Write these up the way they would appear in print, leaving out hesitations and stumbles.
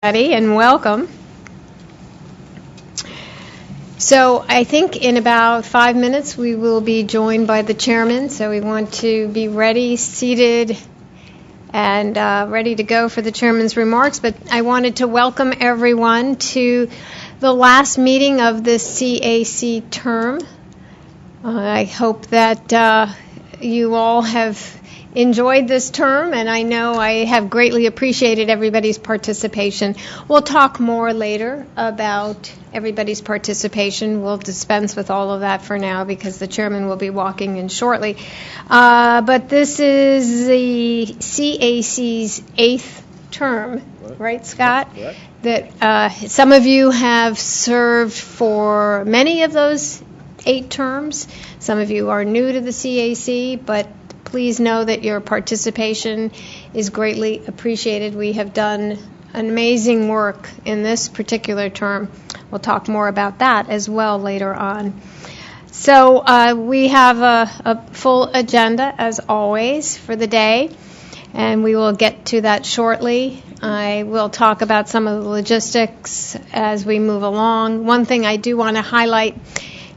And welcome. So I think in about 5 minutes we will be joined by the chairman, so we want to be ready, seated, and ready to go for the chairman's remarks. But I wanted to welcome everyone to the last meeting of the CAC term. I hope that you all have enjoyed this term, and I know I have greatly appreciated everybody's participation. We'll talk more later about everybody's participation. We'll dispense with all of that for now because the chairman will be walking in shortly. But this is the CAC's 8th term, right, Scott? Correct. That some of you have served for many of those 8 terms. Some of you are new to the CAC, but please know that your participation is greatly appreciated. We have done amazing work in this particular term. We'll talk more about that as well later on. So we have a full agenda, as always, for the day, and we will get to that shortly. I will talk about some of the logistics as we move along. One thing I do want to highlight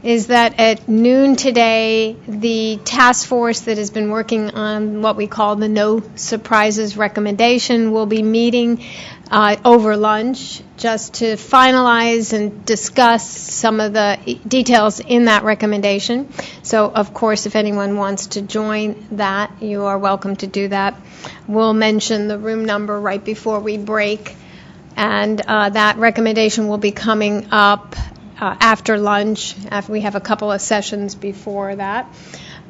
is that at noon today, the task force that has been working on what we call the No Surprises recommendation will be meeting over lunch just to finalize and discuss some of the details in that recommendation. So, of course, if anyone wants to join that, you are welcome to do that. We'll mention the room number right before we break, and that recommendation will be coming up after lunch, after we have a couple of sessions before that.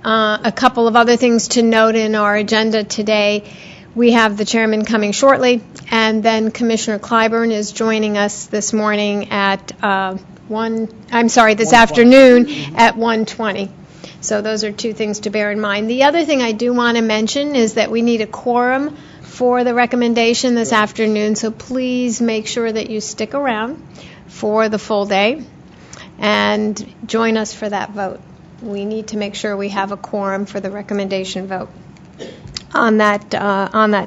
A couple of other things to note in our agenda today. We have the chairman coming shortly, and then Commissioner Clyburn is joining us this morning at this afternoon at 1:20. So those are two things to bear in mind. The other thing I do want to mention is that we need a quorum for the recommendation this afternoon, so please make sure that you stick around for the full day and join us for that vote. We need to make sure we have a quorum for the recommendation vote on that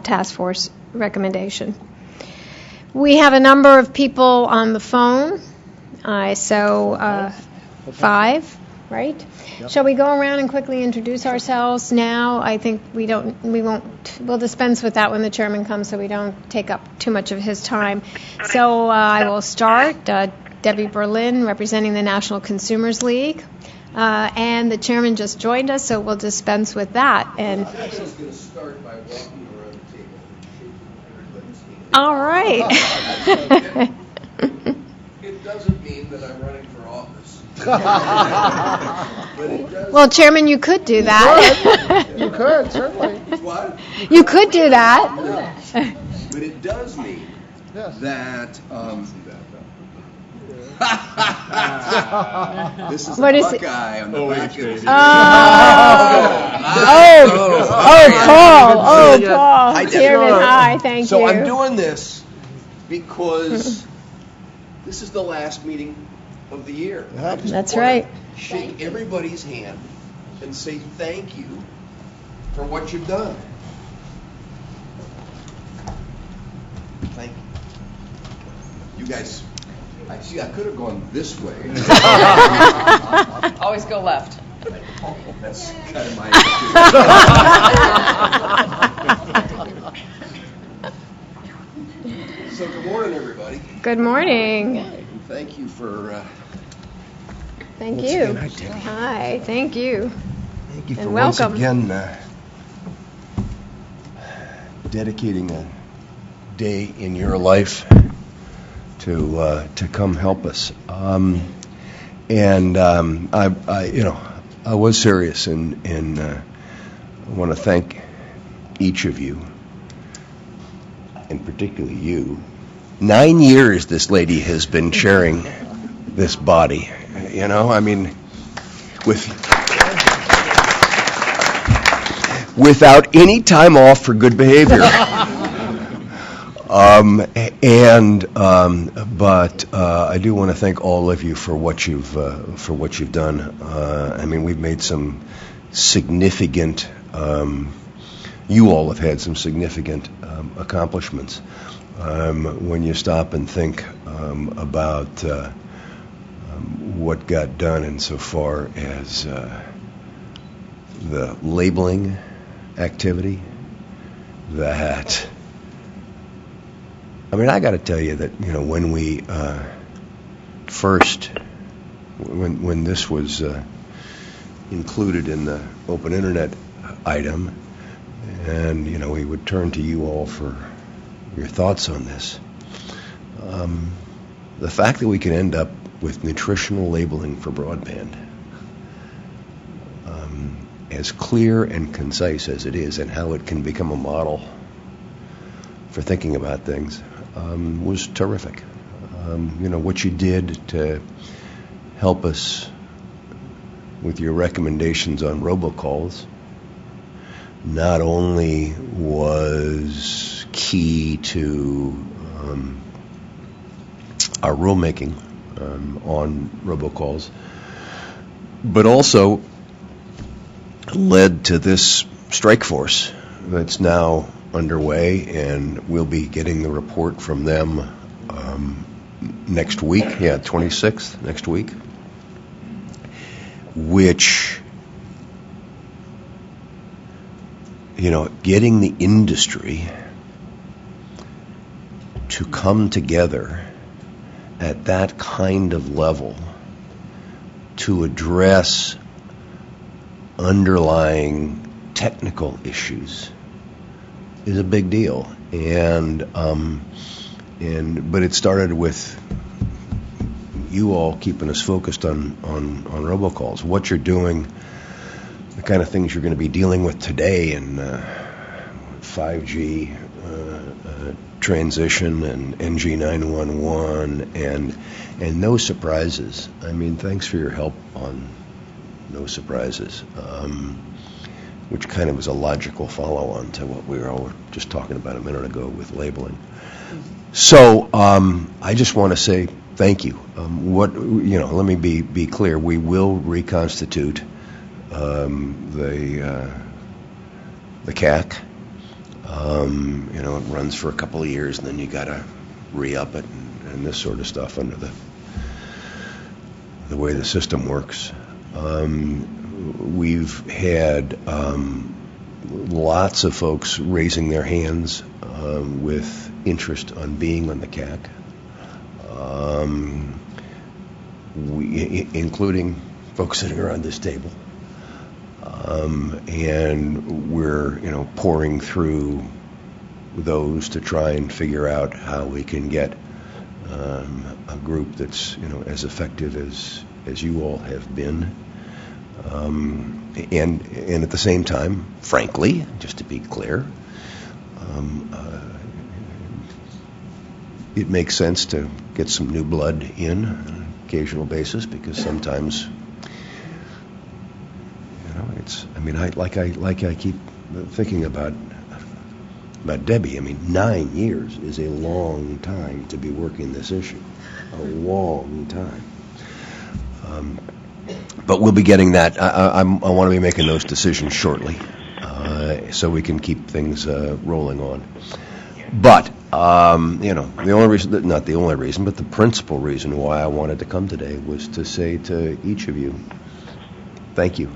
task force recommendation. We have a number of people on the phone, so 5, right? Yep. Shall we go around and quickly introduce ourselves now? I think we'll dispense with that when the chairman comes so we don't take up too much of his time. So I will start. Debbie Berlin, representing the National Consumers League. And the chairman just joined us, so we'll dispense with that. And I was going to start by walking around the table and shaking everybody's hand. All right. It doesn't mean that I'm running for office. But it does. Well, Chairman, you could do that. You could, certainly. What? You could do that. But it does mean Yes. that this is What a is it? Buckeye on the back of his Paul. Hi, Debbie. Chairman, hi, thank you. So I'm doing this because this is the last meeting of the year. I just That's wanna right. Shake everybody's hand and say thank you for what you've done. Thank you. You guys, I could have gone this way. Always go left. That's kind of my attitude. So good morning, everybody. Good morning. And thank you for Thank once you. again, hi, Debbie. Hi, thank you. Thank you for And once welcome. again dedicating a day in your life to come help us. I was serious, and I want to thank each of you, and particularly you. 9 years this lady has been chairing this body. Without any time off for good behavior. But I do want to thank all of you for what you've done. We've made some significant. You all have had some significant accomplishments. when you stop and think about what got done insofar as the labeling activity. That, I mean, I got to tell you that, when we when this was included in the open internet item, and, we would turn to you all for your thoughts on this, the fact that we can end up with nutritional labeling for broadband, as clear and concise as it is, and how it can become a model for thinking about things, was terrific. What you did to help us with your recommendations on robocalls not only was key to our rulemaking on robocalls, but also led to this strike force that's now underway, and we'll be getting the report from them next week, 26th, next week, which, getting the industry to come together at that kind of level to address underlying technical issues is a big deal, but it started with you all keeping us focused on robocalls. What you're doing, the kind of things you're going to be dealing with today in 5G transition and NG911 and no surprises. I mean, thanks for your help on no surprises, which kind of was a logical follow-on to what we were all just talking about a minute ago with labeling. So I just want to say thank you. Let me be clear. We will reconstitute the CAC. It runs for a couple of years, and then you got to re-up it and this sort of stuff under the way the system works. We've had lots of folks raising their hands with interest on being on the CAC, including folks sitting around this table. And we're, pouring through those to try and figure out how we can get a group that's, as effective as you all have been. And at the same time, frankly, just to be clear, it makes sense to get some new blood in on an occasional basis, because sometimes, I keep thinking about Debbie. 9 years is a long time to be working this issue, a long time. But we'll be getting that. I want to be making those decisions shortly, so we can keep things rolling on. But the only reason, not the only reason, but the principal reason why I wanted to come today was to say to each of you, thank you.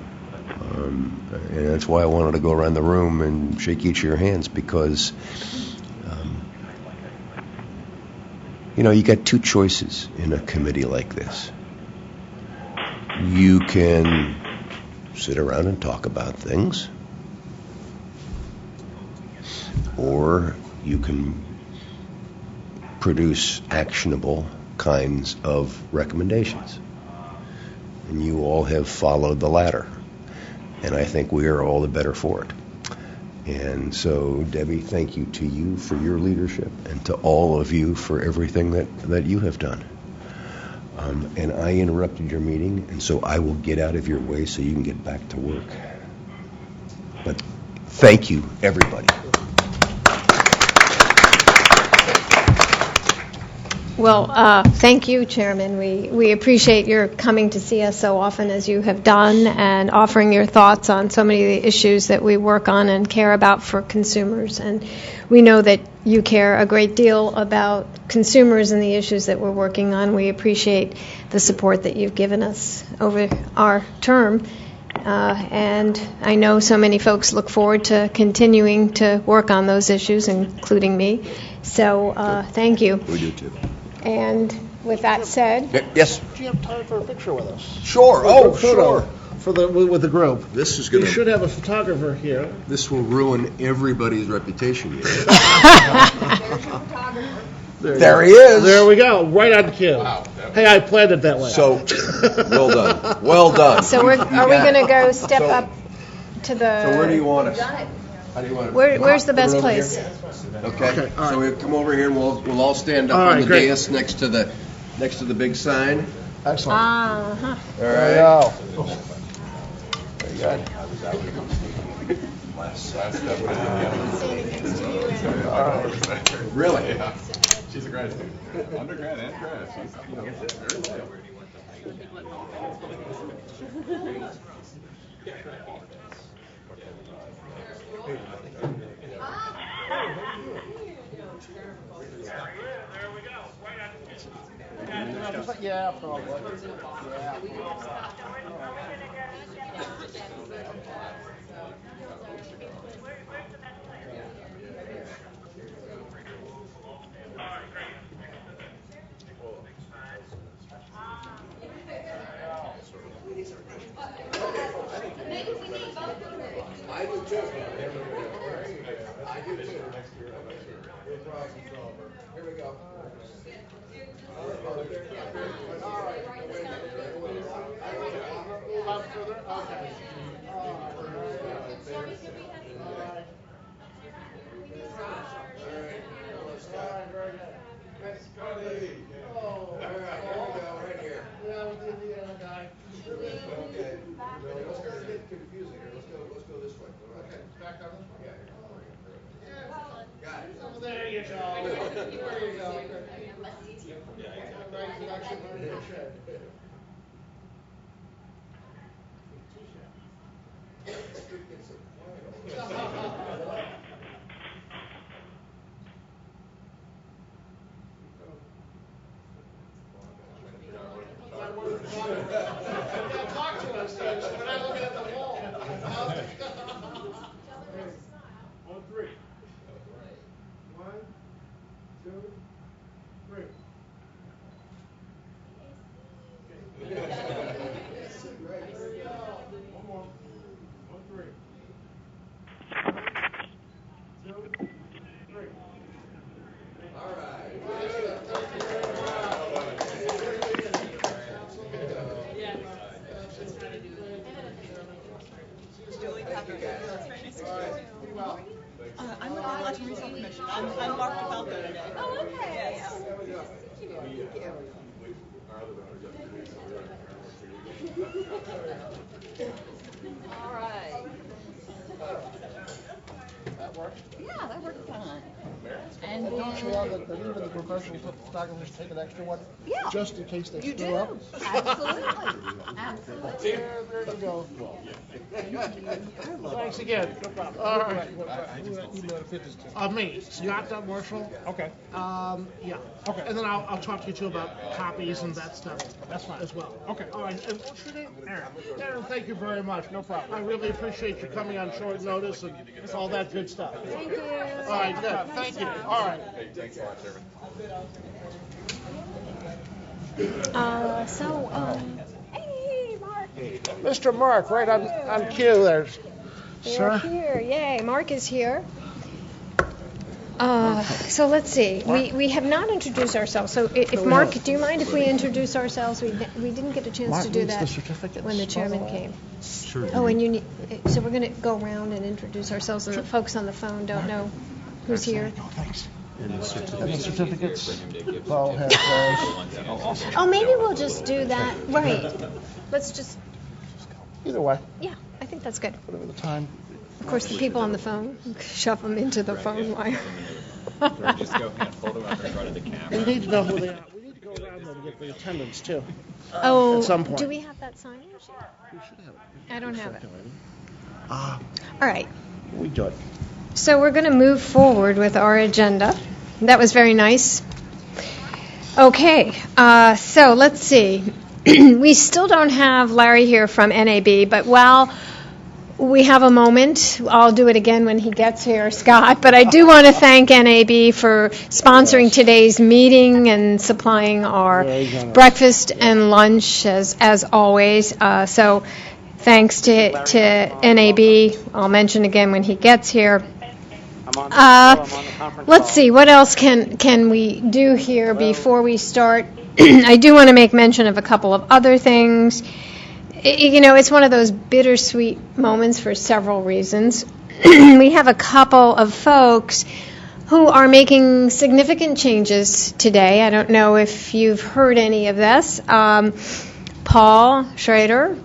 And that's why I wanted to go around the room and shake each of your hands, because you got two choices in a committee like this. You can sit around and talk about things, or you can produce actionable kinds of recommendations. And you all have followed the latter. And I think we are all the better for it. And so, Debbie, thank you to you for your leadership, and to all of you for everything that you have done. And I interrupted your meeting, and so I will get out of your way so you can get back to work. But thank you, everybody. Well, thank you, Chairman. We appreciate your coming to see us so often as you have done and offering your thoughts on so many of the issues that we work on and care about for consumers. And we know that you care a great deal about consumers and the issues that we're working on. We appreciate the support that you've given us over our term. And I know so many folks look forward to continuing to work on those issues, including me. So thank you. We do too. And with that said, Yes. Do you have time for a picture with us? Sure. Oh, sure. For with the group. This is You going should to. have a photographer here. This will ruin everybody's reputation here. There he is. There we go, right on cue. Wow. Hey, I planned it that way. So, well done. Well done. so are we going to go step up to the... So where do you want us? How do you want it? Where's the best Over place? here? Okay. Okay, all So right. we come over here and we'll all stand up All on right, the great. dais next to the big sign. Excellent. Uh-huh. All There right. we go. Very good. Really? She's a grad student. Undergrad and grad. She's, very well. Yeah, probably. I do too. I do too. Here we go. Okay. Let's get confusing here. Let's go this way. Okay. Back down this way? Yeah. Got it. There you go. There you go. Right connection, very good shape. Talk to us, we're not looking at the wall. 1, 3. 1, 2, 3. One more. 1, 3. 2, 3. All right. I'm with the Election Reform Commission. I'm Mark DeFalco today. Oh, okay. Yes. All right. That works. Yeah, that worked fine. And Don't you then, have the leader of the professional photographers take an extra one? Yeah. Just in case they you screw do. up? Absolutely. Absolutely. There you go. Thanks again. No problem. All right. Me, Scott Marshall. Okay. Yeah. Okay. And then I'll talk to you too about copies and that stuff. That's fine. As well. Okay. All right. And what's your name? Aaron. Aaron, thank you very much. No problem. I really appreciate you coming on short notice and all that good stuff. Thank you. All right, good. Thank you. All right. Hey, thanks a lot, Chairman. Hey, Mark. Mr. Mark, right on cue there. You're Sir? here. Yay, Mark is here. So let's see. We have not introduced ourselves. So if Mark, do you mind if we introduce ourselves? We didn't get a chance Mark to do needs that the certificates, when the by the chairman way. came. Sure. Oh, and you need. So we're going to go around and introduce ourselves, and the folks on the phone don't know who's here. Oh, thanks. And the certificates. Paul has those. Oh, maybe we'll just do that. Right. Let's just. Either way, Yeah, I think that's good. whatever the time. Of course, the people on the phone shove them into the phone wire. Or just go hand fold them up in front of the camera. We need to know who they are. We need to go around though to get the attendance too. Oh, At some point. do we have that sign? We should have it. I don't have it. Ah, All right. we do it. So we're going to move forward with our agenda. That was very nice. Okay, so let's see. We still don't have Larry here from NAB, but while we have a moment, I'll do it again when he gets here, Scott. But I do want to thank NAB for sponsoring today's meeting and supplying our Very generous. breakfast and lunch as always. So thanks to NAB. I'll mention again when he gets here. Let's see, what else can we do here before we start? I do want to make mention of a couple of other things. It's one of those bittersweet moments for several reasons. We have a couple of folks who are making significant changes today. I don't know if you've heard any of this. Paul Schrader,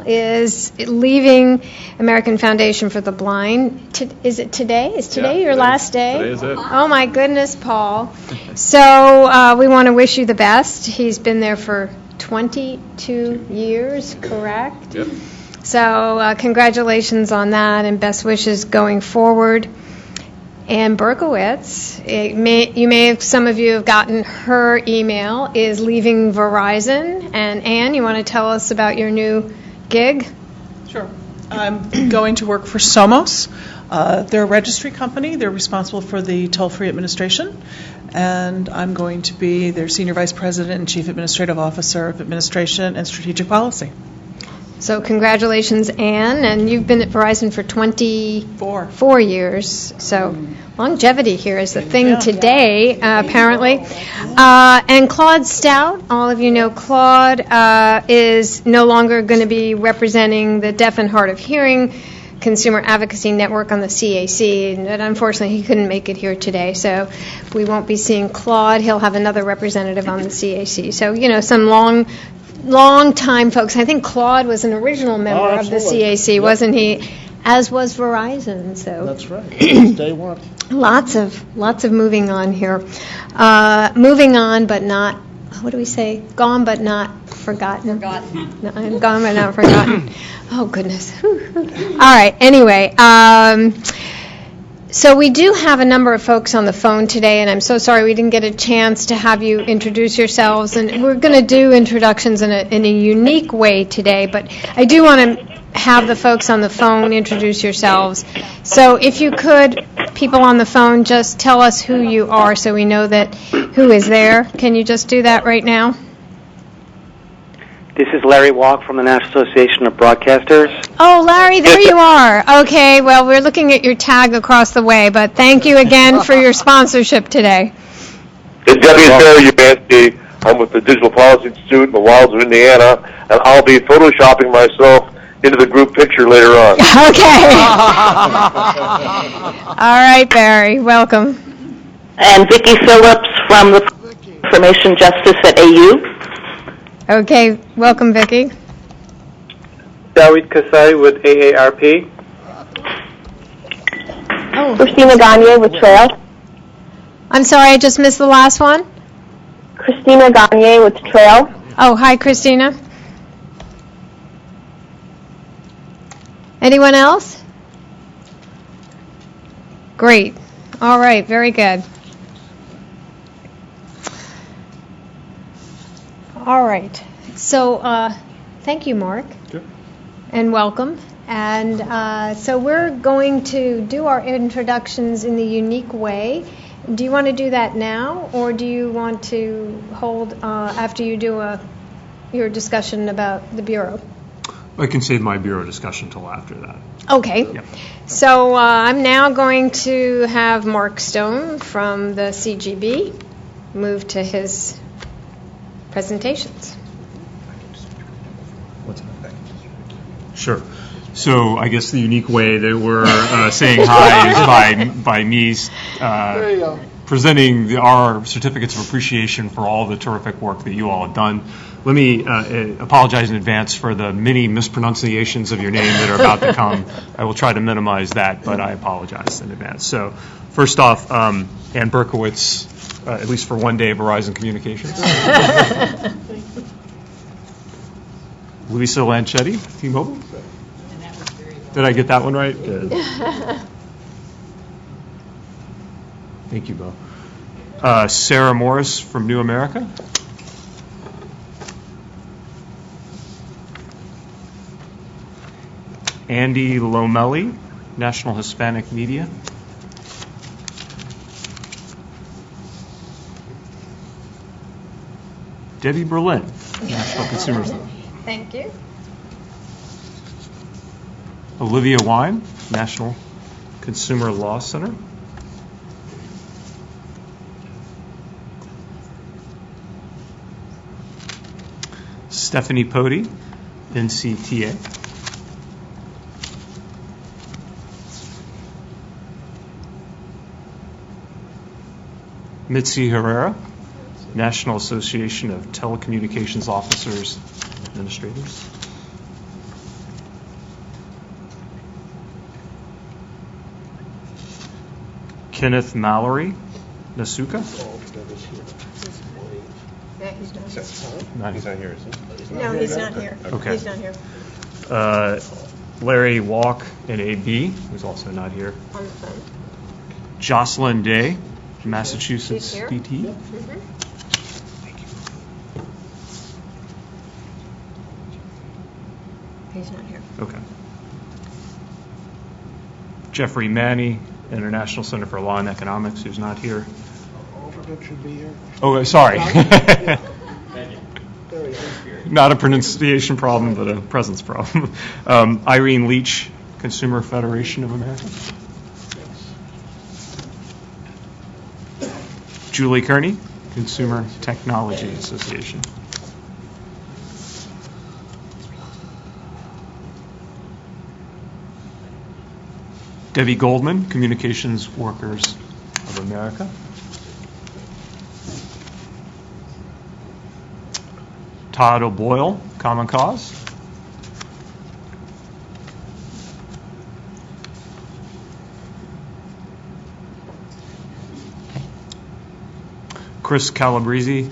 is leaving American Foundation for the Blind. Is it today? Is today your last day? Today is it. Oh, my goodness, Paul. So we want to wish you the best. He's been there for 22 years, correct? Yep. So congratulations on that and best wishes going forward. Ann Berkowitz, some of you have gotten her email, is leaving Verizon. And Ann, you want to tell us about your new gig? Sure. I'm going to work for Somos. They're a registry company. They're responsible for the toll-free administration. And I'm going to be their Senior Vice President and Chief Administrative Officer of Administration and Strategic Policy. So congratulations, Ann. And you've been at Verizon for 24 years. So longevity here is the thing Yeah. today, apparently. And Claude Stout, all of you know Claude, is no longer going to be representing the Deaf and Hard of Hearing Consumer Advocacy Network on the CAC, and unfortunately he couldn't make it here today, so we won't be seeing Claude. He'll have another representative on the CAC. So, some long time folks. I think Claude was an original member of the absolutely. CAC, Yep. wasn't he? As was Verizon. So That's right. Since day one. lots of moving on here. Moving on, but not. What do we say? Gone but not forgotten. No, gone but not forgotten. Oh goodness. All right. Anyway. So we do have a number of folks on the phone today, and I'm so sorry we didn't get a chance to have you introduce yourselves. And we're going to do introductions in a unique way today, but I do want to have the folks on the phone introduce yourselves. So if you could, people on the phone, just tell us who you are so we know that who is there. Can you just do that right now? This is Larry Walk from the National Association of Broadcasters. Oh, Larry, there you are. Okay, well, we're looking at your tag across the way, but thank you again for your sponsorship today. It's W. Umansky. I'm with the Digital Policy Institute in the wilds of Indiana, and I'll be photoshopping myself into the group picture later on. Okay. All right, Barry, welcome. And Vicki Phillips from the Information Justice at AU. Okay, welcome, Vicki. Dawid Kasai with AARP. Oh, Christina Gagne with Trail. I'm sorry, I just missed the last one. Christina Gagne with Trail. Oh, hi, Christina. Anyone else? Great. All right, very good. All right. So thank you, Mark. Sure. And welcome. And so we're going to do our introductions in the unique way. Do you want to do that now, or do you want to hold after you do your discussion about the Bureau? I can save my Bureau discussion till after that. Okay. Yep. So I'm now going to have Mark Stone from the CGB move to his presentations. Sure. So I guess the unique way that we're saying hi is by me There you go. presenting our certificates of appreciation for all the terrific work that you all have done. Let me apologize in advance for the many mispronunciations of your name that are about to come. I will try to minimize that, but I apologize in advance. So, first off, Ann Berkowitz, at least for one day, Verizon Communications. Luisa Lanchetti, T-Mobile. Did I get that one right? Good. Thank you, Bo. Sarah Morris from New America. Andy Lomelli, National Hispanic Media. Debbie Berlin, National Consumers. Thank you. Olivia Wine, National Consumer Law Center. Stephanie Pody, NCTA. Mitzi Herrera, National Association of Telecommunications Officers and Administrators. Kenneth Mallory, Nasuka. He's not here, is he? No, he's not here. Okay. He's not here. Larry Walk, NAB, who's also not here. On the phone. Jocelyn Day, Massachusetts She's here. DT. Mhm. He's not here. Okay. Jeffrey Manny, International Center for Law and Economics, who's not here. Alternate should be here. Oh, sorry. There we go. Not a pronunciation problem, but a presence problem. Irene Leach, Consumer Federation of America. Julie Kearney, Consumer Technology Association. Debbie Goldman, Communications Workers of America. Todd O'Boyle, Common Cause. Chris Calabrese,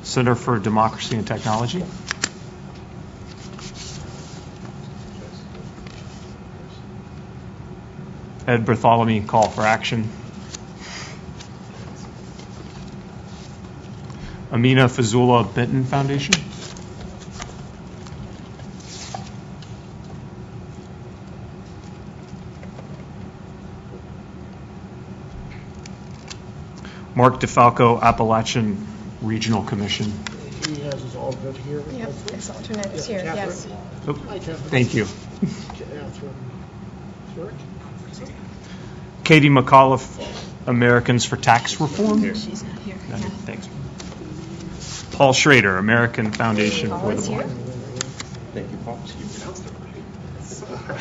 Center for Democracy and Technology. Ed Bartholomew, Call for Action. Amina Fazula Benton Foundation. Mark DeFalco, Appalachian Regional Commission. He has his alternate here. Yep, his alternate is here, yes. Oh, Hi, Catherine. thank you. Catherine. Zurich? Katie McAuliffe, Americans for Tax Reform. She's not here. No, thanks. Paul Schrader, American Foundation Paul for is the here. Blind. Thank you, Paul. You pronounced it right.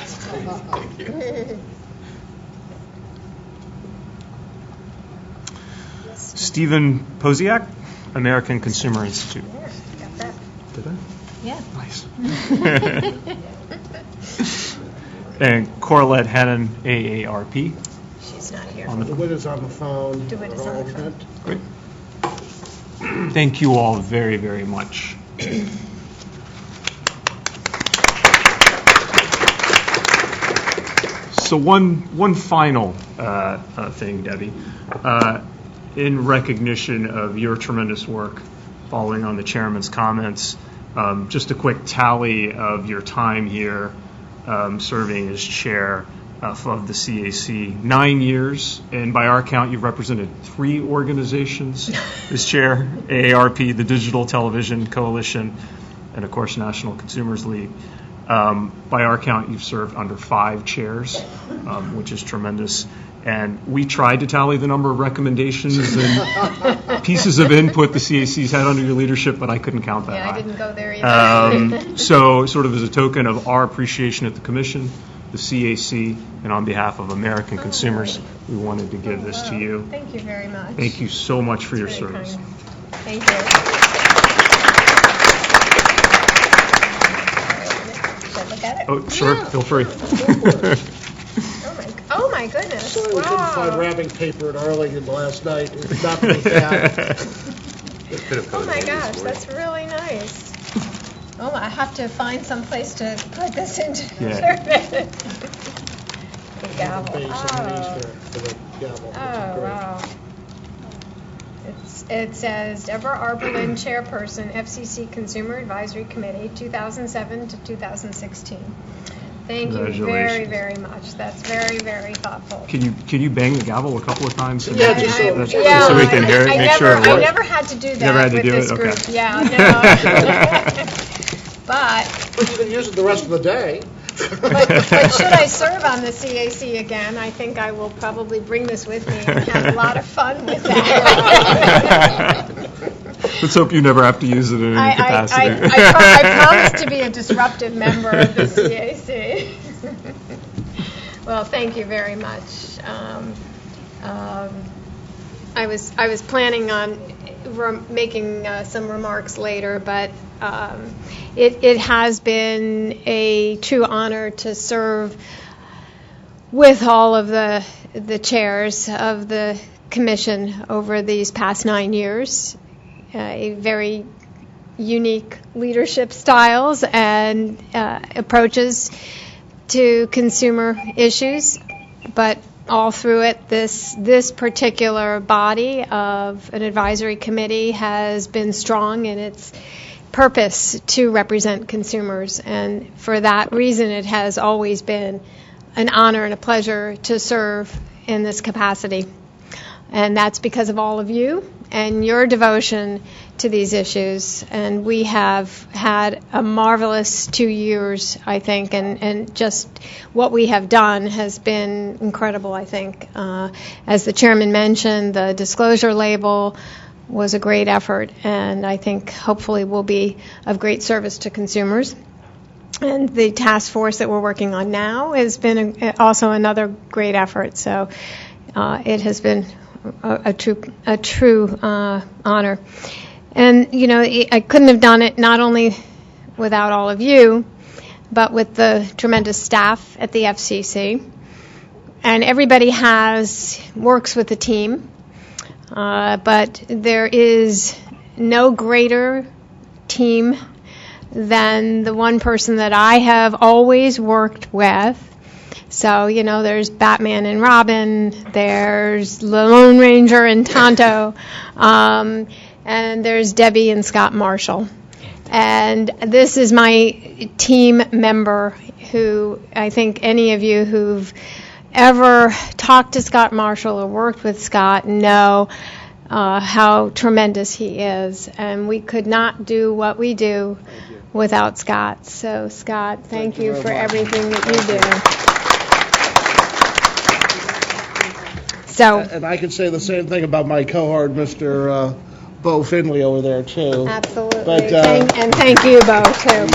Thank you. Stephen Posiak, American Consumer Institute. There, got that. Did I? Yeah. Nice. And Corlette Hannon, AARP. She's not here. On the DeWitt is on the phone. DeWitt is on the phone. Alternate. Great. Thank you all very, very much. So one final thing, Debbie. In recognition of your tremendous work, following on the chairman's comments, just a quick tally of your time here serving as chair of the CAC. 9 years, and by our count, you've represented 3 organizations as chair: AARP, the Digital Television Coalition, and of course National Consumers League. By our count, you've served under 5 chairs, which is tremendous. And we tried to tally the number of recommendations and pieces of input the CAC's had under your leadership, but I couldn't count that Yeah, high. I didn't go there either. So sort of as a token of our appreciation at the commission the CAC, and on behalf of American consumers, we wanted to give this to you. Thank you very much. Thank you so much for your Very service. kind. Thank you. Should I look at it? Oh, sure, feel free. Oh my goodness. Sorry we couldn't find Wow. wrapping paper at Arlington last night. It's not that we had. Oh my gosh, that's really nice. Oh, I have to find some place to put this into. Yeah. The gavel. Base Oh. underneath for the gavel, which is Oh, great. wow. It says Deborah Arberlin, Chairperson, FCC Consumer Advisory Committee, 2007 to 2016. Thank you very, Congratulations. very much. That's very, very thoughtful. Can you bang the gavel a couple of times? Yeah, just so- That's- yeah, so we can hear it, I make never, sure it I works. never had to do that Never had to with do this it? group. Okay. Yeah, no. But But you can use it the rest of the day. But should I serve on the CAC again, I think I will probably bring this with me and have a lot of fun with that. Let's hope you never have to use it in any capacity. I promise to be a disruptive member of the CAC. Well, thank you very much. I was planning on making some remarks later, but it has been a true honor to serve with all of the chairs of the commission over these past 9 years. A very unique leadership styles and approaches to consumer issues, but all through it, this particular body of an advisory committee has been strong in its purpose to represent consumers, and for that reason, it has always been an honor and a pleasure to serve in this capacity. And that's because of all of you and your devotion to these issues. And we have had a marvelous 2 years, I think, and just what we have done has been incredible, I think. As the chairman mentioned, the disclosure label was a great effort, and I think hopefully will be of great service to consumers. And the task force that we're working on now has been also another great effort. So it has been a true honor. And, you know, I couldn't have done it not only without all of you, but with the tremendous staff at the FCC. And everybody works with a team, but there is no greater team than the one person that I have always worked with. So, you know, there's Batman and Robin, there's the Lone Ranger and Tonto, and there's Debbie and Scott Marshall. And this is my team member who I think any of you who've ever talked to Scott Marshall or worked with Scott know how tremendous he is. And we could not do what we do without Scott. So, Scott, thank you for everything that you do. So, And I could say the same thing about my cohort, Mr. Bo Finley over there, too. absolutely. But, Thank you, Bo, too.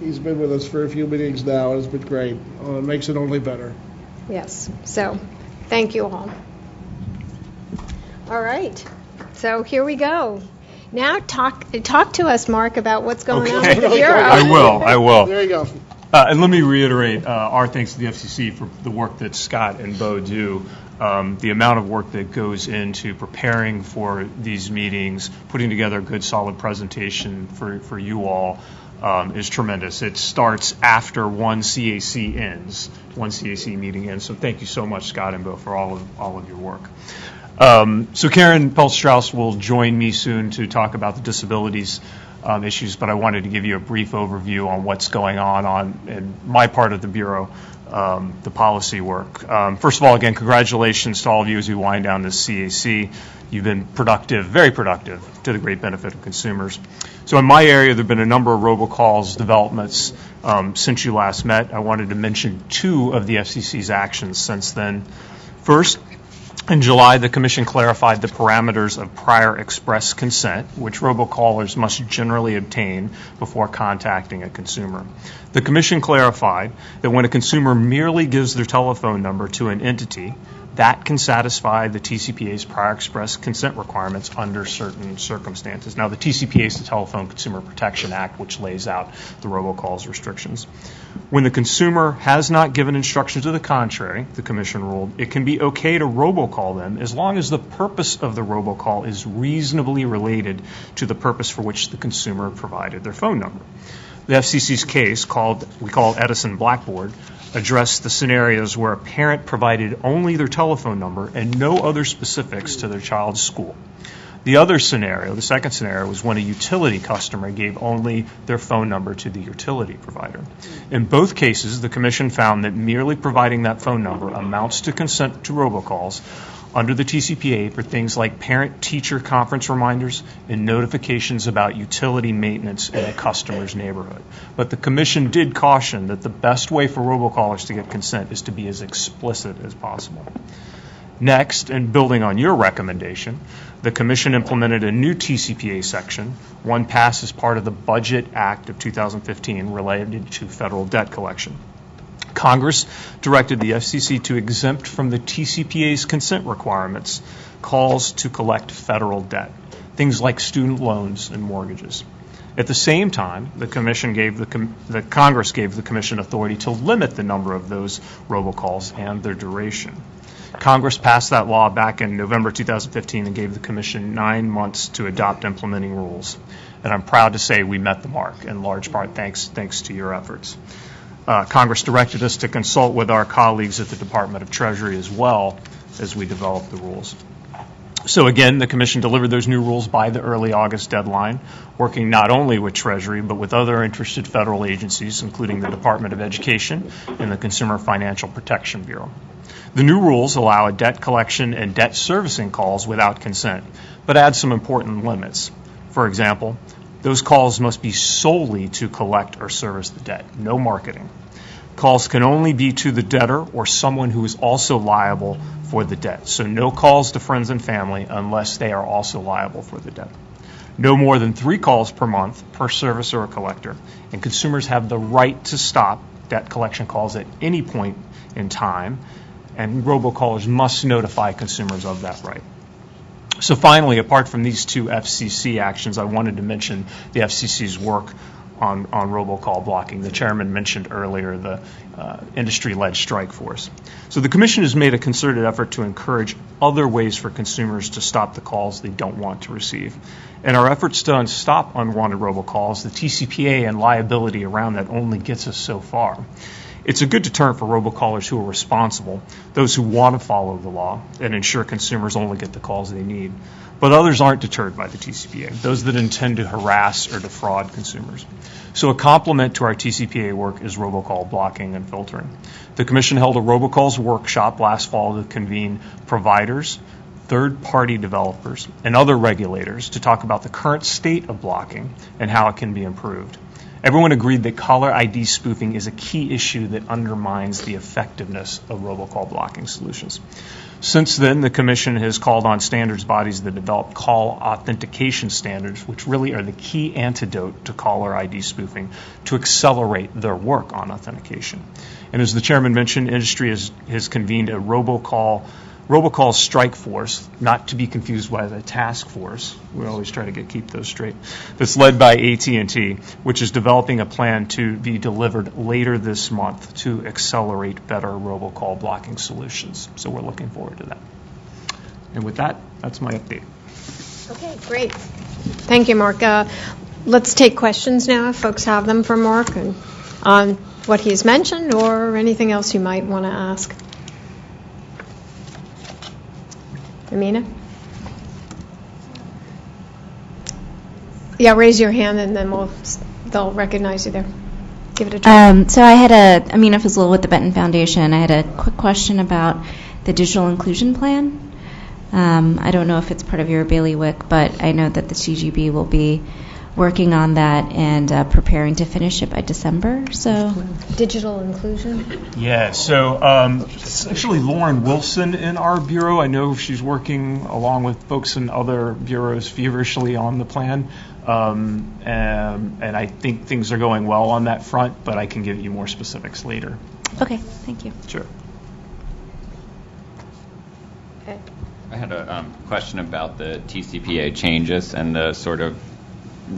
He's been with us for a few meetings now, and it's been great. It makes it only better. Yes. So, thank you all. All right. So here we go. Now talk to us, Mark, about what's going on with the Bureau. I will. There you go. And let me reiterate our thanks to the FCC for the work that Scott and Bo do. The amount of work that goes into preparing for these meetings, putting together a good, solid presentation for you all is tremendous. It starts after one CAC meeting ends. So thank you so much, Scott and Bo, for all of your work. So Karen Peltz-Strauss will join me soon to talk about the disabilities issues, but I wanted to give you a brief overview on what's going on in my part of the Bureau, the policy work. First of all, again, congratulations to all of you as we wind down this CAC. You've been productive, very productive, to the great benefit of consumers. So in my area, there have been a number of robocalls developments since you last met. I wanted to mention two of the FCC's actions since then. First, In July, the Commission clarified the parameters of prior express consent, which robocallers must generally obtain before contacting a consumer. The Commission clarified that when a consumer merely gives their telephone number to an entity, that can satisfy the TCPA's prior express consent requirements under certain circumstances. Now, the TCPA is the Telephone Consumer Protection Act, which lays out the robocalls restrictions. When the consumer has not given instruction to the contrary, the Commission ruled, it can be okay to robocall them as long as the purpose of the robocall is reasonably related to the purpose for which the consumer provided their phone number. The FCC's case, we call Edison Blackboard, addressed the scenarios where a parent provided only their telephone number and no other specifics to their child's school. The other scenario, the second scenario, was when a utility customer gave only their phone number to the utility provider. In both cases, the Commission found that merely providing that phone number amounts to consent to robocalls under the TCPA for things like parent-teacher conference reminders and notifications about utility maintenance in a customer's neighborhood. But the Commission did caution that the best way for robocallers to get consent is to be as explicit as possible. Next, and building on your recommendation, the Commission implemented a new TCPA section, one passed as part of the Budget Act of 2015 related to federal debt collection. Congress directed the FCC to exempt from the TCPA's consent requirements calls to collect federal debt, things like student loans and mortgages. At the same time, the Congress gave the Commission authority to limit the number of those robocalls and their duration. Congress passed that law back in November 2015 and gave the Commission 9 months to adopt implementing rules. And I'm proud to say we met the mark, in large part thanks to your efforts. Congress directed us to consult with our colleagues at the Department of Treasury as well as we developed the rules. So again, the Commission delivered those new rules by the early August deadline, working not only with Treasury but with other interested federal agencies, including the Department of Education and the Consumer Financial Protection Bureau. The new rules allow a debt collection and debt servicing calls without consent, but add some important limits. For example, those calls must be solely to collect or service the debt, no marketing. Calls can only be to the debtor or someone who is also liable for the debt. So no calls to friends and family unless they are also liable for the debt. No more than 3 calls per month per servicer or collector. And consumers have the right to stop debt collection calls at any point in time. And robocallers must notify consumers of that right. So finally, apart from these 2 FCC actions, I wanted to mention the FCC's work on robocall blocking. The chairman mentioned earlier the industry-led strike force. So the Commission has made a concerted effort to encourage other ways for consumers to stop the calls they don't want to receive. In our efforts to stop unwanted robocalls, the TCPA and liability around that only gets us so far. It's a good deterrent for robocallers who are responsible, those who want to follow the law and ensure consumers only get the calls they need. But others aren't deterred by the TCPA, those that intend to harass or defraud consumers. So a complement to our TCPA work is robocall blocking and filtering. The Commission held a robocalls workshop last fall to convene providers, third-party developers, and other regulators to talk about the current state of blocking and how it can be improved. Everyone agreed that caller ID spoofing is a key issue that undermines the effectiveness of robocall blocking solutions. Since then, the Commission has called on standards bodies that develop call authentication standards, which really are the key antidote to caller ID spoofing, to accelerate their work on authentication. And as the chairman mentioned, industry has convened a robocall strike force, not to be confused with a task force. We always try to keep those straight. That's led by AT&T, which is developing a plan to be delivered later this month to accelerate better robocall blocking solutions. So we're looking forward to that. And with that, that's my update. Okay, great. Thank you, Mark. Let's take questions now, if folks have them for Mark, and on what he's mentioned or anything else you might want to ask. Amina? Yeah, raise your hand and then they'll recognize you there. Give it a try. So I had Amina Fazlul with the Benton Foundation. I had a quick question about the digital inclusion plan. I don't know if it's part of your bailiwick, but I know that the CGB will be working on that and preparing to finish it by December. So Digital inclusion? Yeah, so it's actually Lauren Wilson in our bureau. I know she's working along with folks in other bureaus feverishly on the plan. And I think things are going well on that front, but I can give you more specifics later. okay, thank you. Sure. I had a question about the TCPA changes and the sort of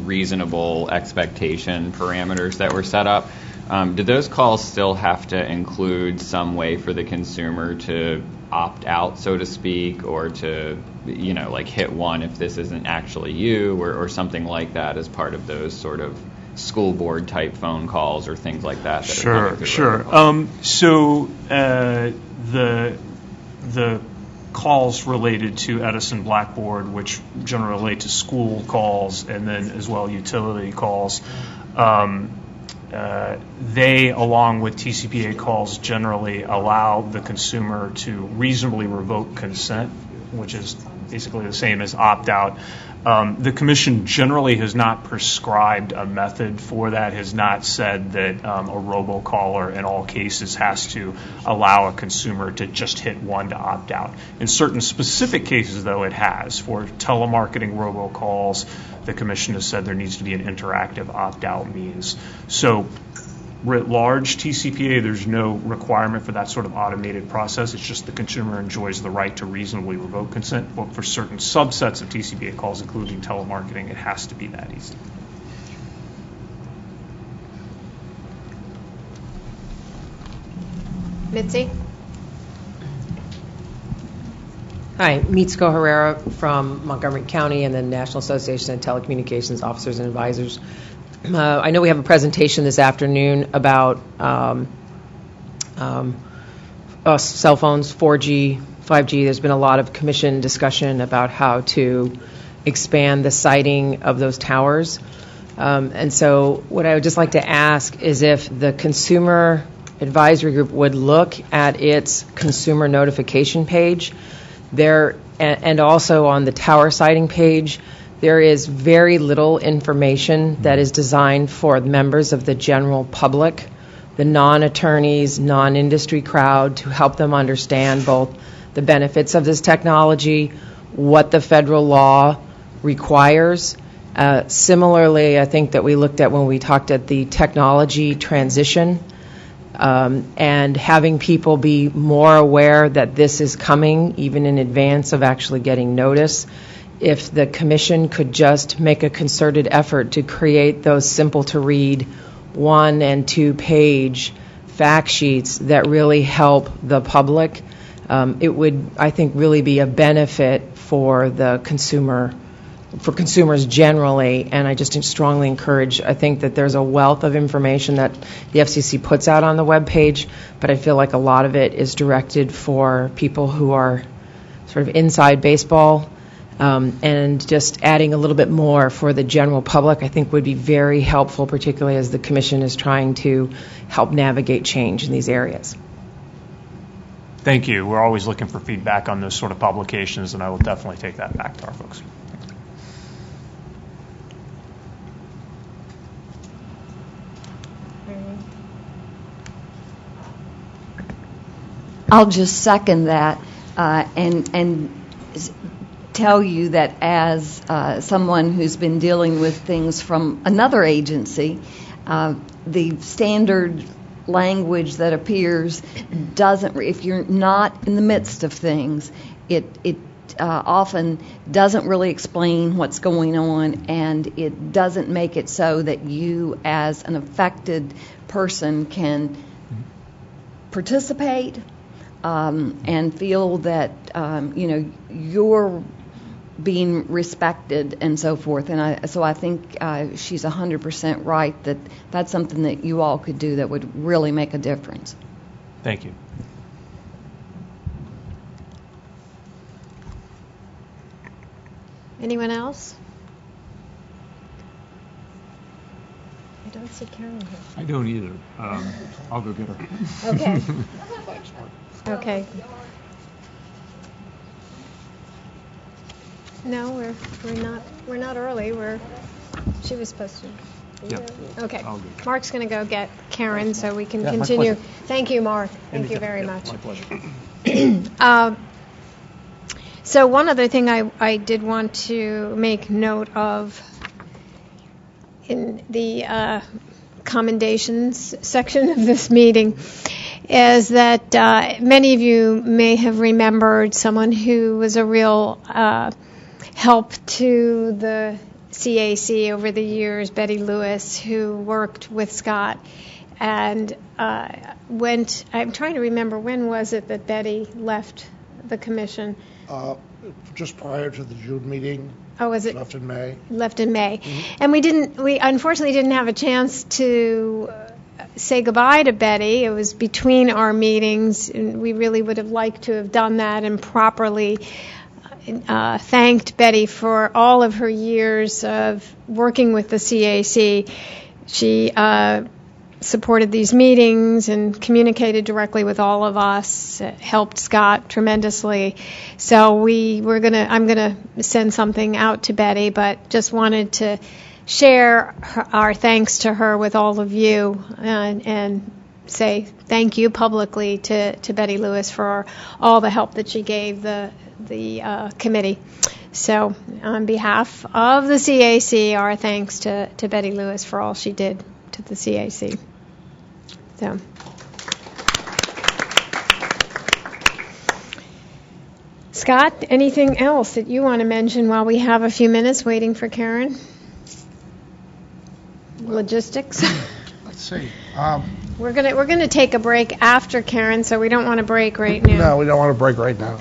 reasonable expectation parameters that were set up. Do those calls still have to include some way for the consumer to opt out, so to speak, or to, like hit one if this isn't actually you, or something like that as part of those sort of school board type phone calls or things like that? Sure. So the calls related to Edison Blackboard, which generally relate to school calls and then as well utility calls, they, along with TCPA calls, generally allow the consumer to reasonably revoke consent, which is basically the same as opt-out. The Commission generally has not prescribed a method for that, has not said that a robocaller in all cases has to allow a consumer to just hit one to opt out. In certain specific cases, though, it has. For telemarketing robocalls, the Commission has said there needs to be an interactive opt-out means. So writ large, TCPA, there's no requirement for that sort of automated process. It's just the consumer enjoys the right to reasonably revoke consent. But for certain subsets of TCPA calls, including telemarketing, it has to be that easy. Mitzi? Hi, Mitsuko Herrera from Montgomery County and the National Association of Telecommunications Officers and Advisors. I know we have a presentation this afternoon about cell phones, 4G, 5G. There's been a lot of commission discussion about how to expand the siting of those towers. And so what I would just like to ask is if the Consumer Advisory Group would look at its consumer notification page there, and also on the tower siting page. There is very little information that is designed for members of the general public, the non-attorneys, non-industry crowd, to help them understand both the benefits of this technology, what the federal law requires. Similarly, I think that we looked at when we talked at the technology transition, and having people be more aware that this is coming, even in advance of actually getting notice. If the Commission could just make a concerted effort to create those simple-to-read 1- and 2-page fact sheets that really help the public, it would, I think, really be a benefit for the consumer, for consumers generally. And I just strongly encourage, I think that there's a wealth of information that the FCC puts out on the webpage, but I feel like a lot of it is directed for people who are sort of inside baseball. And just adding a little bit more for the general public, I think, would be very helpful, particularly as the Commission is trying to help navigate change in these areas. Thank you. We're always looking for feedback on those sort of publications, and I will definitely take that back to our folks. I'll just second that and tell you that as someone who's been dealing with things from another agency, the standard language that appears doesn't, if you're not in the midst of things, it often doesn't really explain what's going on, and it doesn't make it so that you as an affected person can participate and feel that you're being respected and so forth. And so I think she's 100% right that that's something that you all could do that would really make a difference. Thank you. Anyone else? I don't see Karen here. I don't either. I'll go get her. Okay. Okay. No, we're not early. We're She was supposed to. Yeah. Okay. I'll go. Mark's going to go get Karen so we can Yeah, my continue. pleasure. Thank you, Mark. Thank you very Yeah, much. My pleasure. So one other thing I did want to make note of in the commendations section of this meeting is that many of you may have remembered someone who was a real help to the CAC over the years, Betty Lewis, who worked with Scott and I'm trying to remember, when was it that Betty left the commission? Just prior to the June meeting. Oh, was it? Left in May. Left in May. And we unfortunately didn't have a chance to say goodbye to Betty. It was between our meetings, and we really would have liked to have done that and properly thanked Betty for all of her years of working with the CAC. She supported these meetings and communicated directly with all of us, helped Scott tremendously. So I'm going to send something out to Betty, but just wanted to share our thanks to her with all of you and say thank you publicly to Betty Lewis for all the help that she gave the committee. So on behalf of the CAC, our thanks to Betty Lewis for all she did to the CAC. So. Scott, anything else that you want to mention while we have a few minutes waiting for Karen? Logistics? Let's see. We're gonna take a break after Karen, so we don't want to break right now. No, we don't want to break right now.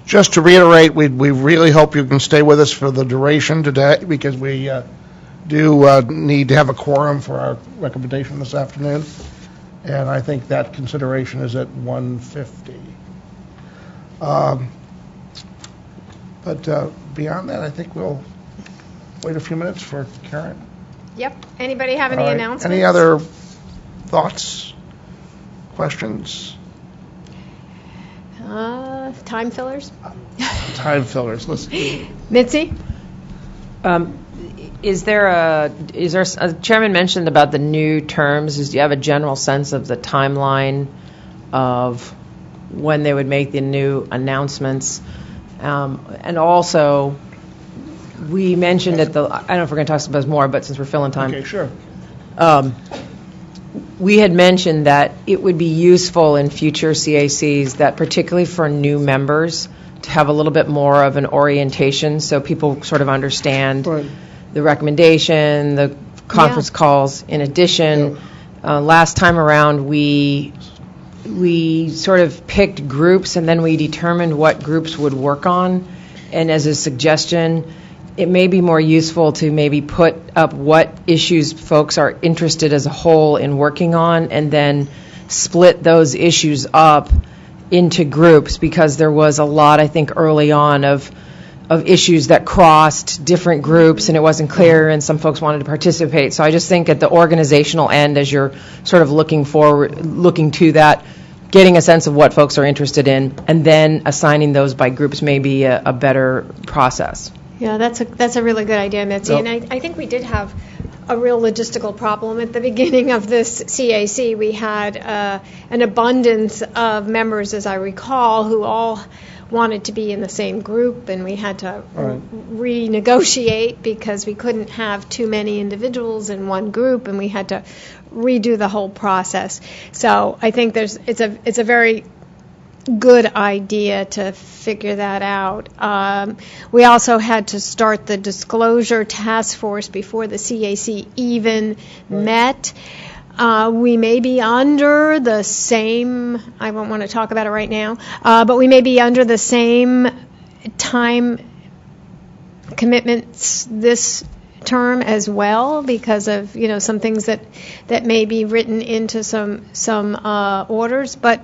Just to reiterate, we really hope you can stay with us for the duration today, because we do need to have a quorum for our recommendation this afternoon, and I think that consideration is at 1:50. But beyond that, I think we'll wait a few minutes for Karen. Yep. Anybody have any All right. announcements? Any other thoughts, questions? Time fillers? Time fillers. Let's do. Mitzi? Chairman mentioned about the new terms. Do you have a general sense of the timeline of when they would make the new announcements? And also, we mentioned I don't know if we're going to talk about this more, but since we're filling time. Okay, sure. We had mentioned that it would be useful in future CACs, that particularly for new members, to have a little bit more of an orientation so people sort of understand the recommendation, the conference calls. In addition, last time around we sort of picked groups and then we determined what groups would work on. And as a suggestion, it may be more useful to maybe put up what issues folks are interested as a whole in working on and then split those issues up into groups, because there was a lot, I think, early on of issues that crossed different groups and it wasn't clear and some folks wanted to participate. So I just think at the organizational end, as you're sort of looking to that, getting a sense of what folks are interested in and then assigning those by groups may be a better process. Yeah, that's a really good idea, Mitzi. And I think we did have a real logistical problem at the beginning of this CAC. We had an abundance of members, as I recall, who all wanted to be in the same group, and we had to renegotiate because we couldn't have too many individuals in one group, and we had to redo the whole process. So I think it's a very good idea to figure that out. We also had to start the disclosure task force before the CAC even met. We may be under the same, I won't want to talk about it right now, but we may be under the same time commitments this term as well, because of some things that may be written into some orders. But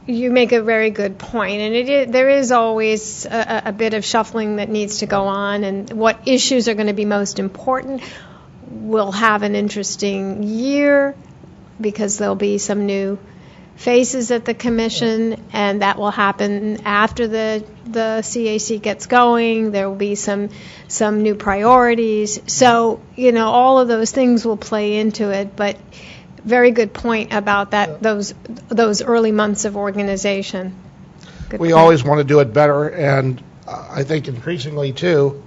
you make a very good point, and there is always a bit of shuffling that needs to go on, and what issues are going to be most important. We'll have an interesting year because there'll be some new faces at the commission, and that will happen after the CAC gets going. There will be some new priorities. So, all of those things will play into it, but very good point about that, those early months of organization. Good We point. always want to do it better, and I think increasingly, too,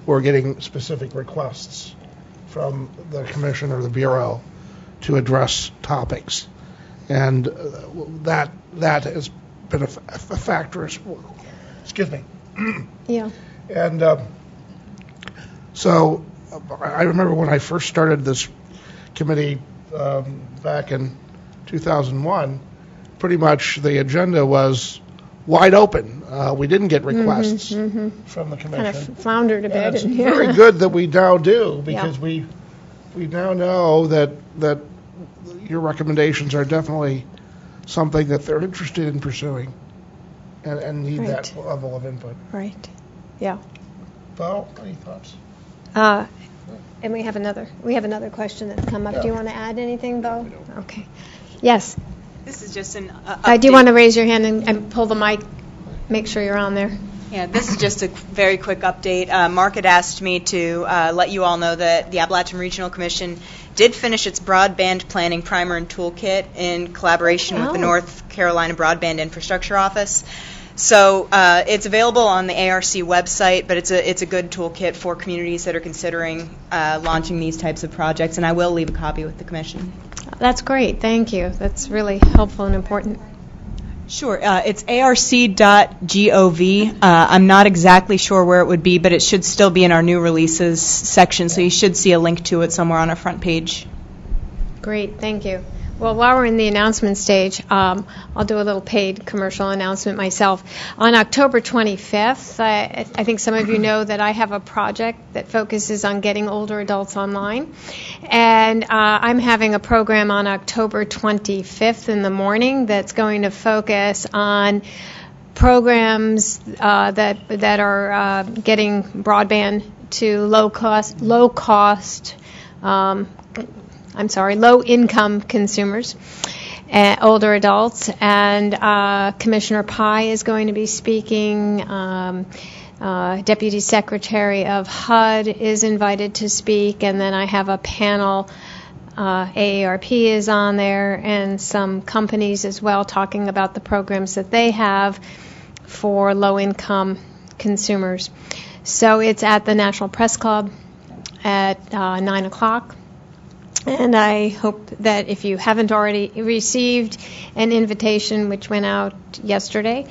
we're getting specific requests from the commission or the bureau to address topics. And that has been a factor as well. Excuse me. Yeah. And so I remember when I first started this committee back in 2001, pretty much the agenda was wide open. We didn't get requests from the commission. Kind of floundered a bit. And it's very good that we now do, because Yeah. we now know that your recommendations are definitely something that they're interested in pursuing and need that Right. level of input. Right. Yeah. Bo, any thoughts? And we have another question that's come up. Yeah. Do you want to add anything, Bo? Okay. Yes. This is just an Do you want to raise your hand and pull the mic? Make sure you're on there. Yeah, this is just a very quick update. Mark had asked me to let you all know that the Appalachian Regional Commission did finish its broadband planning primer and toolkit in collaboration with the North Carolina Broadband Infrastructure Office. So it's available on the ARC website, but it's a good toolkit for communities that are considering launching these types of projects, and I will leave a copy with the Commission. That's great. Thank you. That's really helpful and important. Sure. It's arc.gov. I'm not exactly sure where it would be, but it should still be in our new releases section, so you should see a link to it somewhere on our front page. Great. Thank you. Well, while we're in the announcement stage, I'll do a little paid commercial announcement myself. On October 25th, I think some of you know that I have a project that focuses on getting older adults online. And I'm having a program on October 25th in the morning that's going to focus on programs that are getting broadband to low-income consumers, older adults, and Commissioner Pai is going to be speaking. Deputy Secretary of HUD is invited to speak, and then I have a panel. AARP is on there, and some companies as well talking about the programs that they have for low-income consumers. So it's at the National Press Club at 9 o'clock. And I hope that if you haven't already received an invitation, which went out yesterday,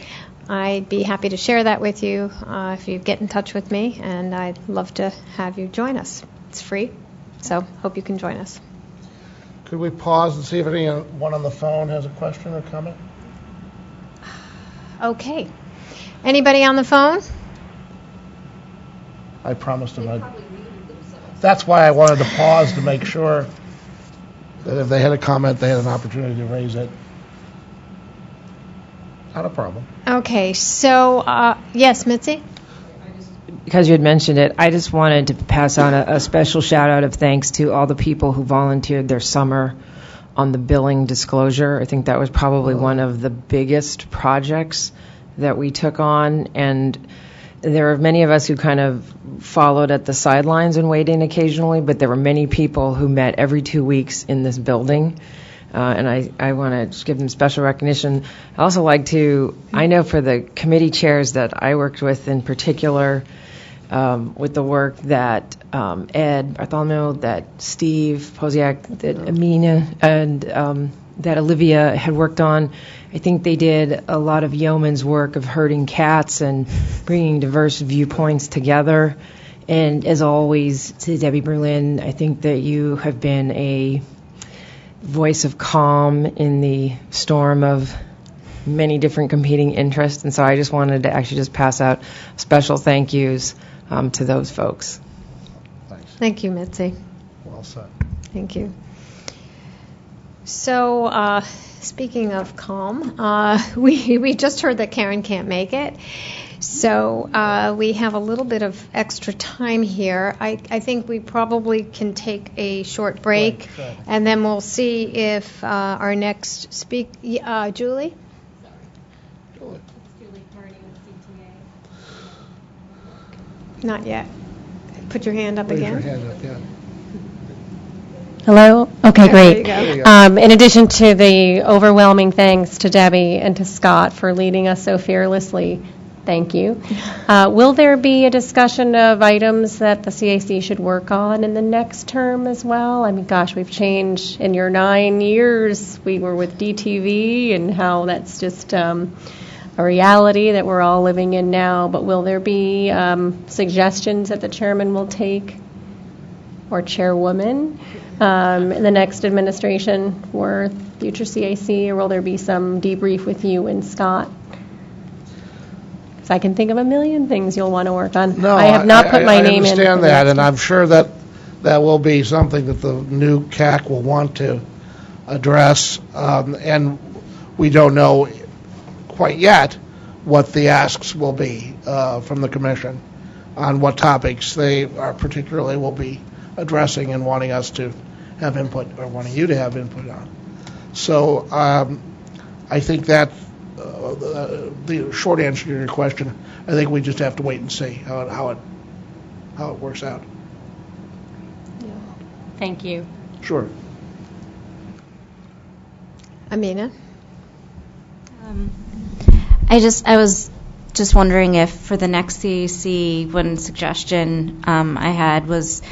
I'd be happy to share that with you if you get in touch with me, and I'd love to have you join us. It's free, so hope you can join us. Could we pause and see if anyone on the phone has a question or comment? Okay. Anybody on the phone? I promised them That's why I wanted to pause, to make sure that if they had a comment, they had an opportunity to raise it. Not a problem. Okay, so, yes, Mitzi? Because you had mentioned it, I just wanted to pass on a special shout out of thanks to all the people who volunteered their summer on the billing disclosure. I think that was probably one of the biggest projects that we took on, and there are many of us who kind of followed at the sidelines and weighed in occasionally, but there were many people who met every 2 weeks in this building, and I want to just give them special recognition. I also like to, I know for the committee chairs that I worked with in particular, with the work that Ed Bartholomew, that Steve Posiak, that Amina, and that Olivia had worked on. I think they did a lot of yeoman's work of herding cats and bringing diverse viewpoints together. And as always, to Debbie Berlin, I think that you have been a voice of calm in the storm of many different competing interests. And so I just wanted to actually just pass out special thank yous to those folks. Thanks. Thank you, Mitzi. Well said. Thank you. So, speaking of calm, we just heard that Karen can't make it. So we have a little bit of extra time here. I think we probably can take a short break, and then we'll see if our next Julie? Not yet. Put your hand up again. Raise your hand up, yeah. Hello? Okay, great. There you go. In addition to the overwhelming thanks to Debbie and to Scott for leading us so fearlessly, thank you. Will there be a discussion of items that the CAC should work on in the next term as well? I mean, gosh, we've changed in your 9 years. We were with DTV and how that's just a reality that we're all living in now. But will there be suggestions that the chairman will take, or chairwoman, in the next administration for future CAC, or will there be some debrief with you and Scott? Because I can think of a million things you'll want to work on. No, I have not put my name in. I understand that, and I'm sure that will be something that the new CAC will want to address, and we don't know quite yet what the asks will be from the commission on what topics they are particularly will be addressing and wanting us to have input, or wanting you to have input on. So I think that the short answer to your question, I think we just have to wait and see how it works out. Thank you. Sure. Amina? I was just wondering if for the next CAC, one suggestion I had was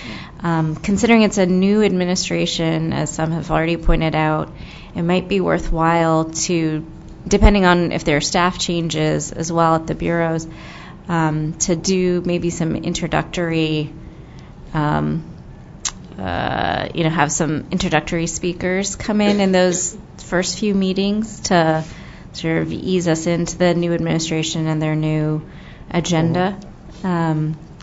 considering it's a new administration, as some have already pointed out, it might be worthwhile to, depending on if there are staff changes as well at the bureaus, to do maybe some introductory, have some introductory speakers come in those first few meetings to sort of ease us into the new administration and their new agenda.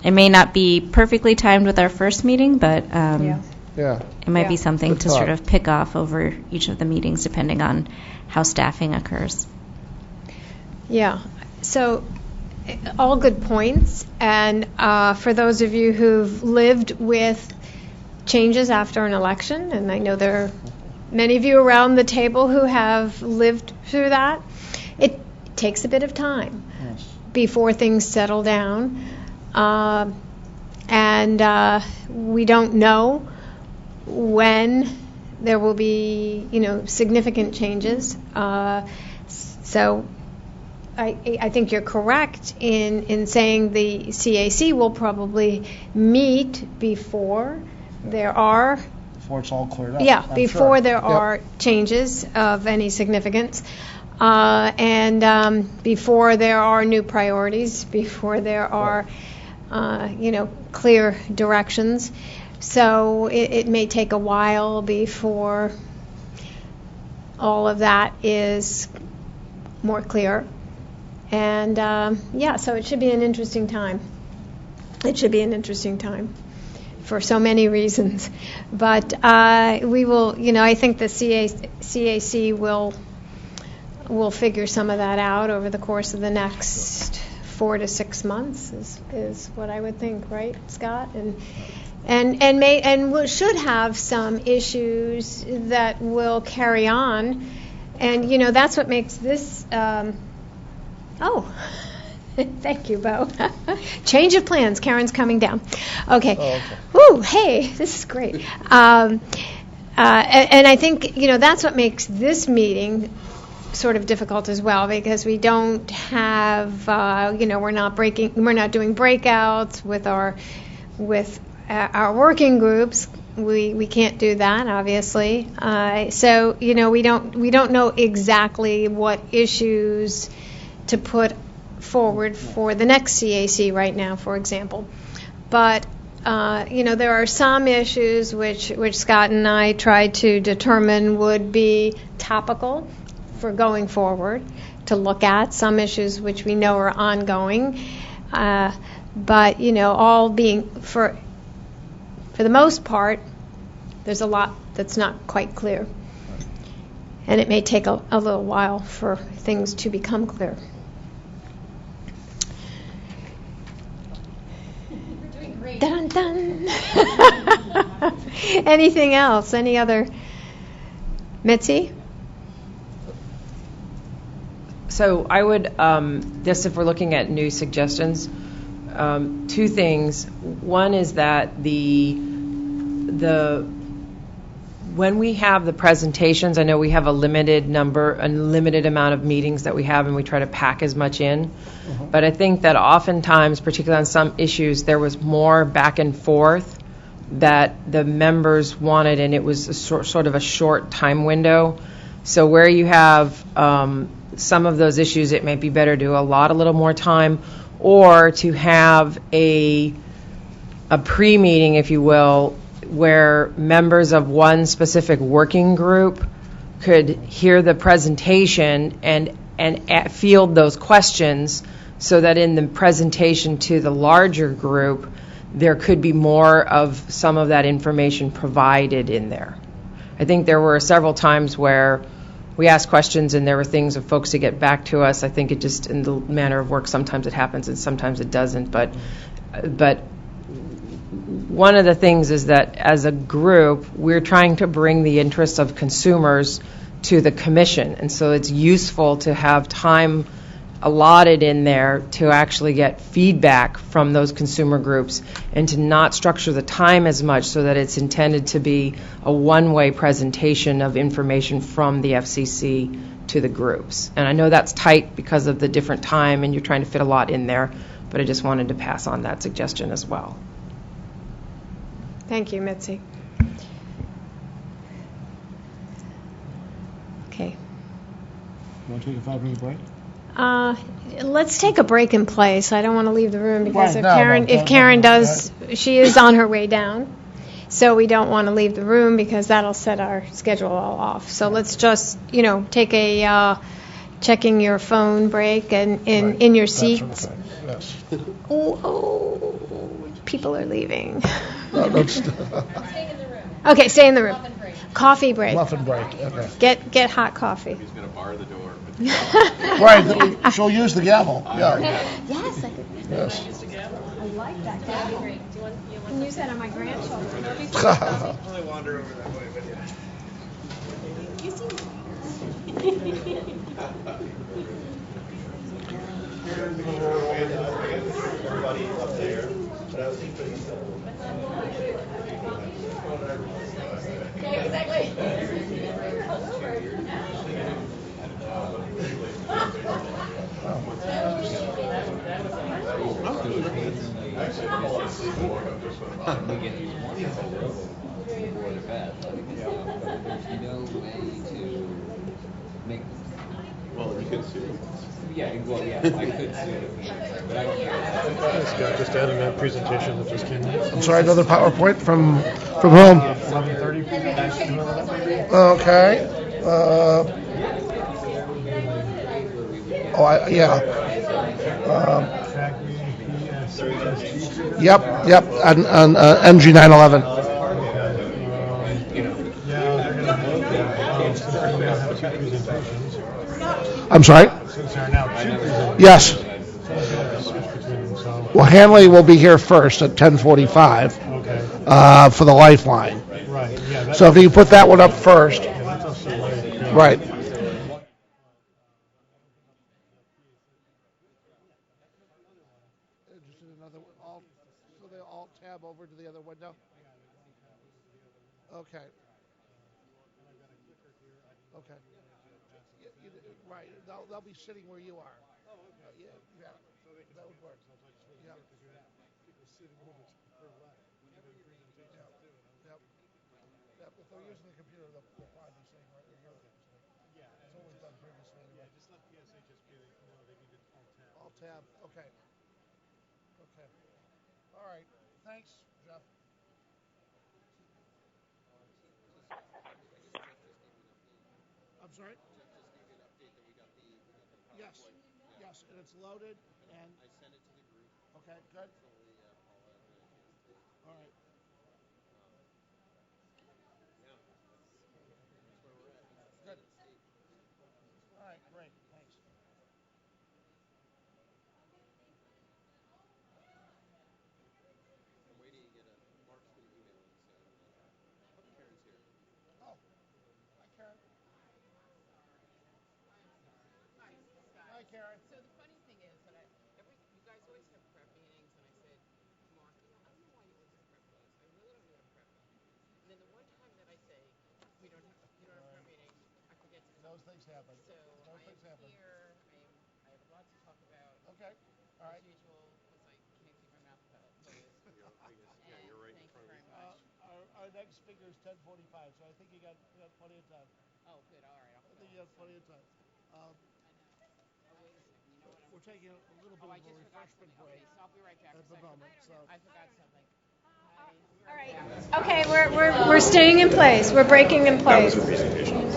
It may not be perfectly timed with our first meeting, but it might be something to sort of pick off over each of the meetings depending on how staffing occurs. Yeah. So all good points. And for those of you who've lived with changes after an election, and I know there are many of you around the table who have lived through that, it takes a bit of time before things settle down. And we don't know when there will be, significant changes. So I think you're correct in saying the CAC will probably meet before there are. Before it's all cleared up. Yeah, I'm before sure. there are changes of any significance. And before there are new priorities, before there are, clear directions. So it may take a while before all of that is more clear. And, so it should be an interesting time. It should be an interesting time for so many reasons. But we will, I think the CAC will figure some of that out over the course of the next 4 to 6 months is what I would think, right, Scott? And should have some issues that will carry on. And, that's what makes this, thank you, Bo. Change of plans. Karen's coming down. Okay. Oh, okay. Ooh, hey, this is great. And I think, that's what makes this meeting sort of difficult as well, because we don't have, we're not doing breakouts with our working groups. We can't do that, obviously. So, we don't know exactly what issues to put forward for the next CAC right now, for example. But there are some issues which Scott and I tried to determine would be topical for going forward to look at. Some issues which we know are ongoing, but all being for the most part, there's a lot that's not quite clear, and it may take a little while for things to become clear. Dun dun. Anything else? Any other? Mitzi? So I would, just if we're looking at new suggestions, two things. One is that when we have the presentations, I know we have a limited amount of meetings that we have, and we try to pack as much in. But I think that oftentimes, particularly on some issues, there was more back and forth that the members wanted, and it was sort of a short time window. So where you have some of those issues, it might be better to allot a little more time, or to have a pre-meeting, if you will, where members of one specific working group could hear the presentation and field those questions, so that in the presentation to the larger group, there could be more of some of that information provided in there. I think there were several times where we asked questions and there were things of folks to get back to us. I think it just, in the manner of work, sometimes it happens and sometimes it doesn't. But one of the things is that as a group, we're trying to bring the interests of consumers to the commission. And so it's useful to have time allotted in there to actually get feedback from those consumer groups, and to not structure the time as much so that it's intended to be a one-way presentation of information from the FCC to the groups. And I know that's tight because of the different time and you're trying to fit a lot in there, but I just wanted to pass on that suggestion as well. Thank you, Mitzi. Okay. Want to take a 5-minute break? Let's take a break and play. So I don't want to leave the room because Right, if Karen does, she is on her way down. So we don't want to leave the room because that'll set our schedule all off. So let's just, take a checking your phone break and in your seats. Yes. Oh, people are leaving. No, Okay, stay in the room. Coffee break. Muffin break. Okay. Get hot coffee. He's going to bar the door. Right. She'll use the gavel. Yeah. Yes, I could. Yes. I like that. That'd be great. You can use that on my grandchildren. Really wander over that way, but Everybody up there, but I was thinking. Well, you could sue. Yeah, well, yeah, I could sue, but I don't care. Scott, just adding that presentation that just came in. I'm sorry, another PowerPoint from whom? 11:30. Okay. Yeah. Yep. On MG 911. I'm sorry? Yes. Well, Hanley will be here first at 10:45 for the Lifeline. Right. Yeah. So if you put that one up first. Right. So they all tab over to the other window? Okay. Okay. Right. They'll be sitting where you are. Yeah. That would work. Yeah. Yep. If they're using the computer, they'll probably be sitting right where you're sitting. Yeah. It's always done previously. Yeah, just let PSHSP know they need to alt tab. Okay. Okay. All right. Thanks, Jeff. I'm sorry? Yes. Yes, and it's loaded, and I sent it to the group. Okay, good. All right. Good. All right, great. Thanks. Those things happen. So Those I am things happen. here. I have a lot to talk about. Okay. All right. As usual, because I can't keep my mouth closed. Yeah, you're right in Thank front you of very me. much. Our next speaker is 10:45, so I think you got plenty of time. Oh, good. All right. I'll I fill think in you have some. plenty of time. I know. Oh, wait a second. You know what? We're taking a little bit Oh, I of a just forgot refreshment something. break Okay, so I'll be right back. at 'Cause the moment. So I forgot something. Hi. All right. Okay, we're staying in place. We're breaking in place. That was the presentation.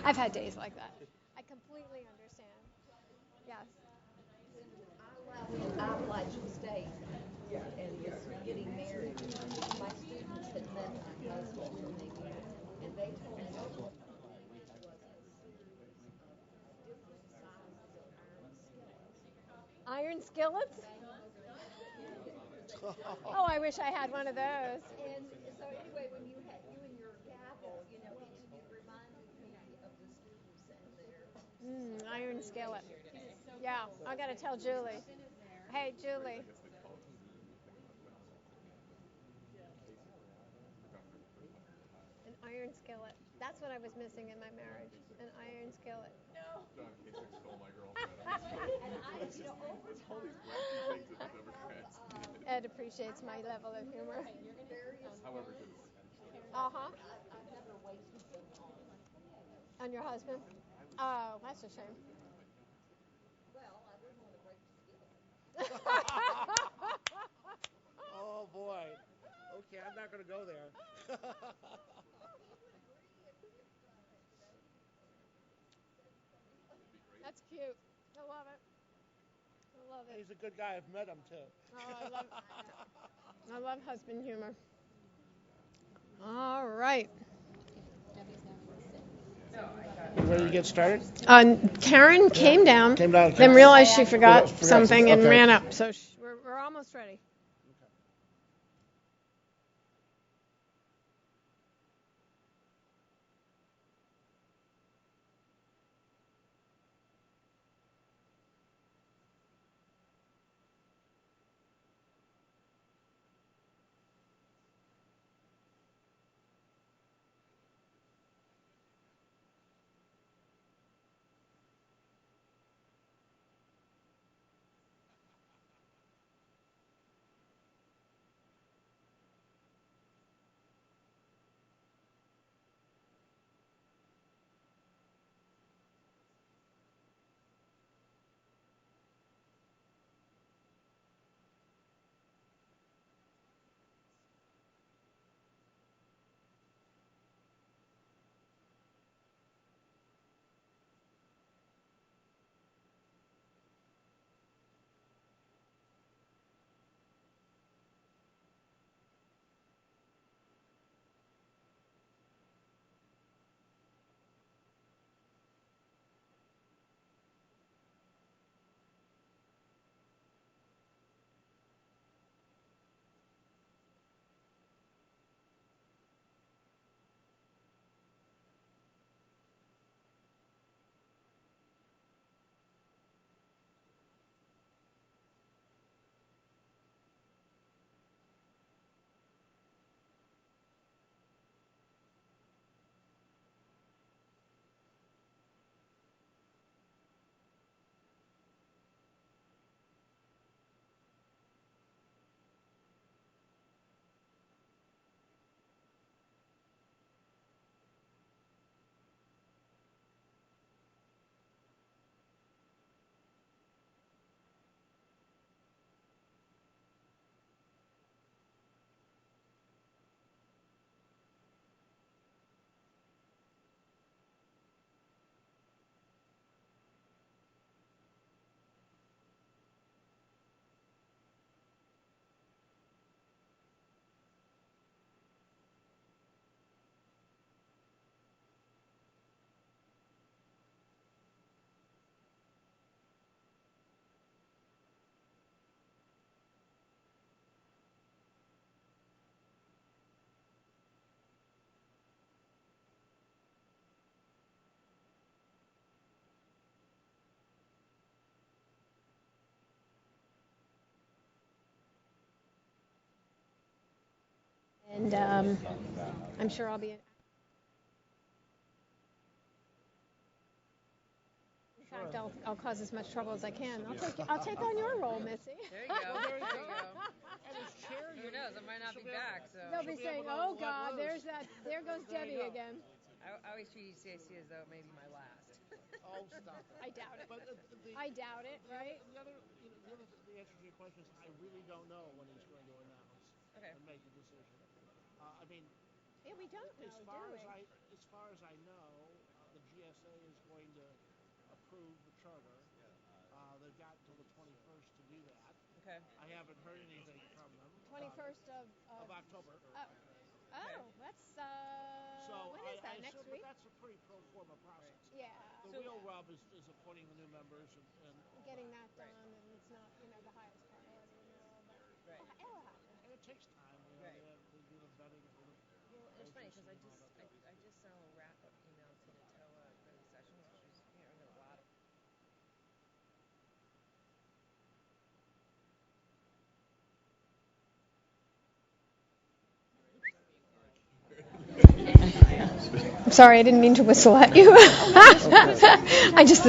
I've had days like that. I completely understand. Yes. Appalachian State and was getting married. My students had met my husband and they told me that was a series of different sizes of Iron skillets? Oh, I wish I had one of those. And so anyway, when you and your gavel, each of you reminded me of the students and their Iron skillet. Yeah, I got to tell Julie. Hey, Julie. An iron skillet. That's what I was missing in my marriage. An iron skillet. No. John Kasich stole my girlfriend. It's all these wacky things that the Democrats did. Ed appreciates my level of humor. However, good is it? Uh-huh. I've never wasted them On your husband? Oh, that's a shame. Well, I wouldn't want to break the skillet. oh boy. Okay, I'm not going to go there. That's cute. I love it. I love it. He's a good guy. I've met him too. Oh, I love husband humor. All right. You ready to get started? Karen came down, Came down. then realized she forgot something and okay. ran up. So we're almost ready. And I'm sure I'll be fact, I'll cause as much trouble as I can. I'll take on your role, Missy. There you go. There you go. Who knows? I might not be back. So They'll be saying, "Oh God, there goes Debbie again." I always treat CAC as though it may be my last. Oh, stop it. I doubt it. But I doubt it, right? The answer to your question is I really don't know when he's going to announce and make a decision. I mean, Yeah, we don't know, as far do as we? as far as I know, the GSA is going to approve the charter. They've got until the 21st to do that. Okay. I haven't heard anything from them. 21st of October. That's So when is that? I Next assume week? that's a pretty pro forma process. Yeah. The real rub is appointing the new members and Getting that done, and it's not the highest priority in the world, but it'll happen. And it takes time. Right. They do the vetting for the. Well, it's funny because I just sent a wrap-up email to NATOA for the session, which was a lot of. I'm sorry, I didn't mean to whistle at you. I just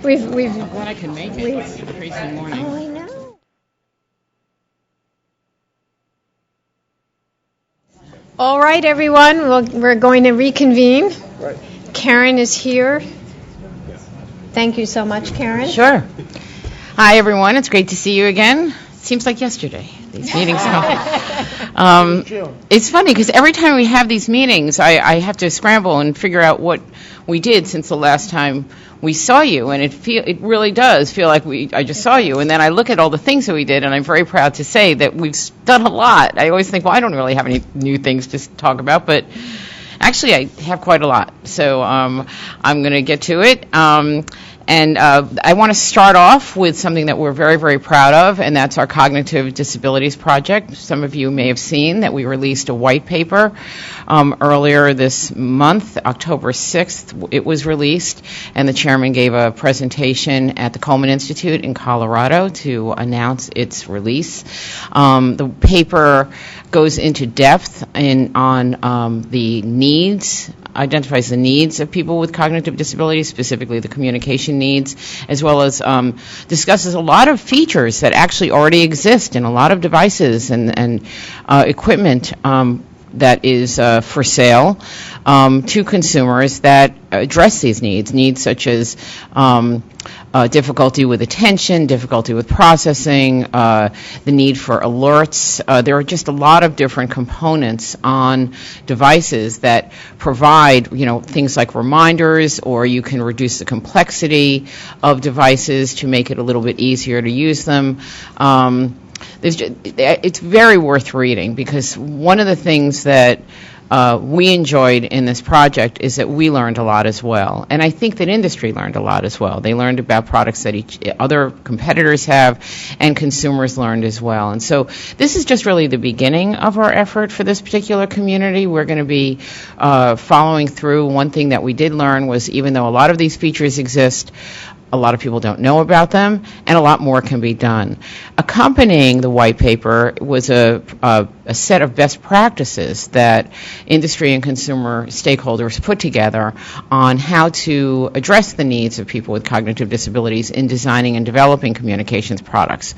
we've. I'm glad I could make it. It's a crazy morning. Oh, I know. All right, everyone. We're going to reconvene. Right. Karen is here. Thank you so much, Karen. Sure. Hi, everyone. It's great to see you again. Seems like yesterday, these meetings. It's funny because every time we have these meetings, I have to scramble and figure out what we did since the last time we saw you, and it really does feel like I just saw you. And then I look at all the things that we did, and I'm very proud to say that we've done a lot. I always think, well, I don't really have any new things to talk about, but actually I have quite a lot. So I'm going to get to it. And I want to start off with something that we're very, very proud of, and that's our Cognitive Disabilities Project. Some of you may have seen that we released a white paper earlier this month, October 6th. It was released, and the chairman gave a presentation at the Coleman Institute in Colorado to announce its release. The paper goes into depth on the needs, identifies the needs of people with cognitive disabilities, specifically the communication needs, as well as discusses a lot of features that actually already exist in a lot of devices and equipment that is for sale to consumers that address these needs such as difficulty with attention, difficulty with processing, the need for alerts. There are just a lot of different components on devices that provide, things like reminders, or you can reduce the complexity of devices to make it a little bit easier to use them. It's very worth reading, because one of the things that we enjoyed in this project is that we learned a lot as well. And I think that industry learned a lot as well. They learned about products that other competitors have, and consumers learned as well. And so this is just really the beginning of our effort for this particular community. We're going to be following through. One thing that we did learn was, even though a lot of these features exist, a lot of people don't know about them, and a lot more can be done. Accompanying the white paper was a set of best practices that industry and consumer stakeholders put together on how to address the needs of people with cognitive disabilities in designing and developing communications products.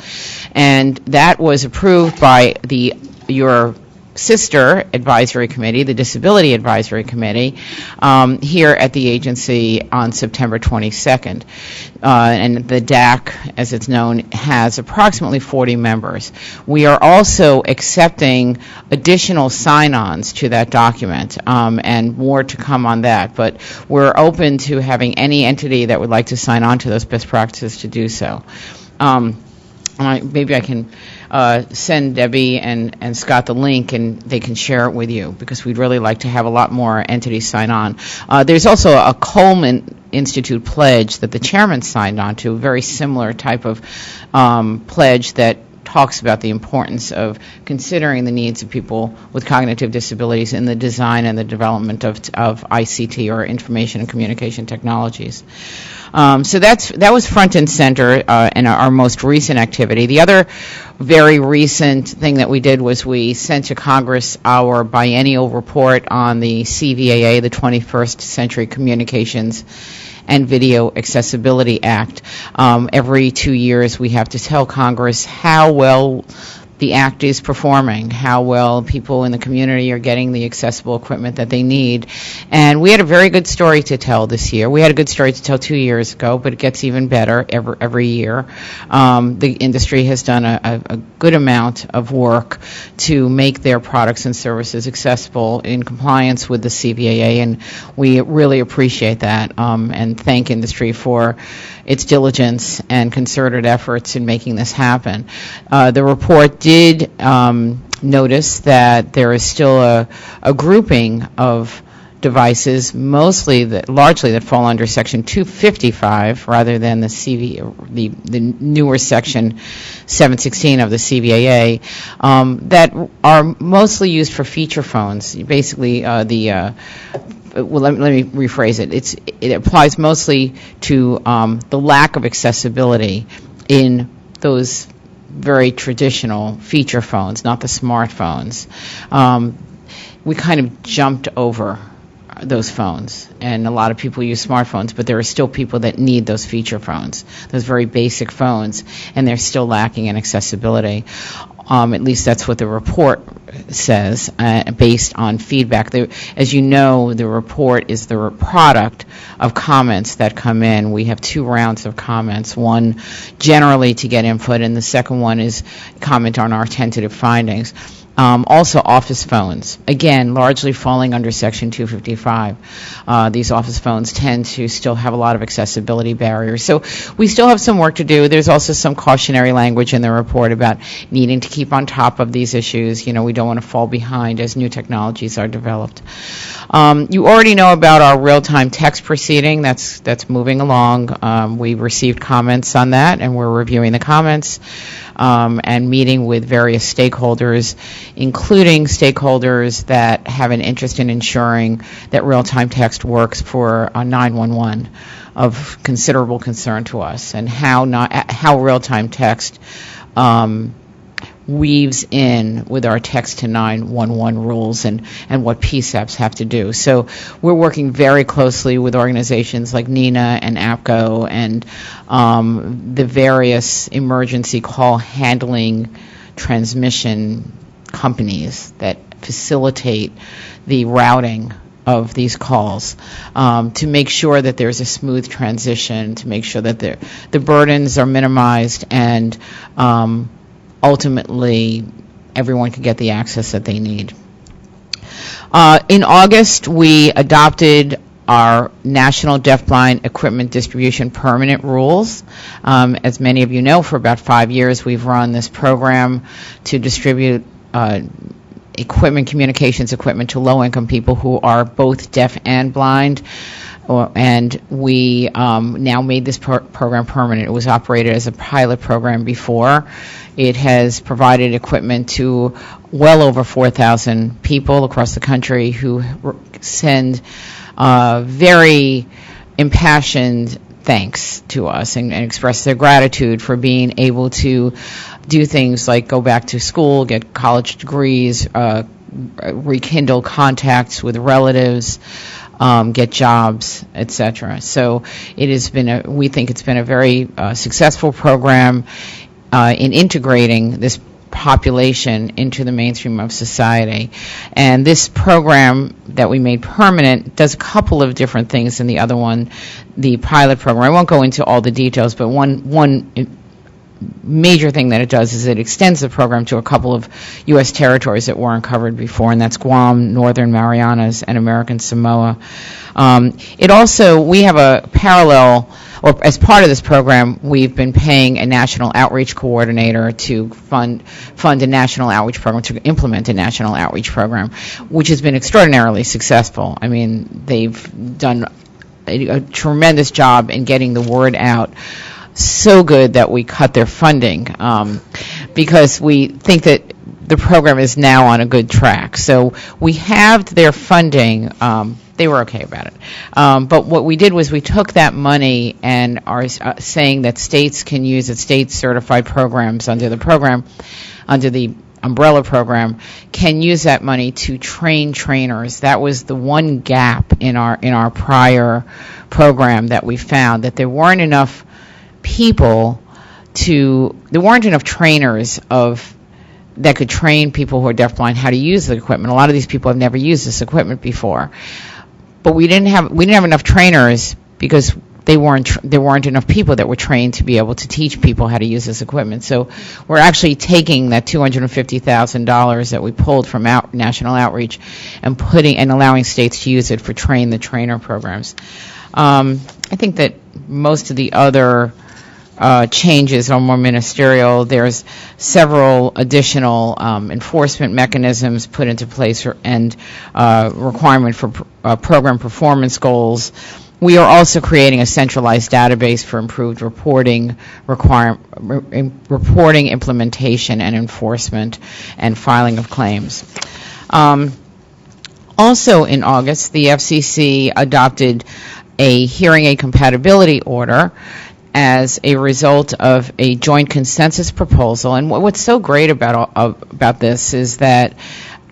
And that was approved by your sister advisory committee, the Disability Advisory Committee, here at the agency on September 22nd. And the DAC, as it's known, has approximately 40 members. We are also accepting additional sign-ons to that document, and more to come on that. But we're open to having any entity that would like to sign on to those best practices to do so. Maybe I can send Debbie and Scott the link, and they can share it with you, because we'd really like to have a lot more entities sign on. There's also a Coleman Institute pledge that the chairman signed on to, a very similar type of pledge that talks about the importance of considering the needs of people with cognitive disabilities in the design and the development of ICT, or information and communication technologies. So that was front and center in our most recent activity. The other very recent thing that we did was we sent to Congress our biennial report on the CVAA, the 21st Century Communications and Video Accessibility Act. Every 2 years we have to tell Congress how well the act is performing, how well people in the community are getting the accessible equipment that they need. And we had a very good story to tell this year. We had a good story to tell 2 years ago, but it gets even better every year. The industry has done a good amount of work to make their products and services accessible in compliance with the CVAA, and we really appreciate that and thank industry for its diligence and concerted efforts in making this happen. The report did notice that there is still a grouping of devices, largely that fall under Section 255 rather than the newer Section 716 of the CVAA, that are mostly used for feature phones. Basically, well, let me rephrase it. It applies mostly to the lack of accessibility in those very traditional feature phones, not the smartphones. We kind of jumped over those phones, and a lot of people use smartphones, but there are still people that need those feature phones, those very basic phones, and they're still lacking in accessibility. At least that's what the report says, based on feedback. As you know, the report is the product of comments that come in. We have 2 rounds of comments, one generally to get input, and the second one is comment on our tentative findings. Also office phones, again, largely falling under Section 255. These office phones tend to still have a lot of accessibility barriers. So we still have some work to do. There's also some cautionary language in the report about needing to keep on top of these issues. You know, we don't want to fall behind as new technologies are developed. You already know about our real-time text proceeding. That's moving along. We received comments on that, and we're reviewing the comments. And meeting with various stakeholders, including stakeholders that have an interest in ensuring that real-time text works for 911, of considerable concern to us, and how real-time text weaves in with our text to 911 rules and what PSAPs have to do. So we're working very closely with organizations like NENA and APCO and the various emergency call handling transmission companies that facilitate the routing of these calls, to make sure that there's a smooth transition, to make sure that the burdens are minimized, and ultimately everyone can get the access that they need. In August, we adopted our National Deafblind Equipment Distribution Permanent Rules. As many of you know, for about 5 years we've run this program to distribute communications equipment to low-income people who are both deaf and blind. And we now made this program permanent. It was operated as a pilot program before. It has provided equipment to well over 4,000 people across the country who send very impassioned thanks to us and express their gratitude for being able to do things like go back to school, get college degrees, rekindle contacts with relatives, get jobs, etc. So we think it's been a very successful program in integrating this population into the mainstream of society. And this program that we made permanent does a couple of different things than the other one, the pilot program. I won't go into all the details, but one major thing that it does is it extends the program to a couple of U.S. territories that weren't covered before, and that's Guam, Northern Marianas, and American Samoa. We have a parallel, or as part of this program, we've been paying a national outreach coordinator to fund a national outreach program, to implement a national outreach program, which has been extraordinarily successful. I mean, they've done a tremendous job in getting the word out. So good that we cut their funding because we think that the program is now on a good track. So we halved their funding they were okay about it. But what we did was we took that money and are saying that states can use it, state-certified programs under the umbrella program, can use that money to train trainers. That was the one gap in our prior program that we found, that there weren't enough trainers that could train people who are deafblind how to use the equipment. A lot of these people have never used this equipment before. But we didn't have enough trainers because there weren't enough people that were trained to be able to teach people how to use this equipment. So we're actually taking that $250,000 that we pulled from national outreach and allowing states to use it for train the trainer programs. I think that most of the other changes are more ministerial. There's several additional enforcement mechanisms put into place and requirement for program performance goals. We are also creating a centralized database for improved reporting implementation and enforcement and filing of claims. Also in August, the FCC adopted a hearing aid compatibility order as a result of a joint consensus proposal. And what's so great about this is that,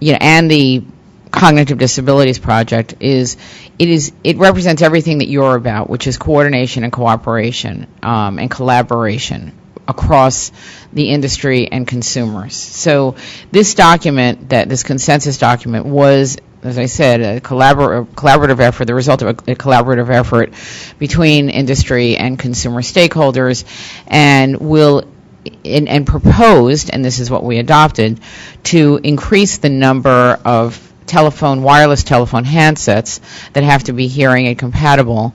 and the Cognitive Disabilities Project it represents everything that you're about, which is coordination and cooperation and collaboration across the industry and consumers. So this consensus document was, as I said, a collaborative effort, the result of a collaborative effort between industry and consumer stakeholders, and proposed, and this is what we adopted, to increase the number of wireless telephone handsets that have to be hearing aid compatible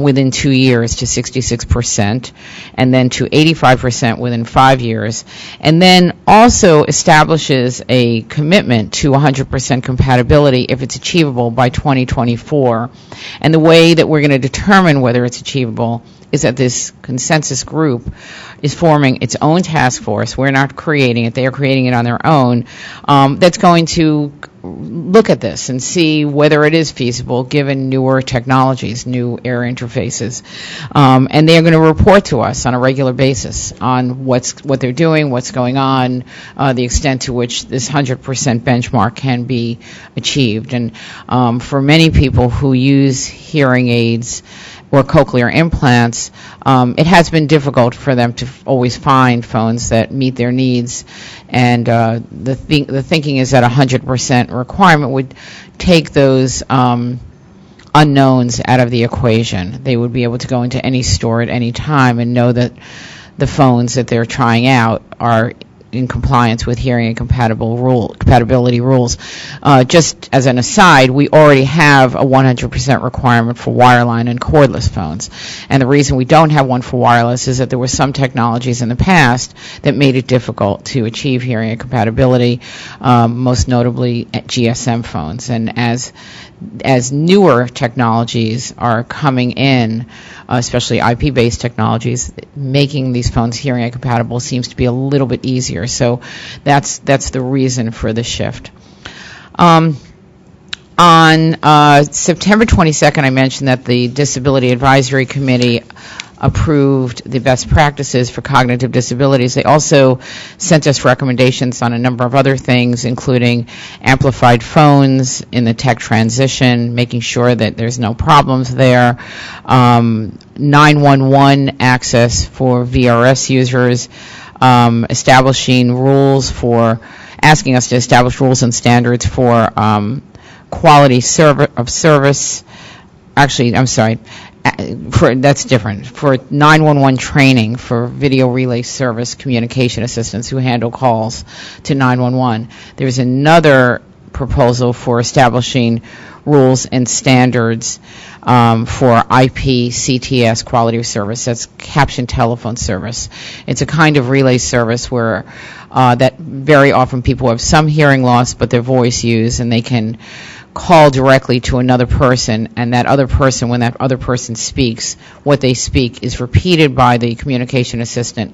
within 2 years to 66%, and then to 85% within 5 years, and then also establishes a commitment to 100% compatibility if it's achievable by 2024. And the way that we're going to determine whether it's achievable is that this consensus group is forming its own task force. We're not creating it. They are creating it on their own. That's going to look at this and see whether it is feasible given newer technologies, new air interfaces. And they're going to report to us on a regular basis on what they're doing, what's going on, the extent to which this 100% benchmark can be achieved. And for many people who use hearing aids or cochlear implants, it has been difficult for them to always find phones that meet their needs. And the thinking is that 100% requirement would take those unknowns out of the equation. They would be able to go into any store at any time and know that the phones that they're trying out are in compliance with hearing aid compatibility rules. Just as an aside, we already have a 100% requirement for wireline and cordless phones. And the reason we don't have one for wireless is that there were some technologies in the past that made it difficult to achieve hearing aid compatibility, most notably GSM phones. And as newer technologies are coming in, especially IP-based technologies, making these phones hearing aid compatible seems to be a little bit easier. So that's the reason for the shift. On September 22nd, I mentioned that the Disability Advisory Committee approved the best practices for cognitive disabilities. They also sent us recommendations on a number of other things, including amplified phones in the tech transition, making sure that there's no problems there, 911 access for VRS users, asking us to establish rules and standards for quality of service. Actually, I'm sorry. That's different. For 911 training for video relay service communication assistants who handle calls to 911. There's another proposal for establishing rules and standards for IP CTS quality of service. That's caption telephone service. It's a kind of relay service where that very often people have some hearing loss, but their voice used, and they can call directly to another person, and that other person, when that other person speaks, what they speak is repeated by the communication assistant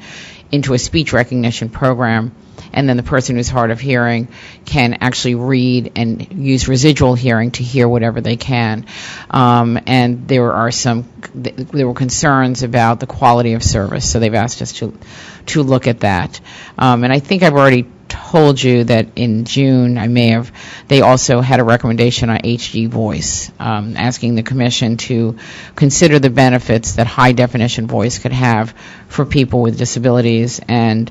into a speech recognition program, and then the person who's hard of hearing can actually read and use residual hearing to hear whatever they can. And there were concerns about the quality of service, so they've asked us to look at that. And I think I've already told you that in June, they also had a recommendation on HG Voice, asking the Commission to consider the benefits that high-definition voice could have for people with disabilities, and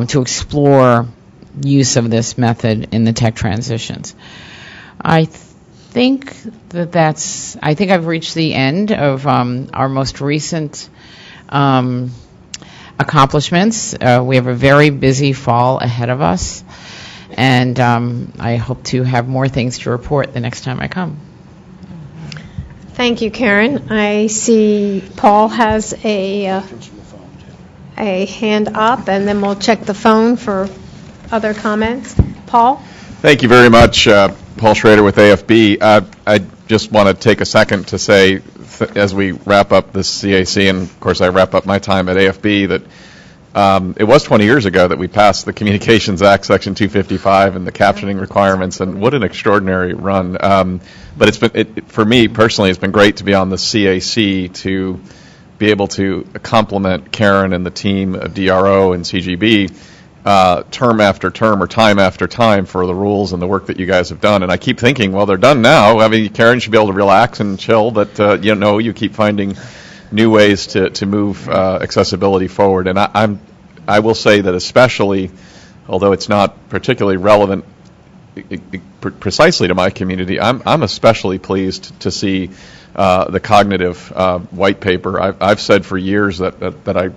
to explore use of this method in the tech transitions. I think I've reached the end of our most recent accomplishments. We have a very busy fall ahead of us, and I hope to have more things to report the next time I come. Thank you, Karen. I see Paul has a hand up, and then we'll check the phone for other comments. Paul? Thank you very much, Paul Schrader with AFB. I just want to take a second to say, as we wrap up this CAC, and of course I wrap up my time at AFB, that it was 20 years ago that we passed the Communications Act, Section 255, and the captioning requirements, and what an extraordinary run. But for me personally, it's been great to be on the CAC, to be able to compliment Karen and the team of DRO and CGB term after term, or time after time, for the rules and the work that you guys have done. And I keep thinking, well, they're done now. I mean, Karen should be able to relax and chill, but you keep finding new ways to move accessibility forward. And I will say that, especially, although it's not particularly relevant precisely to my community, I'm especially pleased to see the cognitive white paper. I've said for years that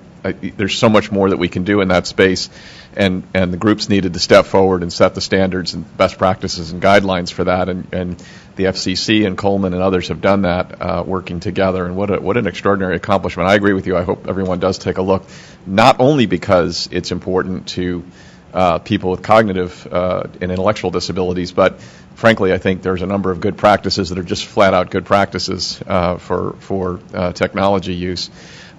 there's so much more that we can do in that space, and the groups needed to step forward and set the standards and best practices and guidelines for that, and the FCC and Coleman and others have done that, working together, and what an extraordinary accomplishment. I agree with you. I hope everyone does take a look, not only because it's important to people with cognitive and intellectual disabilities, but frankly, I think there's a number of good practices that are just flat out good practices for technology use.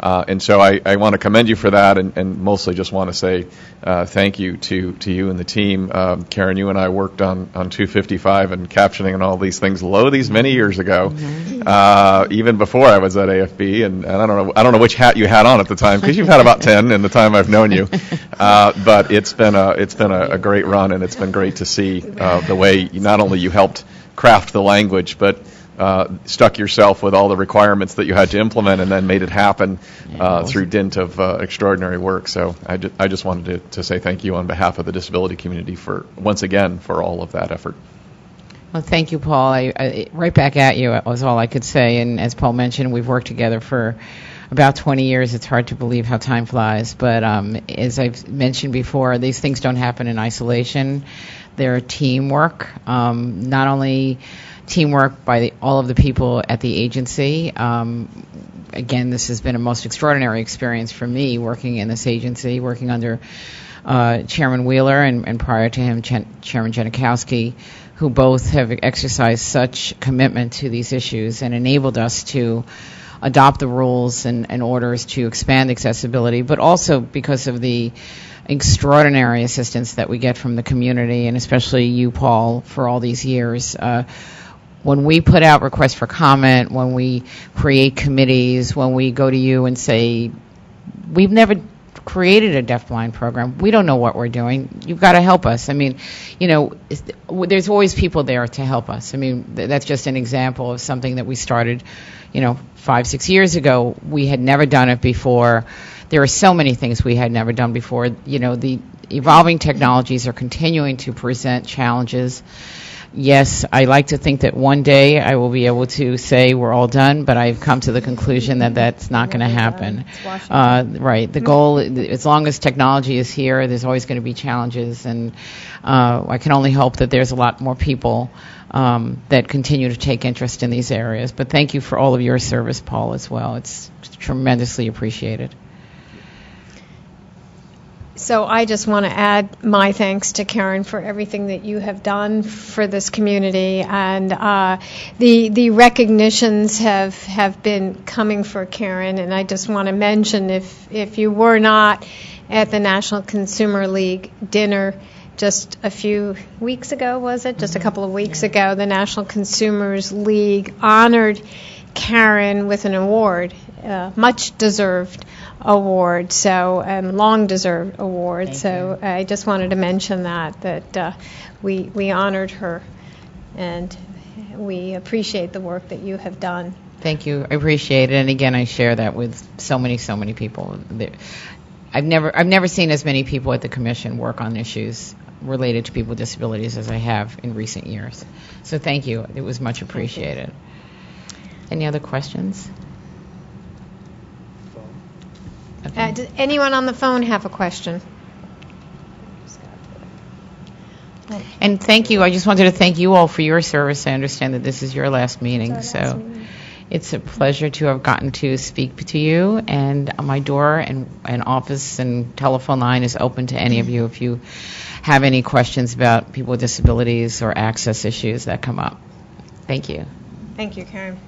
And so I want to commend you for that, and mostly just want to say thank you to you and the team. Karen, you and I worked on 255 and captioning and all these things many years ago, even before I was at AFB. And I don't know which hat you had on at the time, because you've had about 10 in the time I've known you. But it's been a great run, and it's been great to see the way not only you helped craft the language, but stuck yourself with all the requirements that you had to implement, and then made it happen through dint of extraordinary work. So I just wanted to say thank you on behalf of the disability community once again for all of that effort. Well, thank you, Paul. Right back at you was all I could say. And as Paul mentioned, we've worked together for about 20 years. It's hard to believe how time flies. But as I've mentioned before, these things don't happen in isolation. They're teamwork, not only teamwork by all of the people at the agency. Again, this has been a most extraordinary experience for me working in this agency, working under Chairman Wheeler and prior to him, Chairman Janikowski, who both have exercised such commitment to these issues and enabled us to adopt the rules and orders to expand accessibility, but also because of the extraordinary assistance that we get from the community, and especially you, Paul, for all these years. When we put out requests for comment, when we create committees, when we go to you and say, we've never created a deafblind program, we don't know what we're doing, you've got to help us. I mean, there's always people there to help us. I mean, that's just an example of something that we started, 5-6 years ago. We had never done it before. There are so many things we had never done before. The evolving technologies are continuing to present challenges. Yes, I like to think that one day I will be able to say we're all done, but I've come to the conclusion that that's not going to happen. Right. The goal, as long as technology is here, there's always going to be challenges, and I can only hope that there's a lot more people that continue to take interest in these areas. But thank you for all of your service, Paul, as well. It's tremendously appreciated. So I just want to add my thanks to Karen for everything that you have done for this community, and the recognitions have been coming for Karen. And I just want to mention, if you were not at the National Consumer League dinner just a few weeks ago, was it? Just a couple of weeks ago, the National Consumers League honored Karen with an award, much deserved award, and long deserved award. So I just wanted to mention that we honored her, and we appreciate the work that you have done. Thank you. I appreciate it. And again, I share that with so many people. I've never seen as many people at the commission work on issues related to people with disabilities as I have in recent years. So thank you. It was much appreciated. Any other questions? Okay. Does anyone on the phone have a question? And thank you. I just wanted to thank you all for your service. I understand that this is your last meeting, so it's a pleasure to have gotten to speak to you. And my door and office and telephone line is open to any of you if you have any questions about people with disabilities or access issues that come up. Thank you. Thank you, Karen.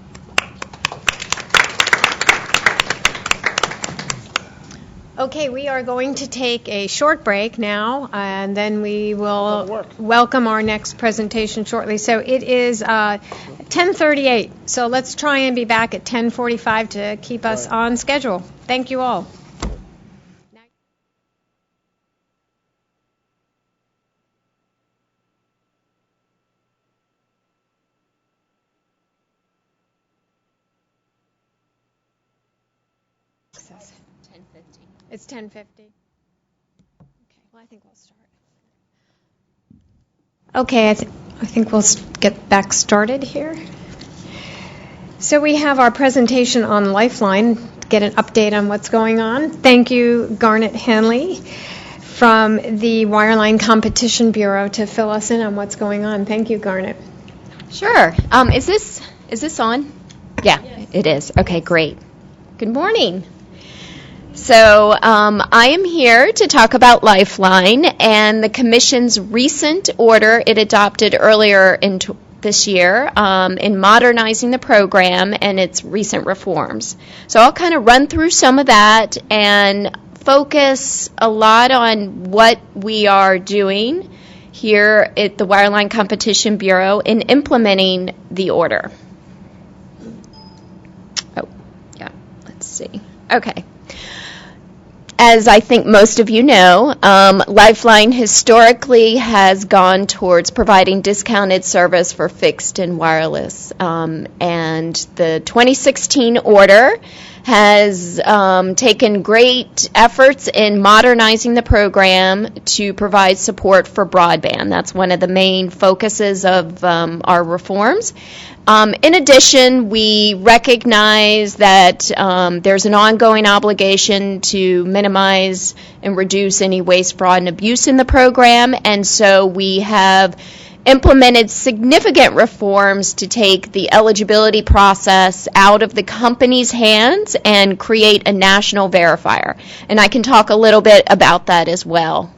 Okay, we are going to take a short break now, and then we will welcome our next presentation shortly. So it is 10:38, so let's try and be back at 10:45 to keep us on schedule. Thank you all. It's 10:50. Okay, well, I think we'll start. Okay, I think we'll get back started here. So we have our presentation on Lifeline, get an update on what's going on. Thank you, Garnet Hanley from the Wireline Competition Bureau, to fill us in on what's going on. Thank you, Garnet. Sure. Is this on? Yeah, it is. Okay, great. Good morning. So I am here to talk about Lifeline and the Commission's recent order it adopted earlier this year in modernizing the program and its recent reforms. So I'll kind of run through some of that and focus a lot on what we are doing here at the Wireline Competition Bureau in implementing the order. Oh, yeah, let's see. Okay. As I think most of you know, Lifeline historically has gone towards providing discounted service for fixed and wireless. And the 2016 order has taken great efforts in modernizing the program to provide support for broadband. That's one of the main focuses of our reforms. In addition, we recognize that there's an ongoing obligation to minimize and reduce any waste, fraud, and abuse in the program, and so we have implemented significant reforms to take the eligibility process out of the company's hands and create a national verifier. And I can talk a little bit about that as well.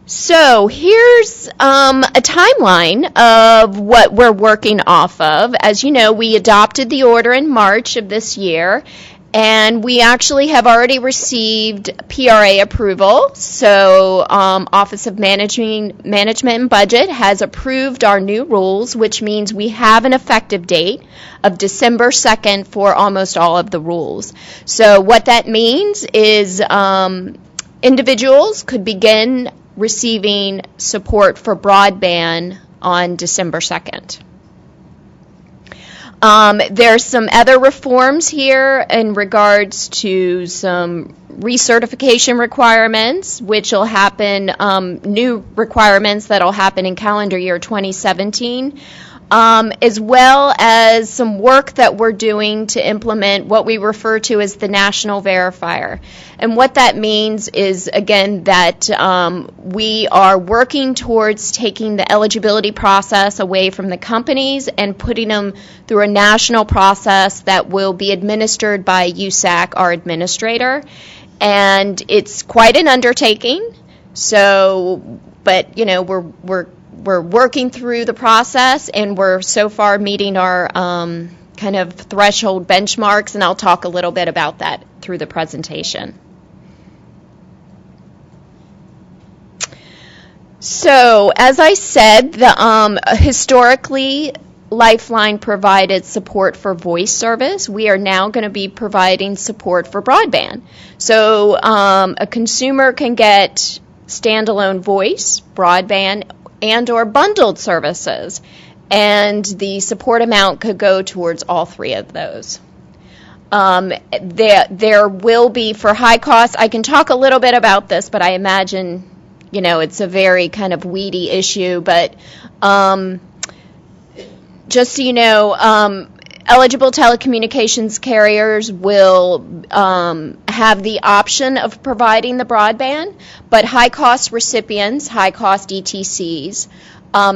So here's a timeline of what we're working off of. As you know, we adopted the order in March of this year, and we actually have already received PRA approval. So Office of Management and Budget has approved our new rules, which means we have an effective date of December 2nd for almost all of the rules. So what that means is individuals could begin receiving support for broadband on December 2nd. There's some other reforms here in regards to some recertification requirements, which will happen, new requirements that will happen in calendar year 2017. as well as some work that we're doing to implement what we refer to as the National Verifier. And what that means is, again, that we are working towards taking the eligibility process away from the companies and putting them through a national process that will be administered by USAC, our administrator. And it's quite an undertaking. So, but we're working through the process, and we're so far meeting our kind of threshold benchmarks, and I'll talk a little bit about that through the presentation. So, as I said, historically, Lifeline provided support for voice service. We are now going to be providing support for broadband. So, a consumer can get standalone voice, broadband, and or bundled services, and the support amount could go towards all three of those. There will be, for high cost, I can talk a little bit about this, but I imagine, it's a very kind of weedy issue, but just so you know, eligible telecommunications carriers will have the option of providing the broadband, but high-cost recipients, high-cost ETCs,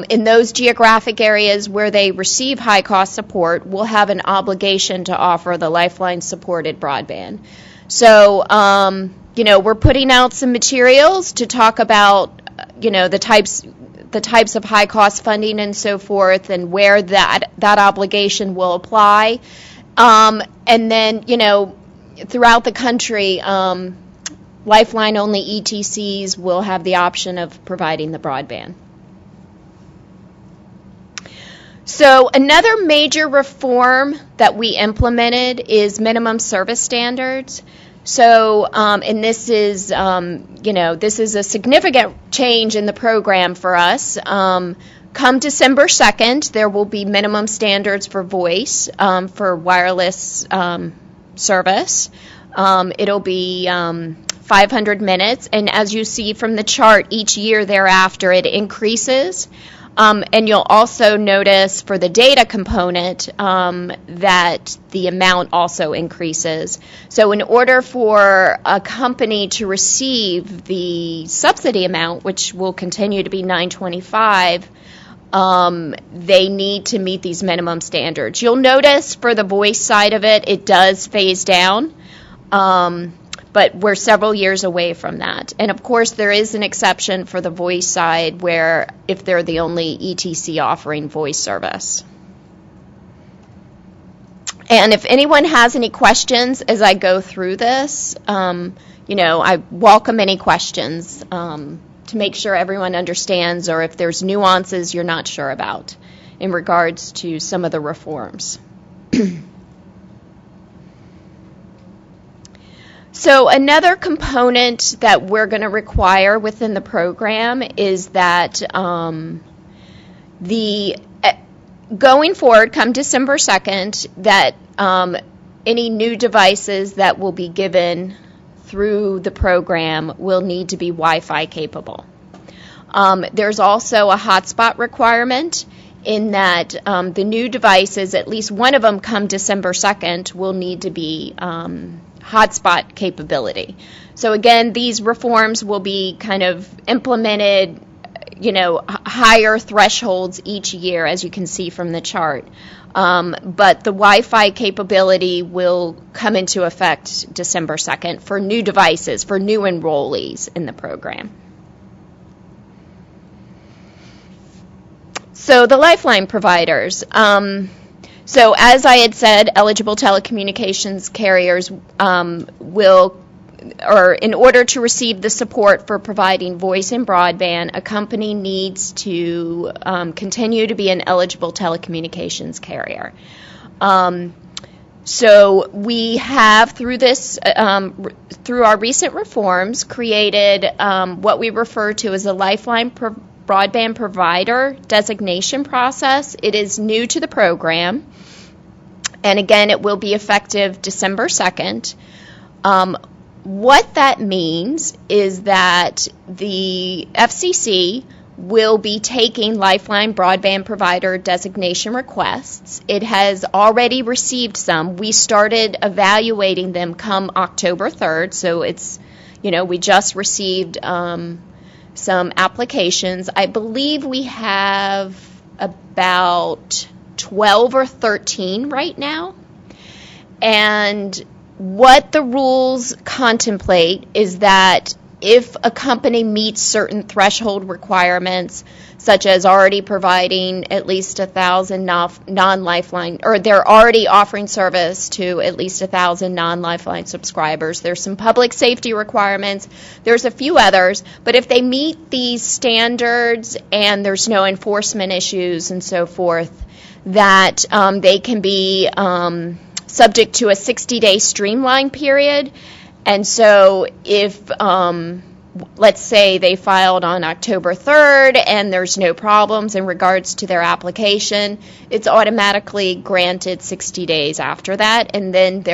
in those geographic areas where they receive high-cost support will have an obligation to offer the Lifeline-supported broadband. So, we're putting out some materials to talk about, the types of high-cost funding and so forth, and where that obligation will apply. And then, throughout the country, Lifeline-only ETCs will have the option of providing the broadband. So another major reform that we implemented is minimum service standards. So, and this is, this is a significant change in the program for us. Come December 2nd, there will be minimum standards for voice, for wireless service. It'll be 500 minutes, and as you see from the chart, each year thereafter it increases. And you'll also notice for the data component that the amount also increases. So in order for a company to receive the subsidy amount, which will continue to be $9.25, they need to meet these minimum standards. You'll notice for the voice side of it, it does phase down. But we're several years away from that. And of course, there is an exception for the voice side where if they're the only ETC offering voice service. And if anyone has any questions as I go through this, I welcome any questions to make sure everyone understands, or if there's nuances you're not sure about in regards to some of the reforms. So another component that we're going to require within the program is that going forward, come December 2nd, that any new devices that will be given through the program will need to be Wi-Fi capable. There's also a hotspot requirement in that the new devices, at least one of them come December 2nd, will need to be hotspot capability. So again, these reforms will be kind of implemented, higher thresholds each year, as you can see from the chart. But the Wi-Fi capability will come into effect December 2nd for new devices, for new enrollees in the program. So the Lifeline providers. So as I had said, eligible telecommunications carriers in order to receive the support for providing voice and broadband, a company needs to continue to be an eligible telecommunications carrier. So we have, through our recent reforms, created what we refer to as a Lifeline broadband provider designation process. It is new to the program, and again, it will be effective December 2nd. What that means is that the FCC will be taking Lifeline broadband provider designation requests. It has already received some. We started evaluating them come October 3rd, so it's, we just received some applications. I believe we have about 12 or 13 right now. And what the rules contemplate is that if a company meets certain threshold requirements, such as already providing at least 1,000 non-Lifeline, or they're already offering service to at least 1,000 non-Lifeline subscribers. There's some public safety requirements. There's a few others. But if they meet these standards and there's no enforcement issues and so forth, that they can be subject to a 60-day streamline period. And so if, let's say they filed on October 3rd and there's no problems in regards to their application, it's automatically granted 60 days after that. And then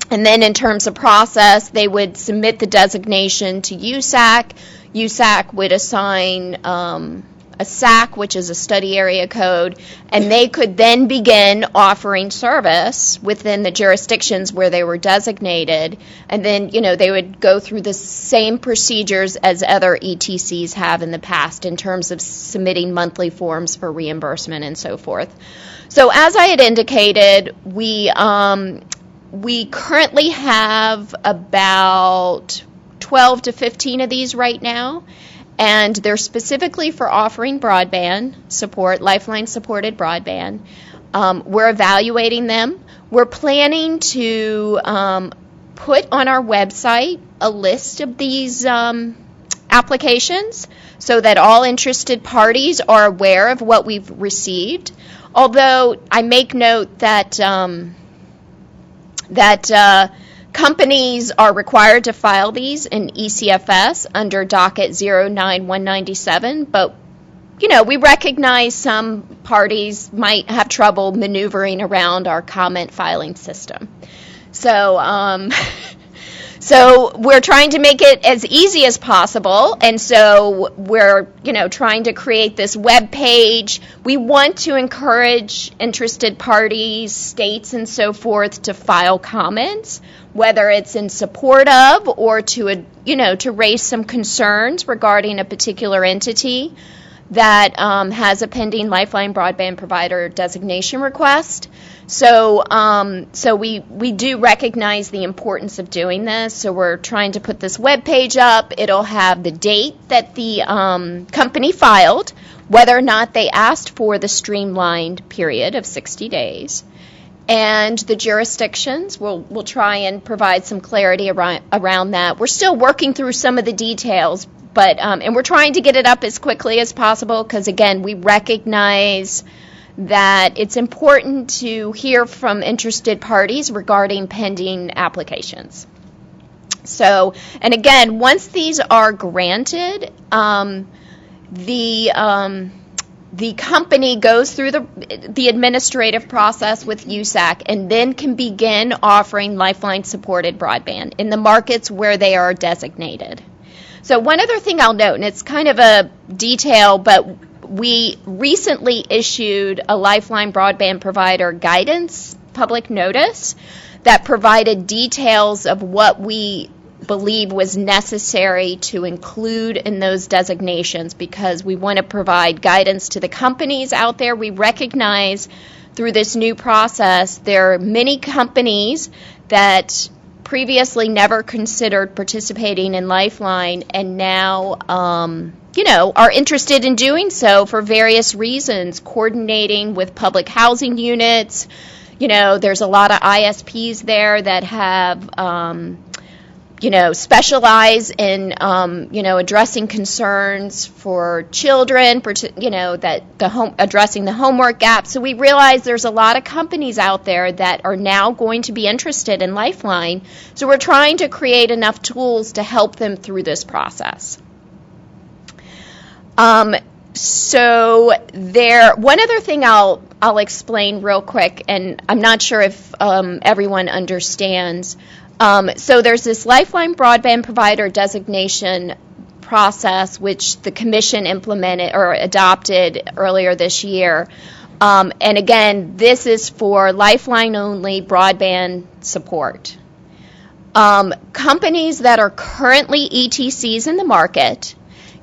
in terms of process, they would submit the designation to USAC. USAC would assign a SAC, which is a study area code, and they could then begin offering service within the jurisdictions where they were designated, and then, they would go through the same procedures as other ETCs have in the past in terms of submitting monthly forms for reimbursement and so forth. So as I had indicated, we currently have about 12 to 15 of these right now. And they're specifically for offering broadband support, Lifeline-supported broadband. We're evaluating them. We're planning to put on our website a list of these applications so that all interested parties are aware of what we've received. Although I make note that companies are required to file these in ECFS under docket 09197, but, we recognize some parties might have trouble maneuvering around our comment filing system. So, so we're trying to make it as easy as possible, and so we're, trying to create this web page. We want to encourage interested parties, states, and so forth to file comments, whether it's in support of or to raise some concerns regarding a particular entity that has a pending Lifeline broadband provider designation request. So we do recognize the importance of doing this. So we're trying to put this web page up. It'll have the date that the company filed, whether or not they asked for the streamlined period of 60 days. And the jurisdictions, we'll try and provide some clarity around that. We're still working through some of the details, but and we're trying to get it up as quickly as possible because, again, we recognize that it's important to hear from interested parties regarding pending applications. So, and again, once these are granted, the company goes through the administrative process with USAC and then can begin offering Lifeline-supported broadband in the markets where they are designated. So one other thing I'll note, and it's kind of a detail, but we recently issued a Lifeline broadband provider guidance public notice that provided details of what we believe was necessary to include in those designations because we want to provide guidance to the companies out there. We recognize through this new process there are many companies that previously never considered participating in Lifeline and now are interested in doing so for various reasons, coordinating with public housing units. There's a lot of ISPs there that have specialize in, addressing concerns for children, addressing the homework gap. So we realize there's a lot of companies out there that are now going to be interested in Lifeline. So we're trying to create enough tools to help them through this process. So one other thing I'll explain real quick, and I'm not sure if everyone understands. So there's this Lifeline broadband provider designation process, which the commission implemented or adopted earlier this year. And again, this is for Lifeline-only broadband support. Companies that are currently ETCs in the market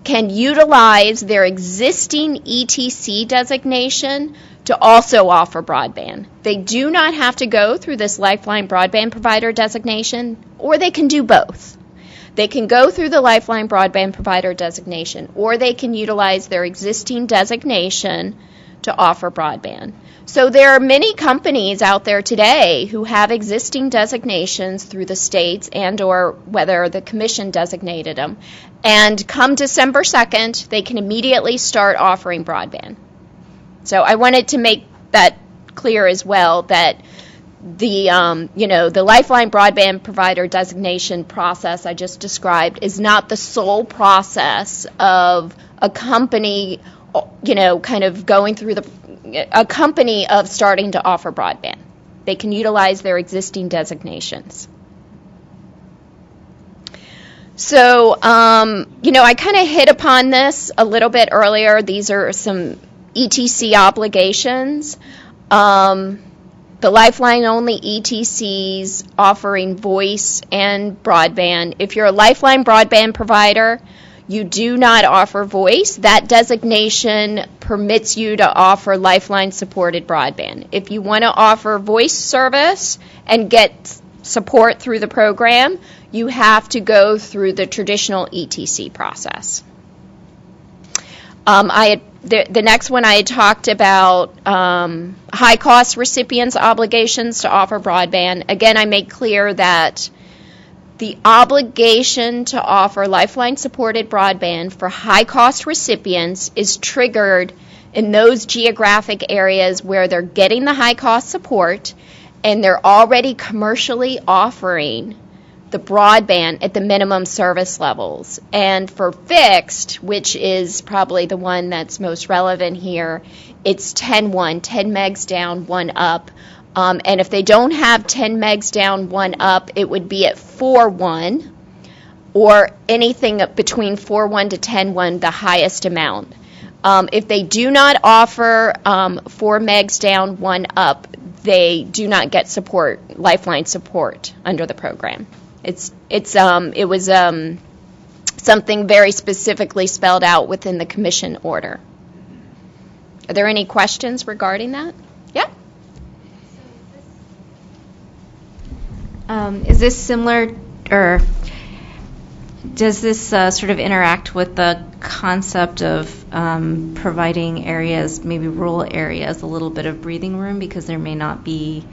can utilize their existing ETC designation to also offer broadband. They do not have to go through this Lifeline broadband provider designation, or they can do both. They can go through the Lifeline broadband provider designation, or they can utilize their existing designation to offer broadband. So there are many companies out there today who have existing designations through the states and or whether the commission designated them. And come December 2nd, they can immediately start offering broadband. So I wanted to make that clear as well, that the the Lifeline broadband provider designation process I just described is not the sole process of a company, kind of going through a company of starting to offer broadband. They can utilize their existing designations. So, I kind of hit upon this a little bit earlier. These are some ETC obligations. The Lifeline-only ETCs offering voice and broadband. If you're a Lifeline broadband provider, you do not offer voice. That designation permits you to offer Lifeline-supported broadband. If you want to offer voice service and get support through the program, you have to go through the traditional ETC process. The next one I had talked about high-cost recipients' obligations to offer broadband. Again, I made clear that the obligation to offer Lifeline-supported broadband for high-cost recipients is triggered in those geographic areas where they're getting the high-cost support and they're already commercially offering the broadband at the minimum service levels. And for fixed, which is probably the one that's most relevant here, it's 10-1, 10 megs down, 1 up. And if they don't have 10 megs down, 1 up, it would be at 4-1, or anything between 4-1 to 10-1, the highest amount. If they do not offer 4 megs down, 1 up, they do not get support, Lifeline support under the program. It was something very specifically spelled out within the commission order. Are there any questions regarding that? Yeah. Is this similar, or does this sort of interact with the concept of providing areas, maybe rural areas, a little bit of breathing room because there may not be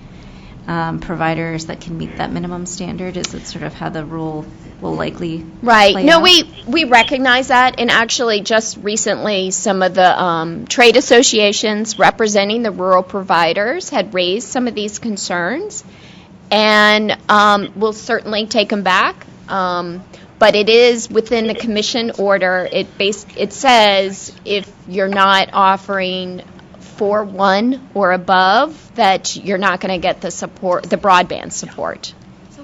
providers that can meet that minimum standard? Is it sort of how the rule will likely right? play No, out? we recognize that, and actually just recently some of the trade associations representing the rural providers had raised some of these concerns, and we'll certainly take them back. But it is within the commission order. It says if you're not offering 4-1 or above, that you're not going to get the support, the broadband support. So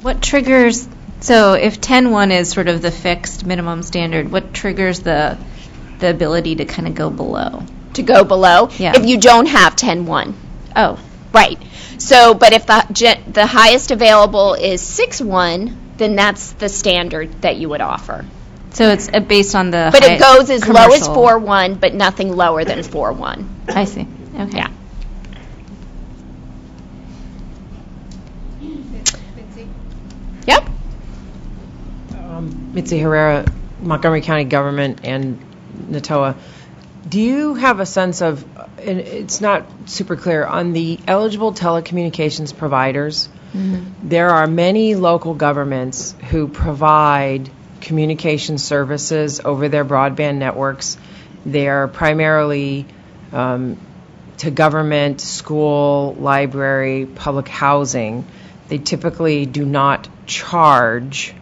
what triggers? So if 10-1 is sort of the fixed minimum standard, what triggers the ability to kind of go below? To go below, Yeah. if you don't have 10-1. Oh, right. So, but if the highest available is 6-1, then that's the standard that you would offer. So it's based on the. But it goes as low as commercial. 4-1, but nothing lower than 4-1. I see. Okay. Yeah. Yep. Mitzi Herrera, Montgomery County Government, and NATOA. Do you have a sense of, and it's not super clear, on the eligible telecommunications providers? Mm-hmm. There are many local governments who provide communication services over their broadband networks. They are primarily to government, school, library, public housing. They typically do not charge.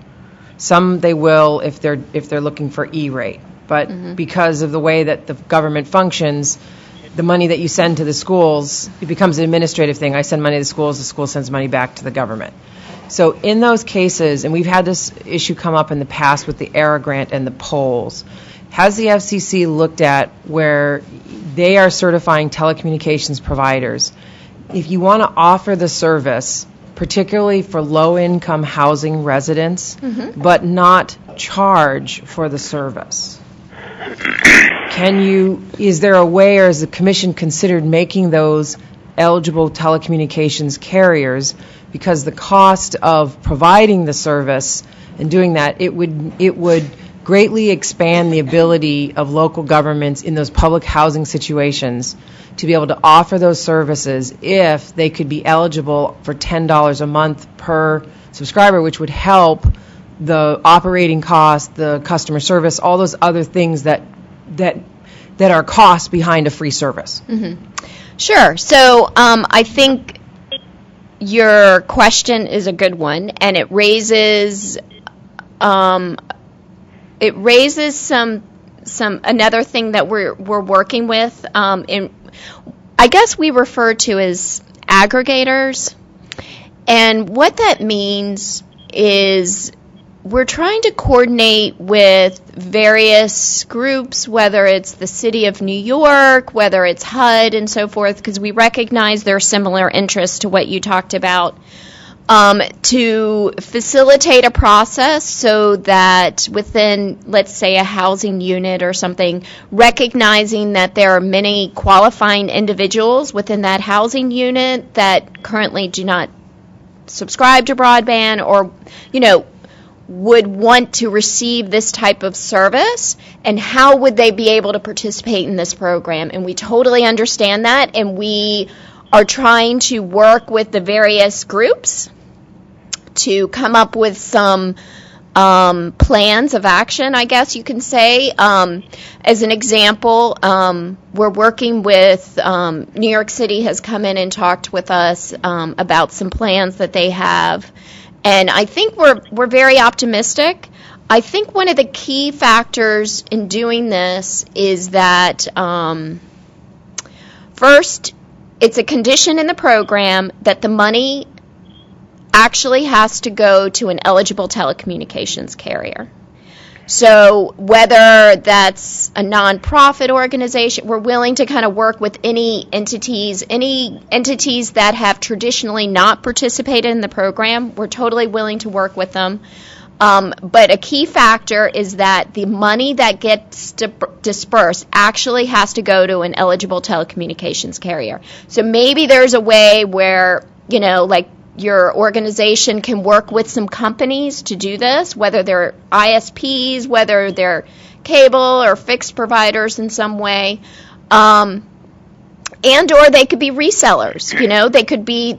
Some they will if they're looking for E-rate, but because of the way that the government functions, the money that you send to the schools, it becomes an administrative thing. I send money to the school sends money back to the government. So in those cases, and we've had this issue come up in the past with the ERA grant and the polls, has the FCC looked at where they are certifying telecommunications providers? If you want to offer the service, particularly for low-income housing residents, but not charge for the service, is there a way, or has the Commission considered making those eligible telecommunications carriers, because the cost of providing the service and doing that, it would greatly expand the ability of local governments in those public housing situations to be able to offer those services if they could be eligible for $10 a month per subscriber, which would help the operating cost, the customer service, all those other things that are costs behind a free service. Sure. So I think your question is a good one, and it raises some another thing that we're working with. I guess we refer to as aggregators, and what that means is we're trying to coordinate with various groups, whether it's the City of New York, whether it's HUD and so forth, because we recognize there are similar interests to what you talked about, to facilitate a process so that within, let's say, a housing unit or something, recognizing that there are many qualifying individuals within that housing unit that currently do not subscribe to broadband or, would want to receive this type of service, and how would they be able to participate in this program. And we totally understand that, and we are trying to work with the various groups to come up with some plans of action, I guess you can say. As an example, we're working with New York City has come in and talked with us about some plans that they have. And I think we're very optimistic. I think one of the key factors in doing this is that, first, it's a condition in the program that the money actually has to go to an eligible telecommunications carrier. So whether that's a nonprofit organization, we're willing to kind of work with any entities that have traditionally not participated in the program. We're totally willing to work with them. But a key factor is that the money that gets dispersed actually has to go to an eligible telecommunications carrier. So maybe there's a way where, like, your organization can work with some companies to do this, whether they're ISPs, whether they're cable or fixed providers in some way, and or they could be resellers.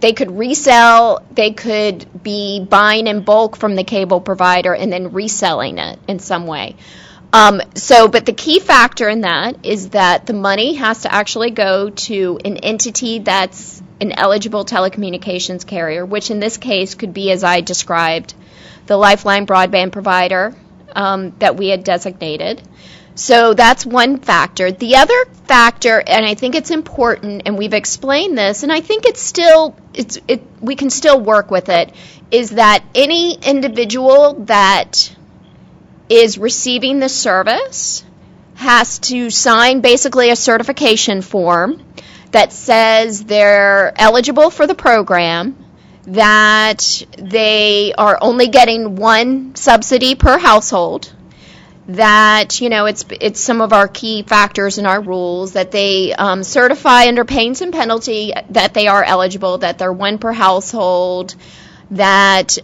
They could resell, they could be buying in bulk from the cable provider and then reselling it in some way. But the key factor in that is that the money has to actually go to an entity that's an eligible telecommunications carrier, which in this case could be, as I described, the Lifeline broadband provider that we had designated. So that's one factor. The other factor, and I think it's important, and we've explained this, and I think we can still work with it, is that any individual that is receiving the service has to sign basically a certification form that says they're eligible for the program, that they are only getting one subsidy per household, that, it's some of our key factors in our rules, that they certify under pains and penalty that they are eligible, that they're one per household, that,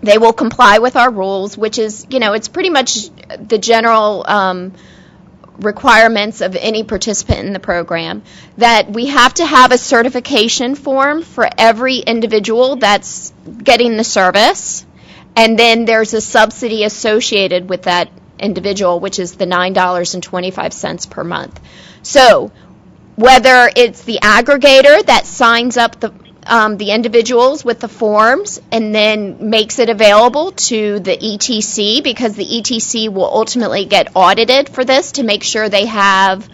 they will comply with our rules, which is, it's pretty much the general requirements of any participant in the program, that we have to have a certification form for every individual that's getting the service, and then there's a subsidy associated with that individual, which is the $9.25 per month. So whether it's the aggregator that signs up the individuals with the forms and then makes it available to the ETC, because the ETC will ultimately get audited for this to make sure they have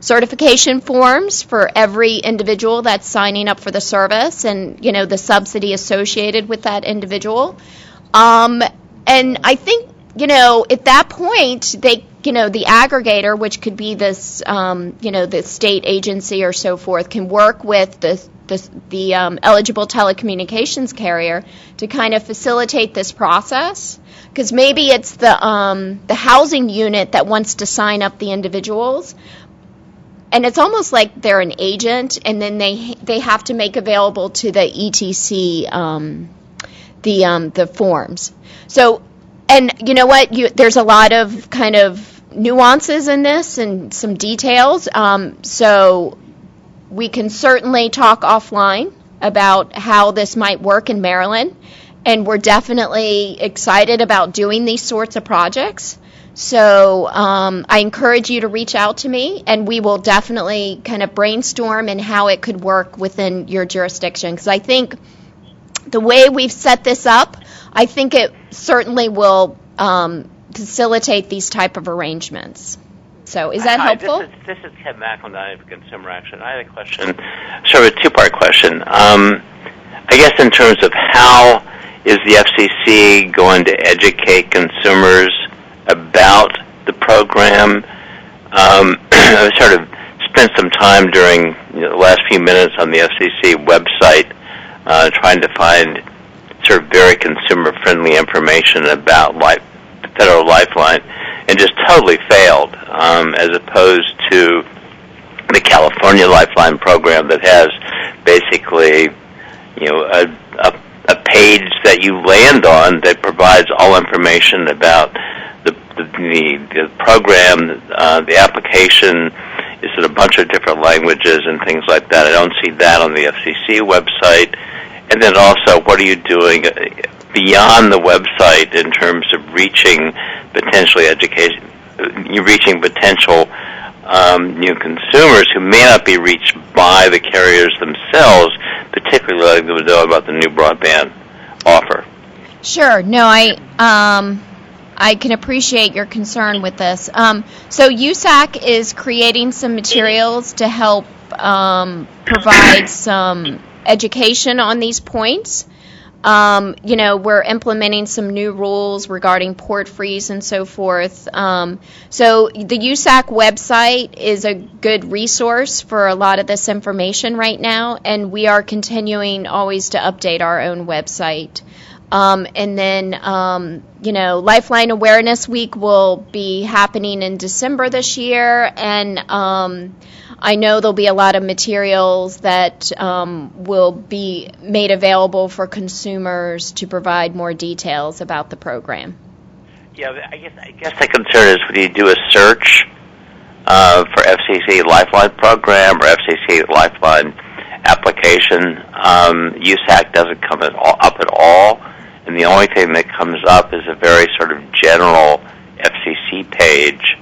certification forms for every individual that's signing up for the service, and the subsidy associated with that individual. And I think at that point they the aggregator, which could be this the state agency or so forth, can work with the eligible telecommunications carrier to kind of facilitate this process, because maybe it's the housing unit that wants to sign up the individuals, and it's almost like they're an agent, and then they have to make available to the ETC the forms. So, and you know what? There's a lot of kind of nuances in this and some details. So we can certainly talk offline about how this might work in Maryland, and we're definitely excited about doing these sorts of projects. So I encourage you to reach out to me, and we will definitely kind of brainstorm in how it could work within your jurisdiction, because I think the way we've set this up, I think it certainly will facilitate these type of arrangements. So is that helpful? This is Ted McElnine of Consumer Action. I had a question, sort of a two-part question. I guess in terms of how is the FCC going to educate consumers about the program? I sort of spent some time during the last few minutes on the FCC website trying to find sort of very consumer-friendly information about Federal Lifeline, and just totally failed, as opposed to the California Lifeline program that has basically, a page that you land on that provides all information about the program, the application. Is in a bunch of different languages and things like that. I don't see that on the FCC website. And then also, what are you doing beyond the website in terms of reaching potentially reaching potential new consumers who may not be reached by the carriers themselves, particularly like they would know about the new broadband offer? Sure. No, I can appreciate your concern with this. So USAC is creating some materials to help provide some education on these points. We're implementing some new rules regarding port freeze and so forth. So the USAC website is a good resource for a lot of this information right now, and we are continuing always to update our own website. And then, Lifeline Awareness Week will be happening in December this year, and I know there'll be a lot of materials that will be made available for consumers to provide more details about the program. Yeah, I guess the concern is when you do a search for FCC Lifeline program or FCC Lifeline application, USAC doesn't come up at all. And the only thing that comes up is a very sort of general FCC page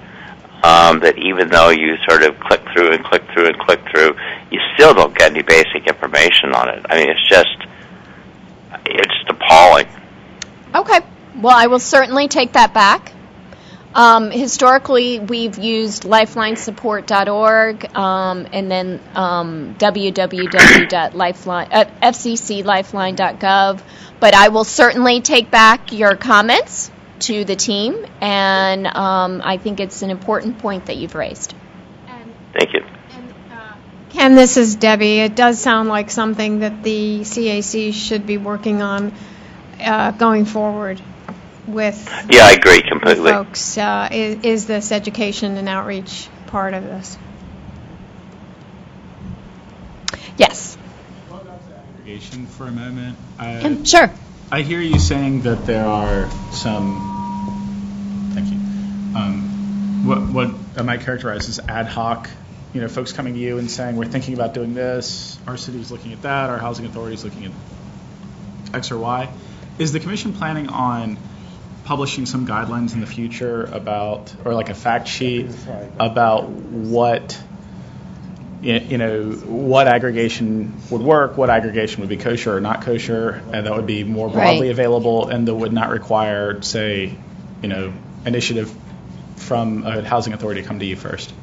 that even though you sort of click through and click through and click through, you still don't get any basic information on it. I mean, it's just appalling. Okay. Well, I will certainly take that back. Historically, we've used lifelinesupport.org and then www.fcclifeline.gov. But I will certainly take back your comments to the team, and I think it's an important point that you've raised. Thank you. Ken, this is Debbie. It does sound like something that the CAC should be working on going forward with. Yeah, I agree completely. Folks, is this education and outreach part of this? Yes. Aggregation for a moment. Sure. I hear you saying that there are some. Thank you. What I might characterize as ad hoc. Folks coming to you and saying, we're thinking about doing this, our city's looking at that, our housing authority's looking at X or Y. Is the commission planning on publishing some guidelines in the future about, or like a fact sheet about what what aggregation would work, what aggregation would be kosher or not kosher, and that would be more broadly available and that would not require, say, initiative from a housing authority to come to you first?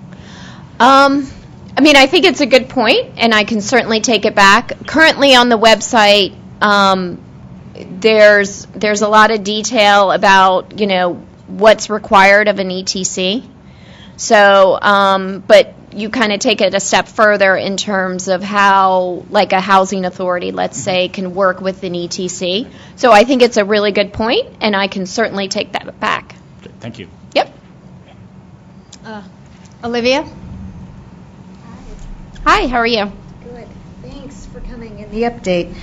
I mean, I think it's a good point, and I can certainly take it back. Currently on the website, there's a lot of detail about, what's required of an ETC. So, but you kind of take it a step further in terms of how, like a housing authority, let's say, can work with an ETC. So I think it's a really good point, and I can certainly take that back. Thank you. Yep. Olivia? Hi, how are you? Good. Thanks for coming in the update.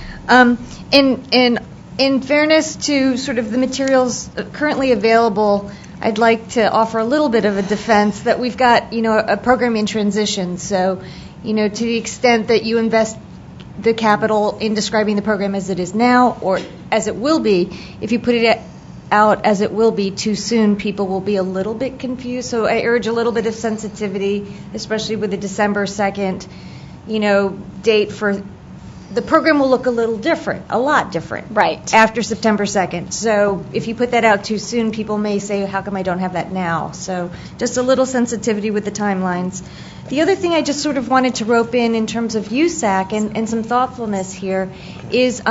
In fairness to sort of the materials currently available, I'd like to offer a little bit of a defense that we've got, a program in transition. So, to the extent that you invest the capital in describing the program as it is now or as it will be, if you put it out as it will be too soon, people will be a little bit confused. So I urge a little bit of sensitivity, especially with the December 2nd, date for the program will look a little different, a lot different. Right. After September 2nd. So if you put that out too soon, people may say, how come I don't have that now? So just a little sensitivity with the timelines. The other thing I just sort of wanted to rope in terms of USAC and some thoughtfulness here is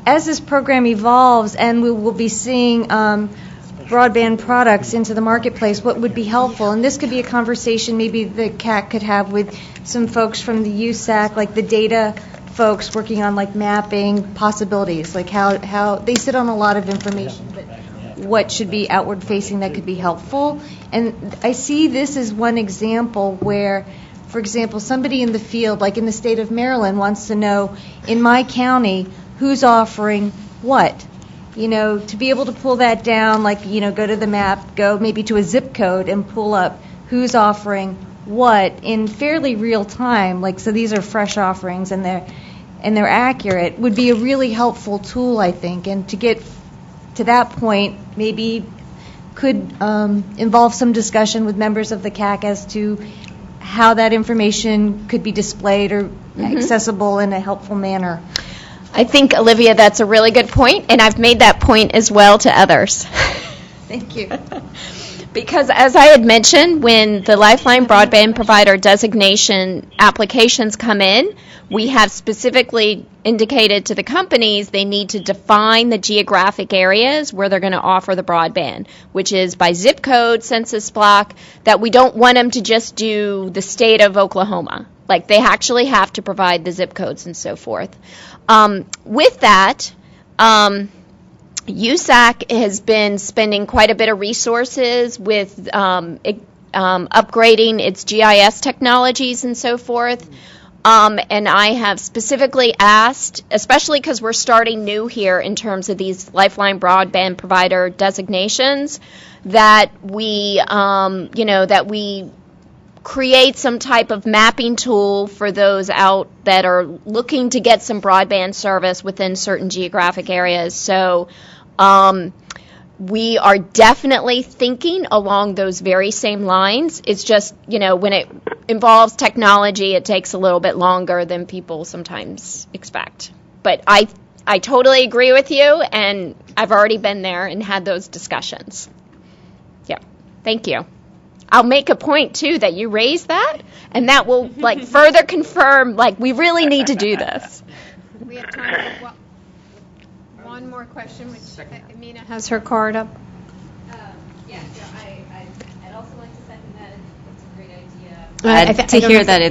as this program evolves and we will be seeing broadband products into the marketplace, what would be helpful, and this could be a conversation maybe the CAC could have with some folks from the USAC, like the data folks working on like mapping possibilities, like how they sit on a lot of information, but what should be outward facing that could be helpful. And I see this as one example where, for example, somebody in the field, like in the state of Maryland, wants to know, in my county, who's offering what? To be able to pull that down, like, go to the map, go maybe to a zip code and pull up who's offering what in fairly real time, like, so these are fresh offerings and they're accurate, would be a really helpful tool, I think. And to get to that point, maybe could involve some discussion with members of the CAC as to how that information could be displayed or accessible in a helpful manner. I think, Olivia, that's a really good point, and I've made that point as well to others. Thank you. Because as I had mentioned, when the Lifeline Broadband Provider designation applications come in, we have specifically indicated to the companies they need to define the geographic areas where they're going to offer the broadband, which is by zip code, census block, that we don't want them to just do the state of Oklahoma. Like, they actually have to provide the zip codes and so forth. With that, USAC has been spending quite a bit of resources with upgrading its GIS technologies and so forth. And I have specifically asked, especially because we're starting new here in terms of these Lifeline Broadband Provider designations, that we, that we create some type of mapping tool for those out that are looking to get some broadband service within certain geographic areas. So we are definitely thinking along those very same lines. It's just, when it involves technology, it takes a little bit longer than people sometimes expect. But I totally agree with you, and I've already been there and had those discussions. Yeah, thank you. I'll make a point, too, that you raised that, and that will, further confirm, we really need to do this. We have time for one more question, which Amina has her card up. I'd also like to second that. It's a great idea. To hear that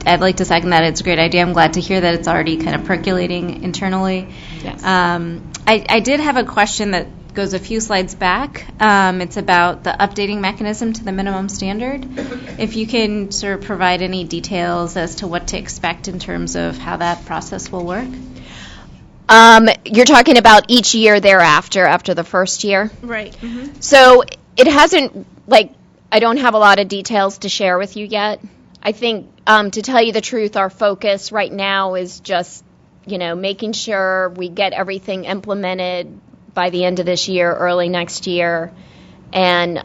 I'd like to second that it's a great idea. I'm glad to hear that it's already kind of percolating internally. Yes. I did have a question that goes a few slides back. It's about the updating mechanism to the minimum standard. If you can sort of provide any details as to what to expect in terms of how that process will work. You're talking about each year thereafter, after the first year? Right. Mm-hmm. So it hasn't, I don't have a lot of details to share with you yet. I think, to tell you the truth, our focus right now is just, making sure we get everything implemented by the end of this year, early next year, and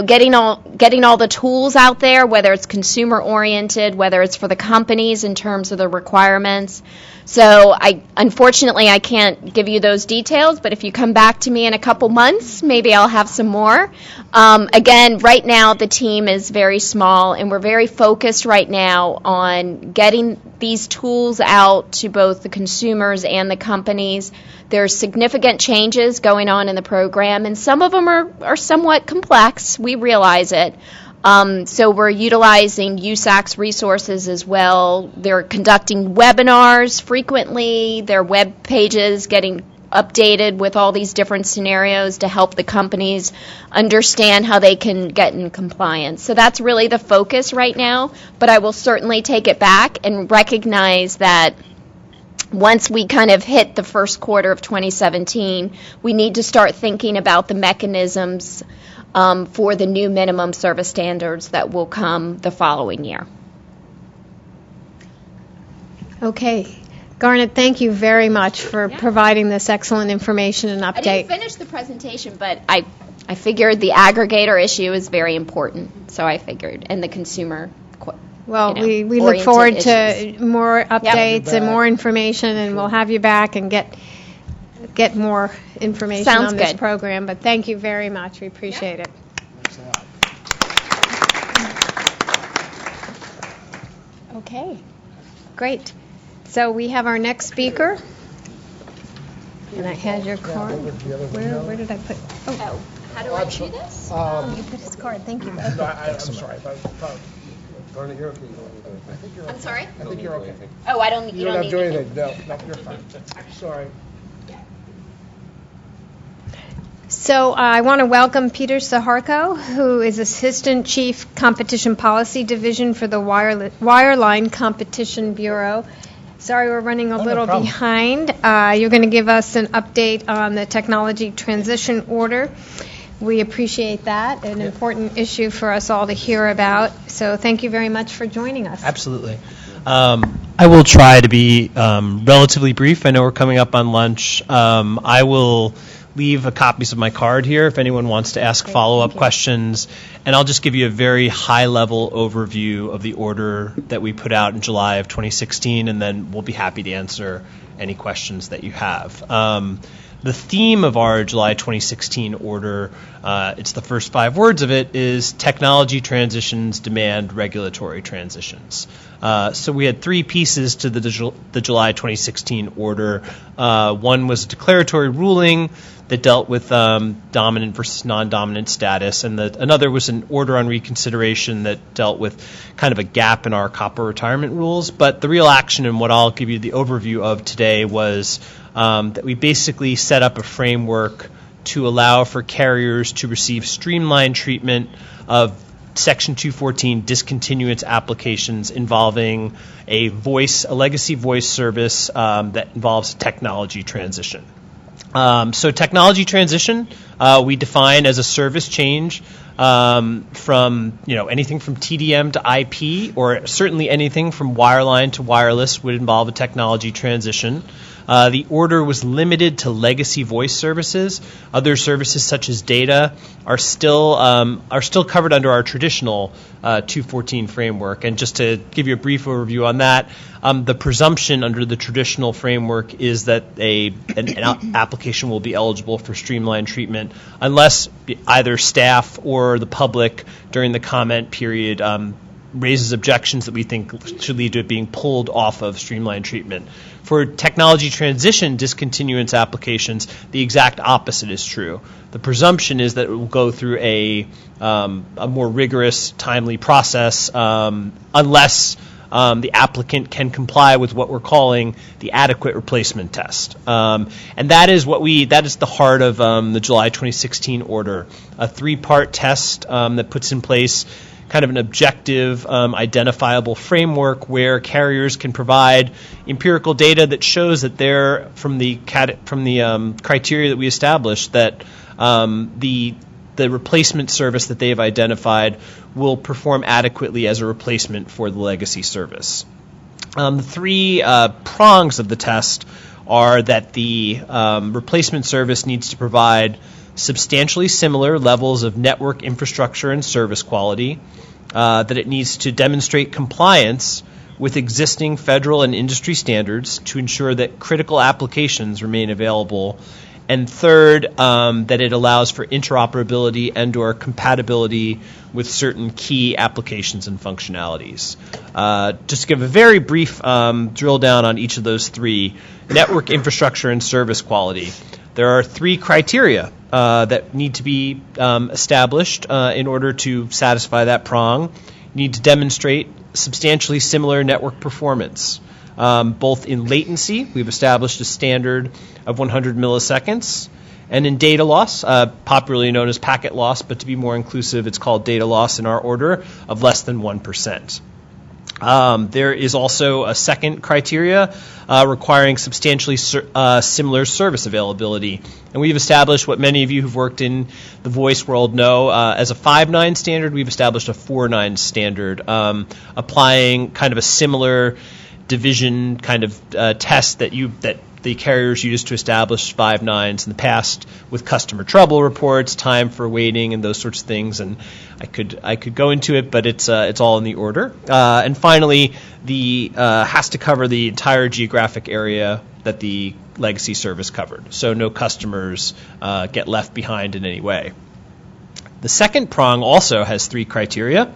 getting all the tools out there, whether it's consumer oriented, whether it's for the companies in terms of the requirements. So unfortunately, I can't give you those details, but if you come back to me in a couple months, maybe I'll have some more. Again, right now the team is very small, and we're very focused right now on getting these tools out to both the consumers and the companies. There's significant changes going on in the program, and some of them are somewhat complex. We realize it. So we're utilizing USAC's resources as well. They're conducting webinars frequently. Their web pages getting updated with all these different scenarios to help the companies understand how they can get in compliance. So that's really the focus right now, but I will certainly take it back and recognize that once we kind of hit the first quarter of 2017, we need to start thinking about the mechanisms for the new minimum service standards that will come the following year. Okay. Garnet, thank you very much for providing this excellent information and update. I didn't finish the presentation, but I figured the aggregator issue is very important, so I figured, and the consumer Well, we look forward to more updates Yep. and more information, and we'll have you back and get more information Sounds on this good. program. But thank you very much. We appreciate it. Okay, great. So we have our next speaker. And I had your card. Where did I put? Oh, how do I do this? You put his card. Thank you. I'm sorry. I'm sorry? I think you're okay. Oh, I don't. You don't have to do anything. No, you're fine. Sorry. So I want to welcome Peter Saharko, who is Assistant Chief Competition Policy Division for the Wireline Competition Bureau. Sorry, we're running a little behind. You're going to give us an update on the technology transition order. We appreciate that, an important issue for us all to hear about. So thank you very much for joining us. Absolutely. I will try to be relatively brief. I know we're coming up on lunch. I will leave copies of my card here if anyone wants to ask follow-up questions. And I'll just give you a very high-level overview of the order that we put out in July of 2016, and then we'll be happy to answer any questions that you have. The theme of our July 2016 order, it's the first 5 words of it, is technology transitions demand regulatory transitions. So we had 3 pieces to the July 2016 order. One was a declaratory ruling that dealt with dominant versus non-dominant status, and another was an order on reconsideration that dealt with kind of a gap in our copper retirement rules. But the real action, and what I'll give you the overview of today, was that we basically set up a framework to allow for carriers to receive streamlined treatment of Section 214 discontinuance applications involving a legacy voice service that involves technology transition. So technology transition we define as a service change from anything from TDM to IP, or certainly anything from wireline to wireless would involve a technology transition. The order was limited to legacy voice services. Other services such as data are still covered under our traditional 214 framework. And just to give you a brief overview on that, the presumption under the traditional framework is that an application will be eligible for streamlined treatment unless either staff or the public during the comment period raises objections that we think should lead to it being pulled off of streamlined treatment. For technology transition discontinuance applications, the exact opposite is true. The presumption is that it will go through a more rigorous, timely process unless the applicant can comply with what we're calling the adequate replacement test. And that is the heart of the July 2016 order, a 3-part test that puts in place kind of an objective, identifiable framework where carriers can provide empirical data that shows that they're from the criteria that we established that the replacement service that they have identified will perform adequately as a replacement for the legacy service. The 3 prongs of the test are that the replacement service needs to provide substantially similar levels of network infrastructure and service quality, that it needs to demonstrate compliance with existing federal and industry standards to ensure that critical applications remain available. And third, that it allows for interoperability and/or compatibility with certain key applications and functionalities. Just to give a very brief drill down on each of those three: network infrastructure and service quality. There are three criteria that need to be established in order to satisfy that prong. You need to demonstrate substantially similar network performance. Both in latency, we've established a standard of 100 milliseconds, and in data loss, popularly known as packet loss, but to be more inclusive, it's called data loss in our order, of less than 1%. There is also a second criteria requiring substantially similar service availability. And we've established what many of you who've worked in the voice world know as a 5.9 standard. We've established a 4.9 standard, applying kind of a similar division kind of test that the carriers used to establish 5.9s in the past with customer trouble reports, time for waiting, and those sorts of things. And I could go into it, but it's all in the order. And finally, the has to cover the entire geographic area that the legacy service covered, so no customers get left behind in any way. The second prong also has three criteria.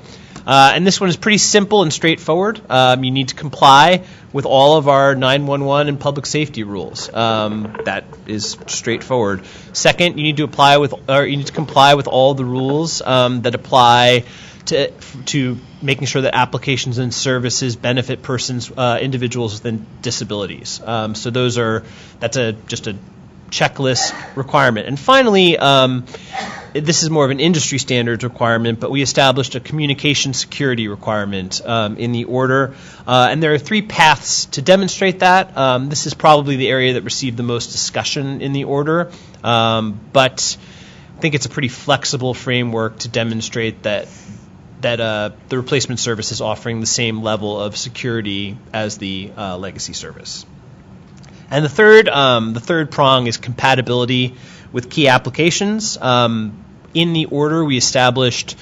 And this one is pretty simple and straightforward. You need to comply with all of our 911 and public safety rules. That is straightforward. Second, you need to comply with all the rules that apply to making sure that applications and services benefit persons, individuals with disabilities. So that's just a checklist requirement. And finally, this is more of an industry standards requirement, but we established a communication security requirement in the order. And there are three paths to demonstrate that. This is probably the area that received the most discussion in the order, but I think it's a pretty flexible framework to demonstrate that the replacement service is offering the same level of security as the legacy service. And the third prong is compatibility with key applications. In the order, we established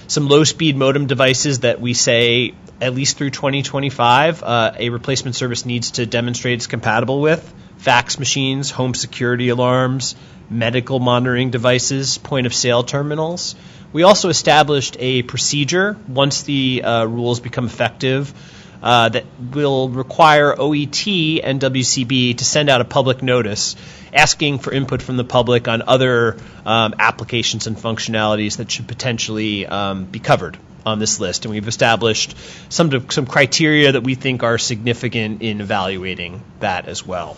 some low-speed modem devices that we say, at least through 2025, a replacement service needs to demonstrate it's compatible with: fax machines, home security alarms, medical monitoring devices, point-of-sale terminals. We also established a procedure, once the rules become effective, that will require OET and WCB to send out a public notice asking for input from the public on other applications and functionalities that should potentially be covered on this list. And we've established some criteria that we think are significant in evaluating that as well.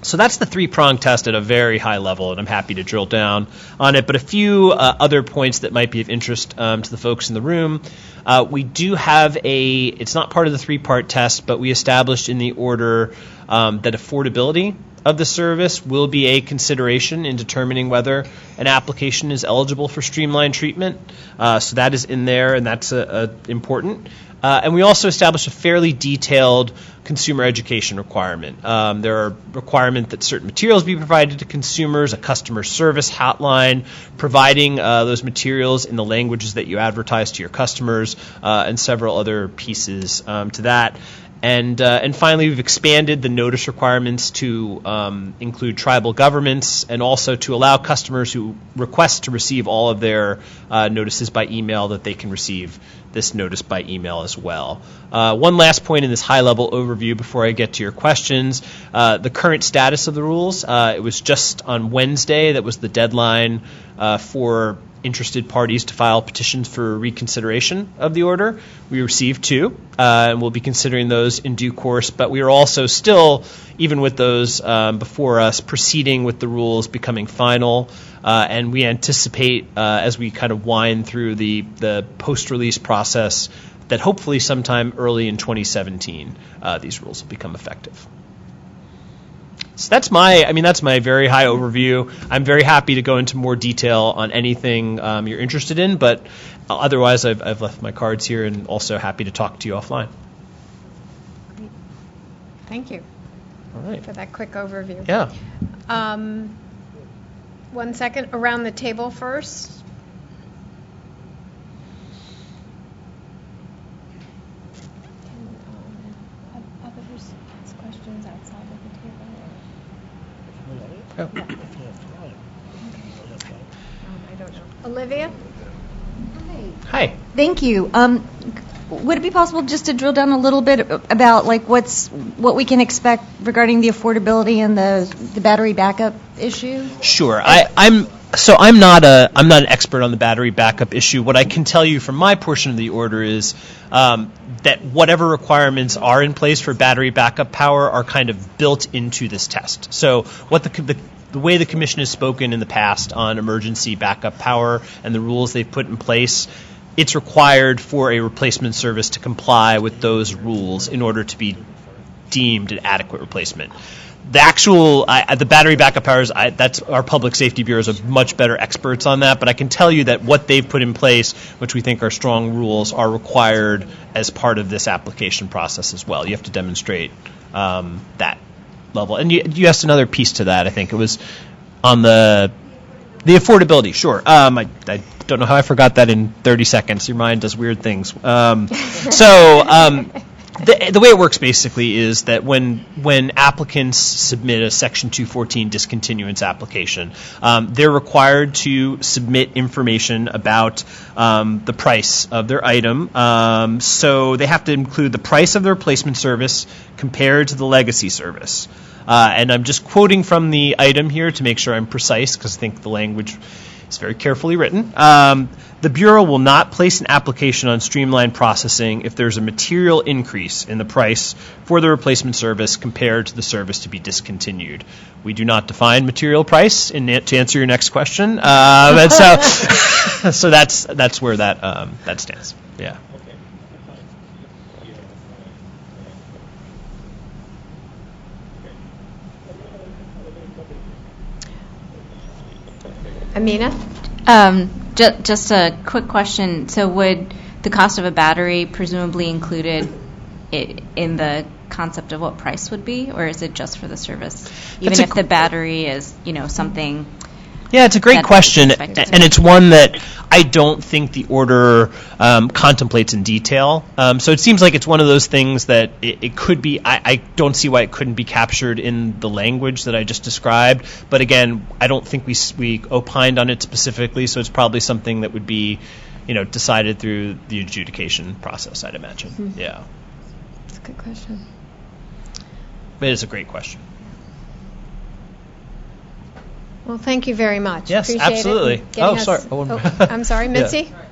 So that's the three-prong test at a very high level, and I'm happy to drill down on it. But a few other points that might be of interest to the folks in the room. We do have it's not part of the three-part test, but we established in the order that affordability of the service will be a consideration in determining whether an application is eligible for streamlined treatment. So that is in there, and that's important. And we also established a fairly detailed consumer education requirement. There are requirement that certain materials be provided to consumers, a customer service hotline, providing those materials in the languages that you advertise to your customers, and several other pieces to that. And finally, we've expanded the notice requirements to include tribal governments, and also to allow customers who request to receive all of their notices by email that they can receive this notice by email as well. One last point in this high-level overview before I get to your questions: the current status of the rules. It was just on Wednesday that was the deadline for interested parties to file petitions for reconsideration of the order. We received 2, and we'll be considering those in due course. But we are also still, even with those before us, proceeding with the rules becoming final. And we anticipate, as we kind of wind through the post-release process, that hopefully sometime early in 2017, these rules will become effective. So that's my very high overview. I'm very happy to go into more detail on anything you're interested in, but otherwise I've left my cards here, and also happy to talk to you offline. Great. Thank you. All right. For that quick overview. Yeah. 1 second, around the table first. Olivia? Hi. Thank you. Would it be possible just to drill down a little bit about like what we can expect regarding the affordability and the battery backup issue? Sure. I'm not an expert on the battery backup issue. What I can tell you from my portion of the order is that whatever requirements are in place for battery backup power are kind of built into this test. So what the way the Commission has spoken in the past on emergency backup power and the rules they've put in place, it's required for a replacement service to comply with those rules in order to be deemed an adequate replacement. The actual, the battery backup powers, that's our Public Safety Bureaus are much better experts on that, but I can tell you that what they've put in place, which we think are strong rules, are required as part of this application process as well. You have to demonstrate that level. And you asked another piece to that, I think. It was on the affordability, sure. I don't know how I forgot that in 30 seconds. Your mind does weird things. The way it works basically is that when applicants submit a Section 214 discontinuance application, they're required to submit information about the price of their item. So they have to include the price of the replacement service compared to the legacy service. And I'm just quoting from the item here to make sure I'm precise, because I think the language is very carefully written. The Bureau will not place an application on streamlined processing if there's a material increase in the price for the replacement service compared to the service to be discontinued. We do not define material price to answer your next question. And so that's where that stands. Yeah. Amina? Just a quick question. So would the cost of a battery presumably included in the concept of what price would be, or is it just for the service? Even if the battery is, something... Yeah, it's a great question, and it's one that I don't think the order contemplates in detail. So it seems like it's one of those things that it could be. I don't see why it couldn't be captured in the language that I just described. But again, I don't think we opined on it specifically, so it's probably something that would be, decided through the adjudication process, I'd imagine. Mm-hmm. Yeah. That's a good question. But it is a great question. Well, thank you very much. Yes, Appreciate absolutely. Sorry. I'm sorry, Mitzi? Yeah.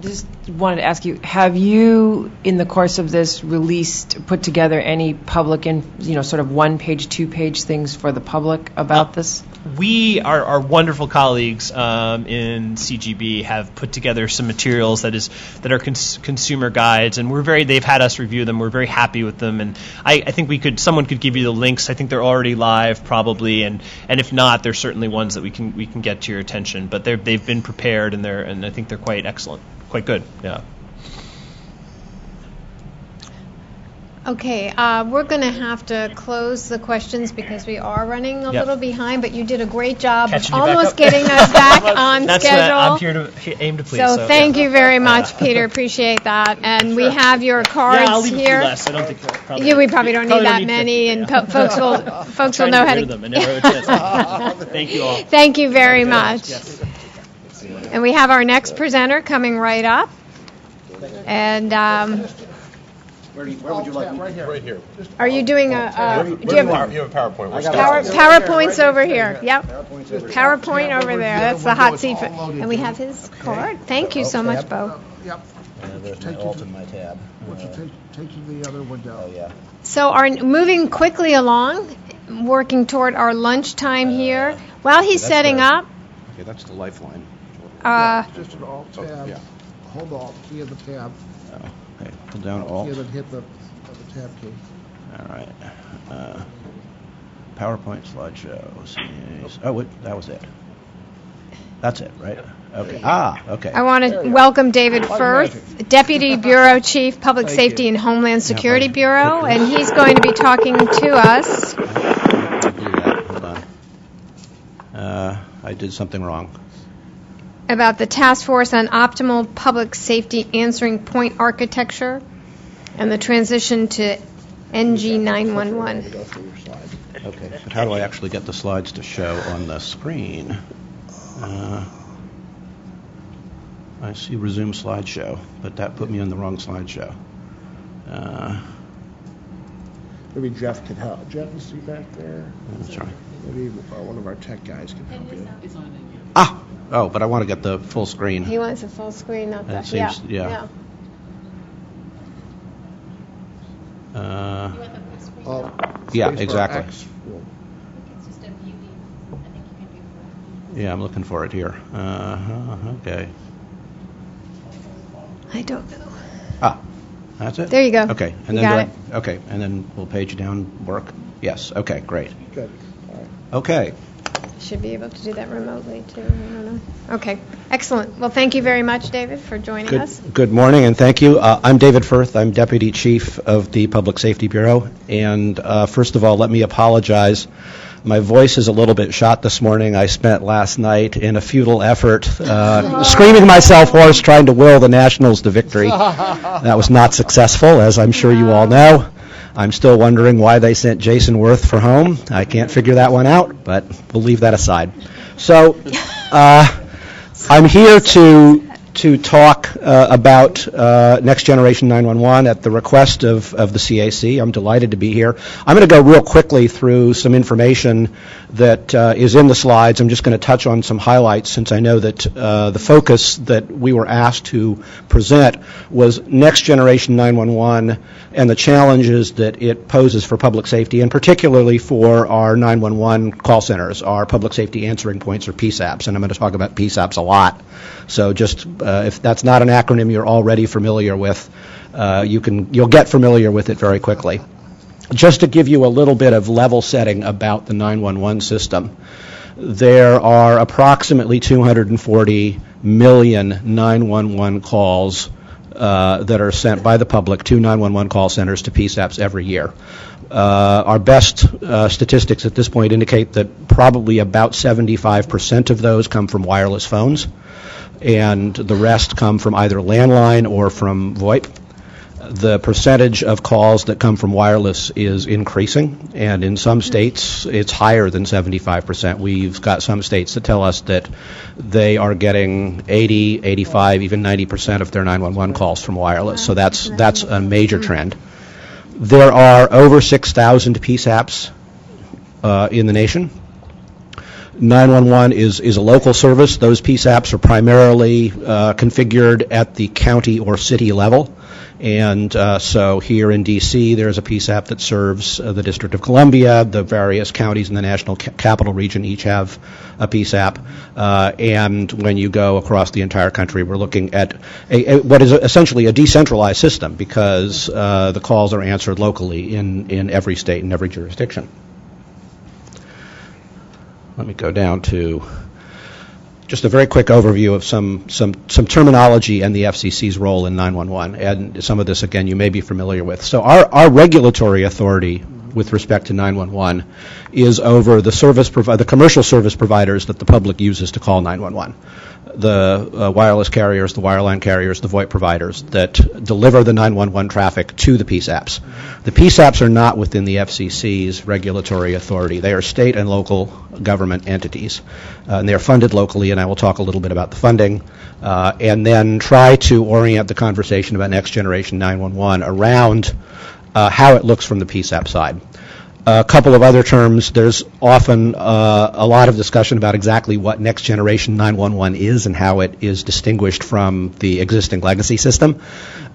Just wanted to ask you, have you, in the course of this, put together any public and, sort of 1-page, 2-page things for the public about this? We, our wonderful colleagues in CGB, have put together some materials that are consumer guides, and they've had us review them. We're very happy with them, and I think someone could give you the links. I think they're already live probably, and if not, there's certainly ones that we can get to your attention. But they've been prepared, and I think they're quite excellent, quite good. Yeah. Okay, we're going to have to close the questions because we are running a little behind, but you did a great job of almost getting us back on schedule. I'm here to aim to please. So thank you very much, Peter. Appreciate that. And we have your cards I'll leave here. Less. I don't think We probably don't need that many, and folks will know how to. Them. Thank you all. Thank you very much. Yes. And we have our next presenter coming right up, and. Where would you like me? Right here. Are you doing a you have a PowerPoint. PowerPoint's over here. Yep. PowerPoint over there. That's the hot seat. And we have his card. Thank you so much, Bo. Yep. There's my alt in my tab. Take you the other one down. Oh, yeah. So moving quickly along, working toward our lunchtime here. While he's setting up. Okay, that's the lifeline. Just an alt tab. Yeah. Hold alt. Key of the tab. Okay, pull down alt. Yeah, then hit the tab key. All right. PowerPoint slideshows. Oh, that was it. That's it, right? Okay. Okay. I want to welcome David Firth, Deputy Bureau Chief, Public Safety and Homeland Security Bureau, and he's going to be talking to us. Hold on. I did something wrong. About the Task Force on Optimal Public Safety Answering Point Architecture and the transition to NG911. Okay, but how do I actually get the slides to show on the screen? I see resume slideshow, but that put me in the wrong slideshow. Maybe Jeff can help. Jeff, is he back there? That's right. Maybe one of our tech guys can help you. Oh, but I want to get the full screen. He wants a full screen, not that. It seems, Yeah. Yeah, exactly. Yeah, I'm looking for it here. Okay. I don't know. That's it? There you go. Okay. And You then got Okay, and then we'll page down work. Yes, okay, great. Good. All right. Okay. Should be able to do that remotely, too. I don't know. Okay, excellent. Well, thank you very much, David, for joining us. Good morning, and thank you. I'm David Firth. I'm Deputy Chief of the Public Safety Bureau. And first of all, let me apologize. My voice is a little bit shot this morning. I spent last night in a futile effort screaming myself hoarse trying to will the Nationals to victory. That was not successful, as I'm sure you all know. I'm still wondering why they sent Jason Worth for home. I can't figure that one out, but we'll leave that aside. So I'm here to talk about Next Generation 911 at the request of the CAC. I'm delighted to be here. I'm going to go real quickly through some information that is in the slides. I'm just going to touch on some highlights since I know that the focus that we were asked to present was Next Generation 911 and the challenges that it poses for public safety, and particularly for our 911 call centers, our public safety answering points, or PSAPs. And I'm going to talk about PSAPs a lot. So just if that's not an acronym you're already familiar with, you'll get familiar with it very quickly. Just to give you a little bit of level setting about the 911 system, there are approximately 240 million 911 calls that are sent by the public to 911 call centers to PSAPs every year. Our best statistics at this point indicate that probably about 75% of those come from wireless phones, and the rest come from either landline or from VoIP. The percentage of calls that come from wireless is increasing, and in some states it's higher than 75%. We've got some states that tell us that they are getting 80, 85, even 90% of their 911 calls from wireless, so that's a major trend. There are over 6,000 PSAPs in the nation. 911 is a local service. Those PSAPs are primarily configured at the county or city level. And so here in D.C., there's a PSAP that serves the District of Columbia. The various counties in the National Capital Region each have a PSAP. And when you go across the entire country, we're looking at what is essentially a decentralized system, because the calls are answered locally in every state and every jurisdiction. Let me go down to just a very quick overview of some terminology and the FCC's role in 911. And some of this, again, you may be familiar with. So our regulatory authority with respect to 911 is over the commercial service providers that the public uses to call 911. The wireless carriers, the wireline carriers, the VoIP providers that deliver the 911 traffic to the PSAPs. The PSAPs are not within the FCC's regulatory authority. They are state and local government entities. And they are funded locally, and I will talk a little bit about the funding, and then try to orient the conversation about Next Generation 911 around how it looks from the PSAP side. A couple of other terms. There's often a lot of discussion about exactly what Next Generation 911 is and how it is distinguished from the existing legacy system.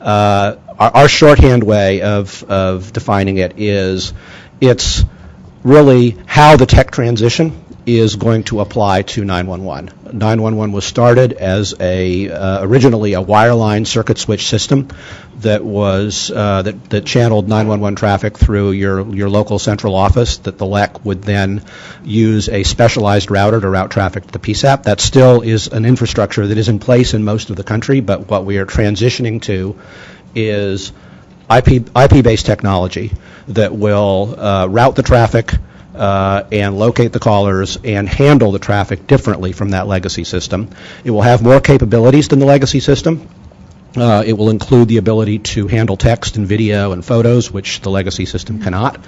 Our shorthand way of defining it is it's really how the tech transition is going to apply to 911. 911 was started as originally a wireline circuit switch system that was that channeled 911 traffic through your local central office, that the LEC would then use a specialized router to route traffic to the PSAP. That still is an infrastructure that is in place in most of the country, but what we are transitioning to is IP-based technology that will route the traffic and locate the callers and handle the traffic differently from that legacy system. It will have more capabilities than the legacy system. It will include the ability to handle text and video and photos, which the legacy system cannot.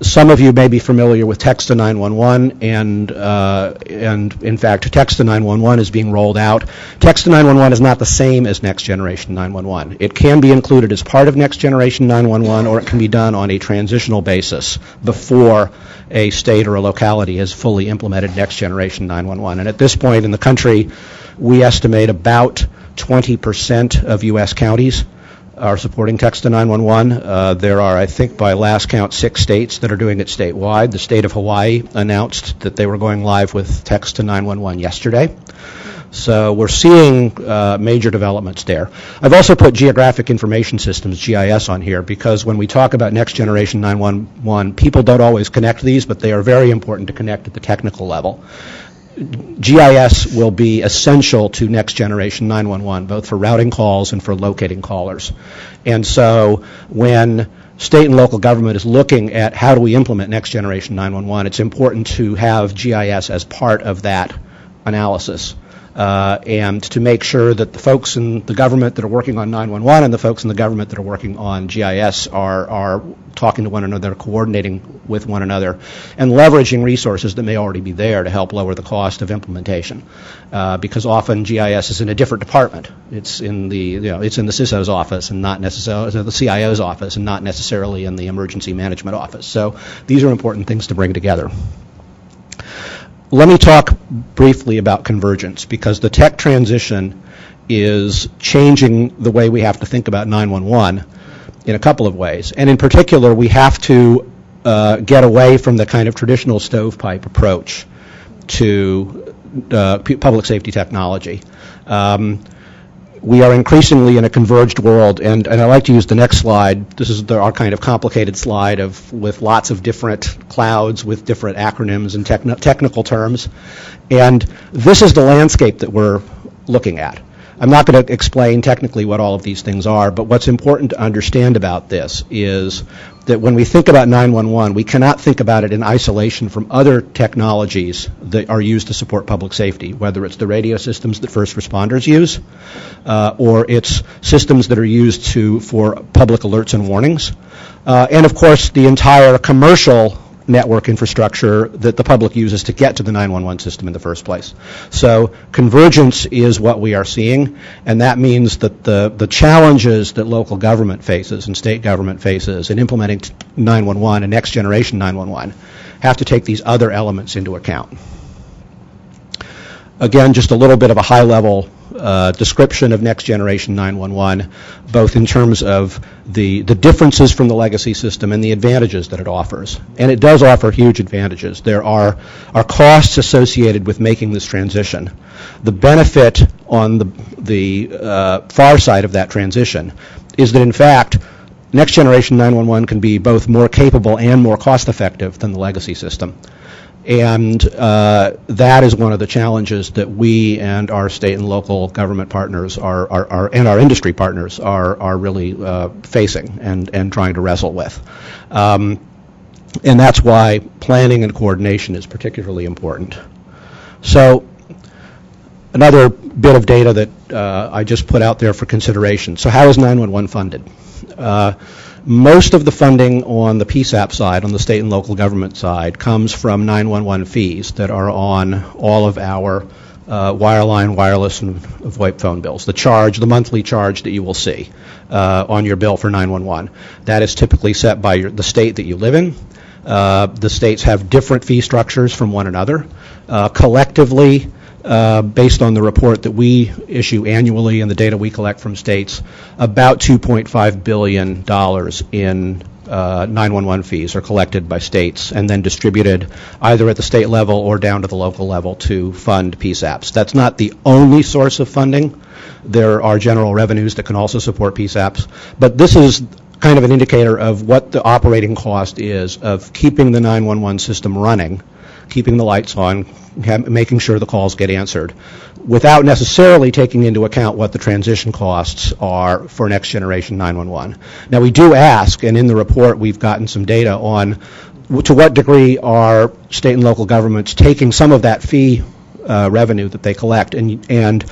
Some of you may be familiar with Text to 911, and in fact, Text to 911 is being rolled out. Text to 911 is not the same as Next Generation 911. It can be included as part of Next Generation 911, or it can be done on a transitional basis before a state or a locality has fully implemented Next Generation 911. And at this point in the country, we estimate about 20% of U.S. counties are supporting Text to 911. There are, I think, by last count, 6 states that are doing it statewide. The state of Hawaii announced that they were going live with Text to 911 yesterday. So we're seeing major developments there. I've also put Geographic Information Systems, GIS, on here because when we talk about Next Generation 911, people don't always connect these, but they are very important to connect at the technical level. GIS will be essential to Next Generation 911, both for routing calls and for locating callers. And so when state and local government is looking at how do we implement Next Generation 911, it's important to have GIS as part of that analysis. And to make sure that the folks in the government that are working on 911 and the folks in the government that are working on GIS are talking to one another, coordinating with one another, and leveraging resources that may already be there to help lower the cost of implementation. Because often GIS is in a different department. It's in the CISO's office and not necessarily the CIO's office and not necessarily in the emergency management office. So these are important things to bring together. Let me talk briefly about convergence, because the tech transition is changing the way we have to think about 911 in a couple of ways. And in particular, we have to get away from the kind of traditional stovepipe approach to public safety technology. We are increasingly in a converged world, and I like to use the next slide. This is our kind of complicated slide with lots of different clouds with different acronyms and technical terms. And this is the landscape that we're looking at. I'm not going to explain technically what all of these things are, but what's important to understand about this is that when we think about 911, we cannot think about it in isolation from other technologies that are used to support public safety, whether it's the radio systems that first responders use, or it's systems that are used for public alerts and warnings, and of course the entire commercial network infrastructure that the public uses to get to the 911 system in the first place. So convergence is what we are seeing, and that means that the challenges that local government faces and state government faces in implementing 911 and Next Generation 911 have to take these other elements into account. Again, just a little bit of a high-level description of Next Generation 911, both in terms of the differences from the legacy system and the advantages that it offers. And it does offer huge advantages. There are costs associated with making this transition. The benefit on the far side of that transition is that, in fact, Next Generation 911 can be both more capable and more cost-effective than the legacy system. And that is one of the challenges that we and our state and local government partners and our industry partners are really facing and trying to wrestle with. And that's why planning and coordination is particularly important. So another bit of data that I just put out there for consideration. So how is 911 funded? Most of the funding on the PSAP side, on the state and local government side, comes from 911 fees that are on all of our wireline, wireless, and VoIP phone bills. The monthly charge that you will see on your bill for 911. That is typically set by the state that you live in. The states have different fee structures from one another. Collectively, based on the report that we issue annually and the data we collect from states, about $2.5 billion in 911 fees are collected by states and then distributed either at the state level or down to the local level to fund PSAPs. That's not the only source of funding. There are general revenues that can also support PSAPs, but this is kind of an indicator of what the operating cost is of keeping the 911 system running, keeping the lights on, making sure the calls get answered, without necessarily taking into account what the transition costs are for Next Generation 911. Now, we do ask, and in the report we've gotten some data on to what degree are state and local governments taking some of that fee revenue that they collect and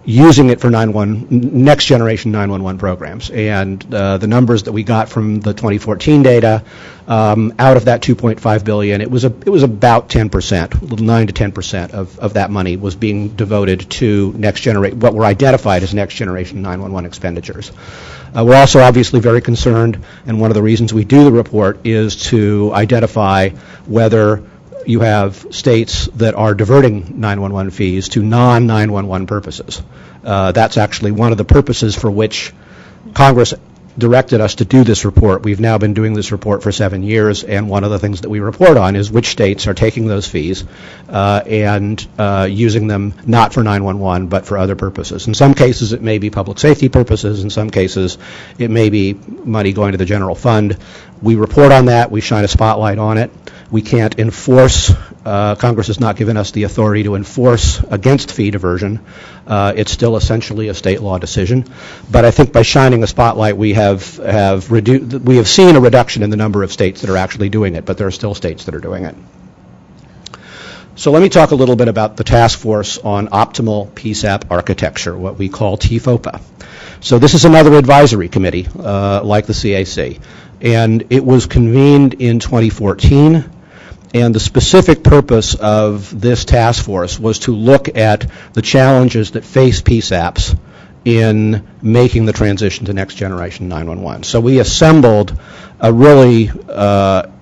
using it for next generation 911 programs. And the numbers that we got from the 2014 data, out of that $2.5 billion, it was about 10%, 9 to 10% of that money was being devoted to what were identified as next generation 911 expenditures. We're also obviously very concerned, and one of the reasons we do the report is to identify whether you have states that are diverting 911 fees to non-911 purposes. That's actually one of the purposes for which Congress directed us to do this report. We've now been doing this report for 7 years, and one of the things that we report on is which states are taking those fees and using them not for 911 but for other purposes. In some cases it may be public safety purposes, in some cases it may be money going to the general fund. We report on that, we shine a spotlight on it. We can't enforce, Congress has not given us the authority to enforce against fee diversion. It's still essentially a state law decision. But I think by shining a spotlight, we have seen a reduction in the number of states that are actually doing it, but there are still states that are doing it. So let me talk a little bit about the task force on optimal PSAP architecture, what we call TFOPA. So this is another advisory committee, like the CAC. And it was convened in 2014. And the specific purpose of this task force was to look at the challenges that face PSAPs in making the transition to next generation 911. So we assembled a really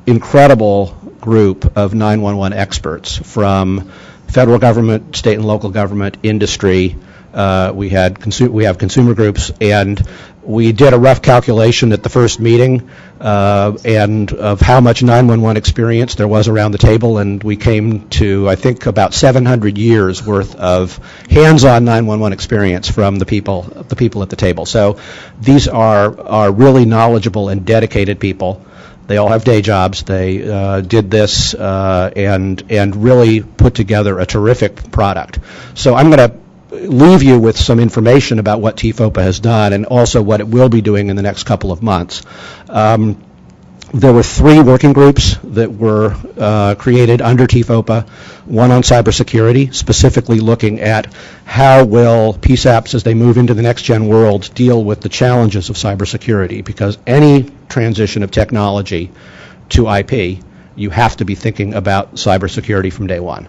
incredible group of 911 experts from federal government, state and local government, industry. We have consumer groups, and we did a rough calculation at the first meeting and of how much 911 experience there was around the table, and we came to, I think, about 700 years worth of hands-on 911 experience from the people at the table. So these are really knowledgeable and dedicated people. They all have day jobs. They did this and really put together a terrific product. So I'm going to leave you with some information about what TFOPA has done and also what it will be doing in the next couple of months. There were 3 working groups that were created under TFOPA, one on cybersecurity, specifically looking at how will PSAPs, as they move into the next-gen world, deal with the challenges of cybersecurity, because any transition of technology to IP, you have to be thinking about cybersecurity from day one.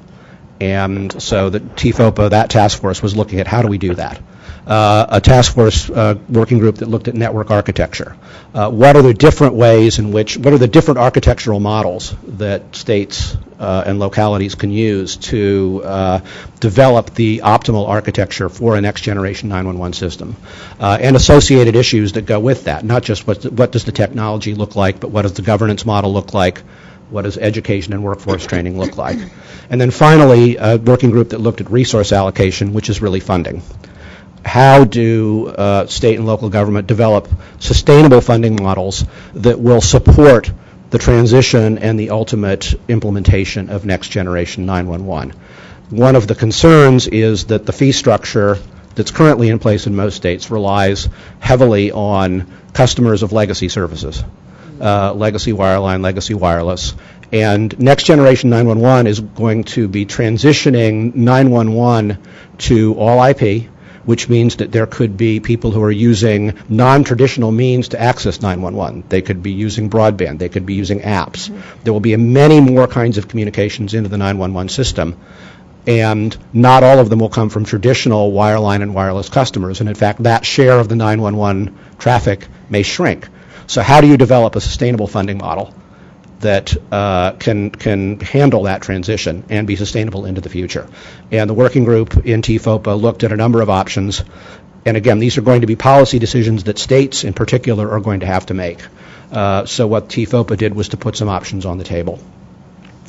And so the TFOPA, that task force, was looking at how do we do that. A task force working group that looked at network architecture. What are the different ways in which, what are the different architectural models that states and localities can use to develop the optimal architecture for a next generation 911 system, and associated issues that go with that. Not just what does the technology look like, but what does the governance model look like? What does education and workforce training look like? And then finally, a working group that looked at resource allocation, which is really funding. How do state and local government develop sustainable funding models that will support the transition and the ultimate implementation of next generation 911? One of the concerns is that the fee structure that's currently in place in most states relies heavily on customers of legacy services. Legacy wireline, legacy wireless. And next generation 911 is going to be transitioning 911 to all IP, which means that there could be people who are using non-traditional means to access 911. They could be using broadband. They could be using apps. There will be many more kinds of communications into the 911 system, and not all of them will come from traditional wireline and wireless customers. And in fact, that share of the 911 traffic may shrink. So how do you develop a sustainable funding model that can handle that transition and be sustainable into the future? And the working group in TFOPA looked at a number of options. And again, these are going to be policy decisions that states in particular are going to have to make. So what TFOPA did was to put some options on the table.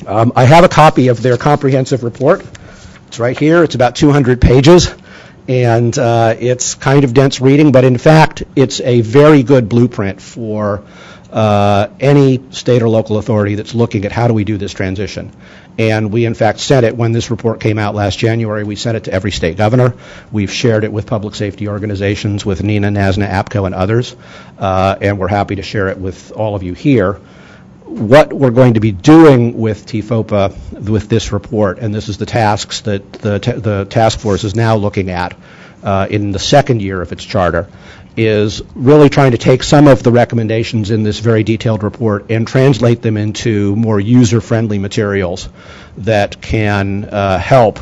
I have a copy of their comprehensive report. It's right here. It's about 200 pages. And it's kind of dense reading, but in fact, it's a very good blueprint for any state or local authority that's looking at how do we do this transition. And we, in fact, sent it, when this report came out last January, we sent it to every state governor. We've shared it with public safety organizations, with NENA, NASNA, APCO, and others, and we're happy to share it with all of you here. What we're going to be doing with TFOPA, with this report, and this is the tasks that the task force is now looking at, in the second year of its charter, is really trying to take some of the recommendations in this very detailed report and translate them into more user-friendly materials that can help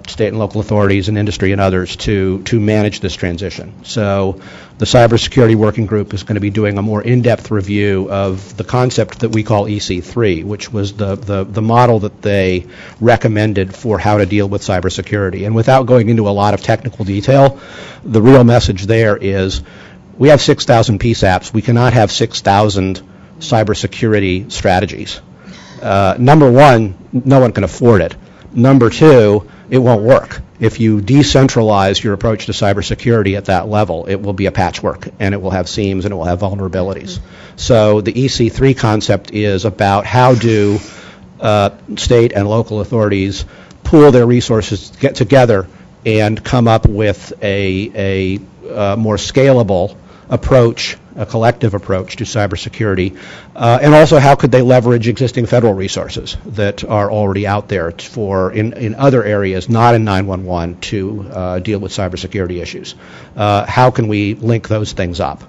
state and local authorities and industry and others to manage this transition. So the Cybersecurity Working Group is going to be doing a more in-depth review of the concept that we call EC3, which was the model that they recommended for how to deal with cybersecurity. And without going into a lot of technical detail, the real message there is we have 6,000 PSAPs. We cannot have 6,000 cybersecurity strategies. Number one, no one can afford it. Number two, it won't work. If you decentralize your approach to cybersecurity at that level, it will be a patchwork, and it will have seams, and it will have vulnerabilities. So the EC3 concept is about how do state and local authorities pool their resources, get together, and come up with a more scalable approach, a collective approach to cybersecurity, and also how could they leverage existing federal resources that are already out there for in other areas, not in 911, to deal with cybersecurity issues. How can we link those things up?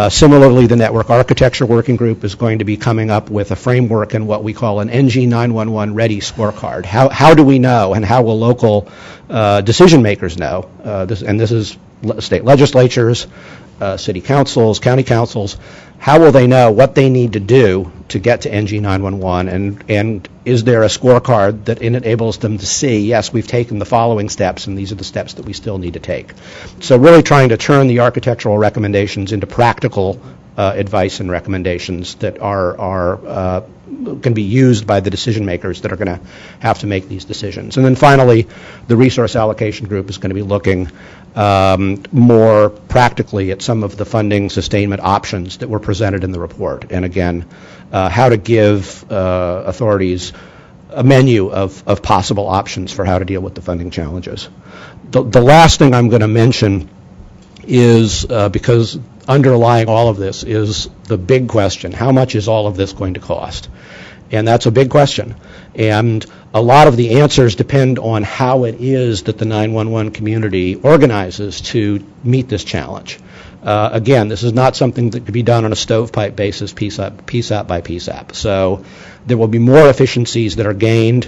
Similarly, the Network Architecture Working Group is going to be coming up with a framework and what we call an NG 911 Ready scorecard. How do we know, and how will local decision makers know? This is state legislatures, city councils, county councils. How will they know what they need to do to get to NG 911, and is there a scorecard that enables them to see, yes, we've taken the following steps, and these are the steps that we still need to take. So really trying to turn the architectural recommendations into practical advice and recommendations that can be used by the decision makers that are going to have to make these decisions. And then finally, the Resource Allocation Group is going to be looking more practically at some of the funding sustainment options that were presented in the report. And again, how to give authorities a menu of possible options for how to deal with the funding challenges. The last thing I'm going to mention is, because underlying all of this is the big question, how much is all of this going to cost? And that's a big question. And a lot of the answers depend on how it is that the 911 community organizes to meet this challenge. Again, this is not something that could be done on a stovepipe basis, PSAP by PSAP. So there will be more efficiencies that are gained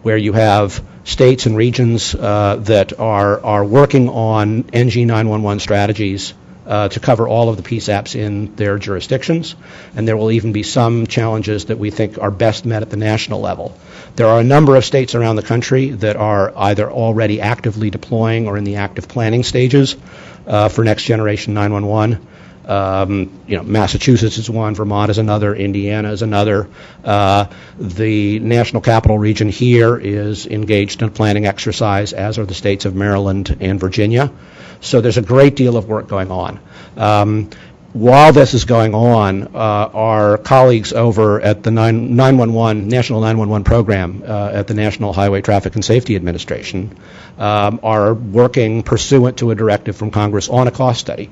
where you have states and regions that are working on NG 911 strategies to cover all of the PSAPs in their jurisdictions, and there will even be some challenges that we think are best met at the national level. There are a number of states around the country that are either already actively deploying or in the active planning stages for next generation 911. Massachusetts is one, Vermont is another, Indiana is another. The National Capital Region here is engaged in a planning exercise, as are the states of Maryland and Virginia. So there's a great deal of work going on. While this is going on, our colleagues over at the National 911 program at the National Highway Traffic and Safety Administration are working pursuant to a directive from Congress on a cost study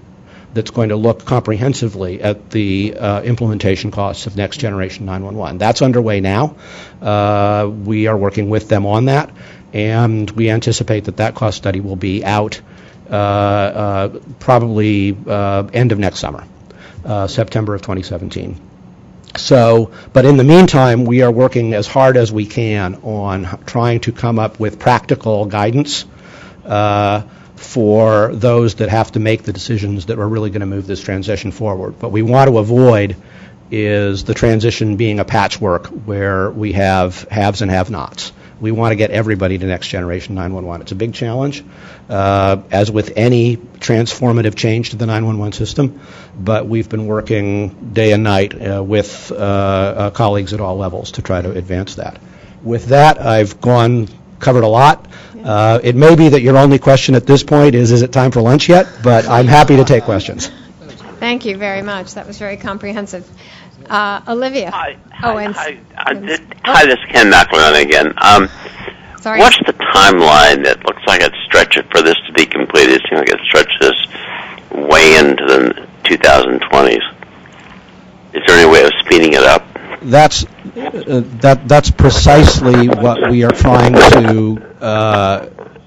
that's going to look comprehensively at the implementation costs of next generation 911. That's underway now. We are working with them on that, and we anticipate that cost study will be out probably end of next summer, September of 2017. So, but in the meantime, we are working as hard as we can on trying to come up with practical guidance for those that have to make the decisions that are really going to move this transition forward. What we want to avoid is the transition being a patchwork where we have haves and have-nots. We want to get everybody to next generation 911. It's a big challenge, as with any transformative change to the 911 system, but we've been working day and night with colleagues at all levels to try to advance that. With that, I've covered a lot. It may be that your only question at this point is it time for lunch yet? But I'm happy to take questions. Thank you very much. That was very comprehensive. Olivia. Hi, this is Ken McElwain again. Sorry. What's the timeline? It looks like it stretches for this to be completed. It seems like it stretches way into the 2020s. Is there any way of speeding it up? That's precisely what we are trying to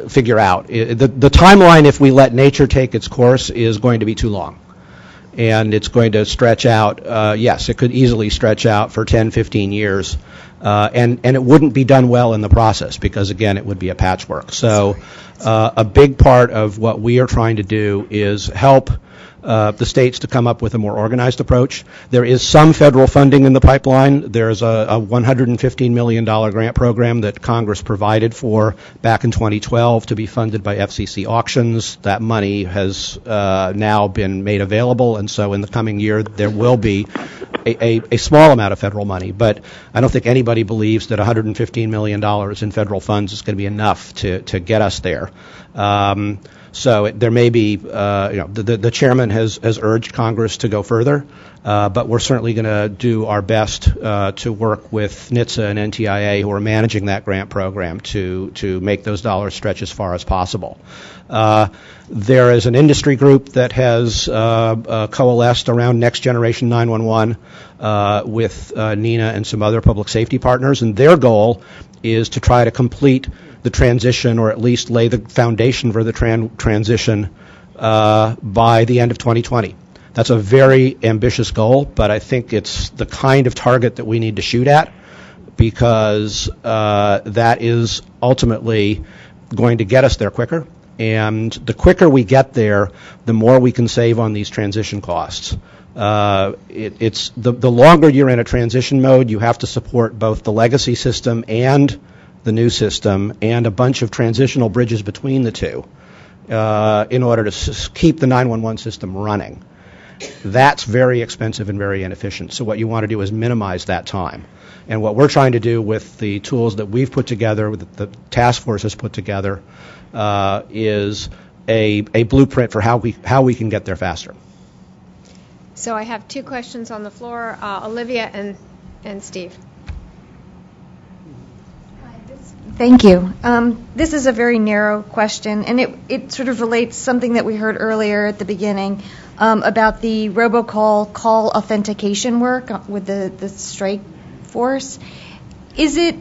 figure out. The timeline, if we let nature take its course, is going to be too long. And it's going to stretch out, yes, it could easily stretch out for 10, 15 years. And it wouldn't be done well in the process because, again, it would be a patchwork. So a big part of what we are trying to do is help the states to come up with a more organized approach. There is some federal funding in the pipeline. There's a $115 million grant program that Congress provided for back in 2012 to be funded by FCC auctions. That money has now been made available, and so in the coming year there will be a small amount of federal money, but I don't think anybody believes that $115 million in federal funds is going to be enough to get us there. So there may be, the chairman has urged Congress to go further, but we're certainly going to do our best to work with NHTSA and NTIA, who are managing that grant program, to make those dollars stretch as far as possible. There is an industry group that has coalesced around Next Generation 911 with NENA and some other public safety partners, and their goal is to try to complete the transition, or at least lay the foundation for the transition by the end of 2020. That's a very ambitious goal, but I think it's the kind of target that we need to shoot at, because that is ultimately going to get us there quicker. And the quicker we get there, the more we can save on these transition costs. It's the longer you're in a transition mode, you have to support both the legacy system and the new system, and a bunch of transitional bridges between the two in order to keep the 911 system running. That's very expensive and very inefficient. So what you want to do is minimize that time. And what we're trying to do with the tools that we've put together, that the task force has put together, is a blueprint for how we can get there faster. So I have two questions on the floor, Olivia and Steve. Thank you. This is a very narrow question, and it sort of relates to something that we heard earlier at the beginning about the robocall call authentication work with the strike force. Is it,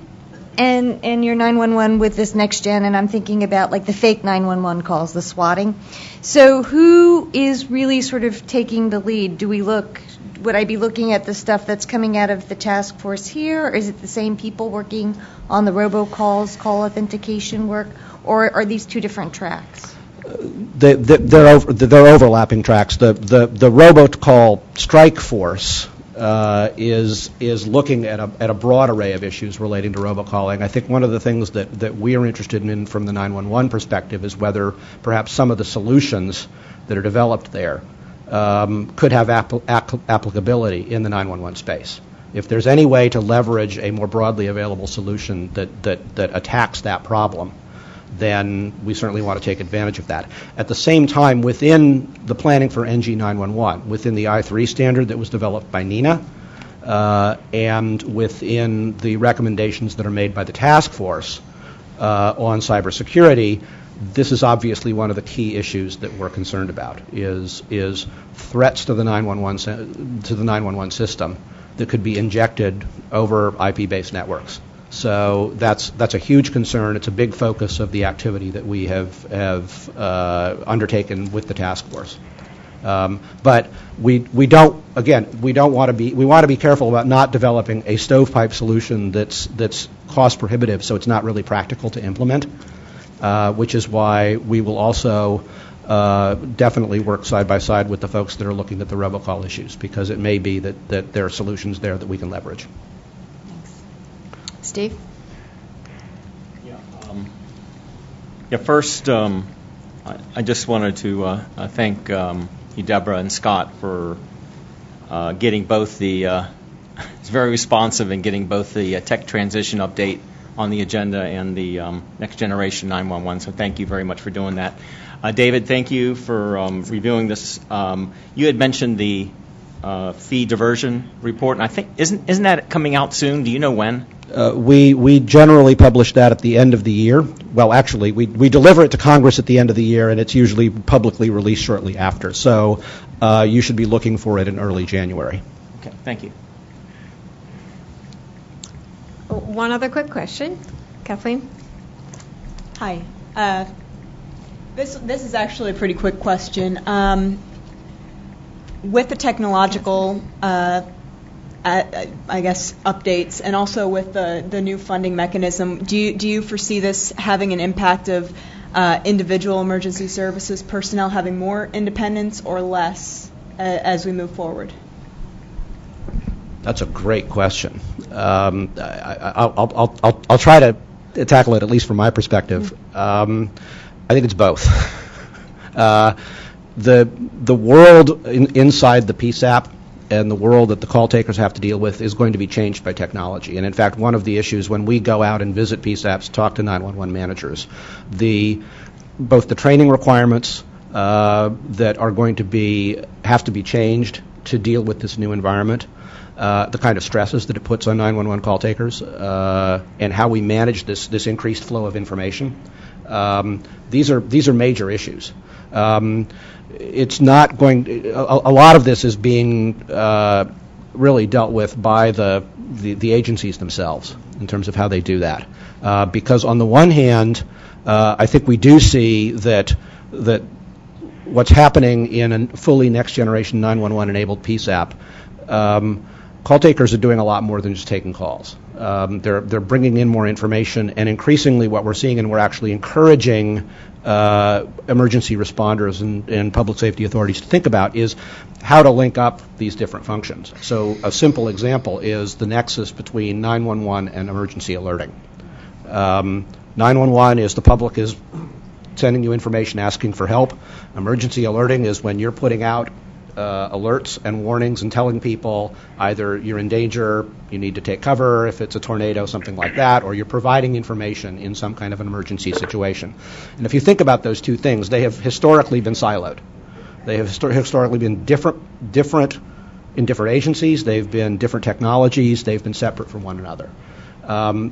and your 911 with this next gen, and I'm thinking about like the fake 911 calls, the swatting. So who is really sort of taking the lead? Would I be looking at the stuff that's coming out of the task force here, or is it the same people working on the robocalls, call authentication work, or are these two different tracks? They're overlapping tracks. The robocall strike force is looking at a broad array of issues relating to robocalling. I think one of the things that we are interested in from the 911 perspective is whether perhaps some of the solutions that are developed there could have applicability in the 911 space. If there's any way to leverage a more broadly available solution that attacks that problem, then we certainly want to take advantage of that. At the same time, within the planning for NG 911, within the I3 standard that was developed by NENA, and within the recommendations that are made by the task force on cybersecurity, this is obviously one of the key issues that we're concerned about, is threats to the 911 system that could be injected over IP-based networks. So that's a huge concern. It's a big focus of the activity that we have undertaken with the task force. But we want to be careful about not developing a stovepipe solution that's cost prohibitive, so it's not really practical to implement. Which is why we will also definitely work side by side with the folks that are looking at the robocall issues, because it may be that there are solutions there that we can leverage. Steve? First, I just wanted to thank you, Deborah and Scott, for getting both it's very responsive in getting both the tech transition update on the agenda and the Next Generation 911, so thank you very much for doing that. David, thank you for reviewing this. You had mentioned the fee diversion report, and I think, isn't that coming out soon? Do you know when? We generally publish that at the end of the year. Well, actually, we deliver it to Congress at the end of the year, and it's usually publicly released shortly after. So you should be looking for it in early January. Okay, thank you. One other quick question. Kathleen? Hi. This is actually a pretty quick question. With the technological, I guess, updates, and also with the new funding mechanism, do you foresee this having an impact of individual emergency services personnel having more independence or less as we move forward? That's a great question. I'll try to tackle it, at least from my perspective. I think it's both. The world inside the PSAP and the world that the call takers have to deal with is going to be changed by technology. And in fact, one of the issues when we go out and visit PSAPs, talk to 911 managers, both the training requirements that are going to have to be changed to deal with this new environment, the kind of stresses that it puts on 911 call takers, and how we manage this increased flow of information. These are major issues. It's not going. A lot of this is being really dealt with by the agencies themselves in terms of how they do that. Because on the one hand, I think we do see that what's happening in a fully next generation 911 enabled PSAP. Call takers are doing a lot more than just taking calls. They're bringing in more information, and increasingly what we're seeing, and we're actually encouraging emergency responders and public safety authorities to think about, is how to link up these different functions. So a simple example is the nexus between 911 and emergency alerting. 911 is the public is sending you information asking for help. Emergency alerting is when you're putting out alerts and warnings and telling people either you're in danger, you need to take cover if it's a tornado, something like that, or you're providing information in some kind of an emergency situation. And if you think about those two things, they have historically been siloed. They have historically been different in different agencies. They've been different technologies. They've been separate from one another.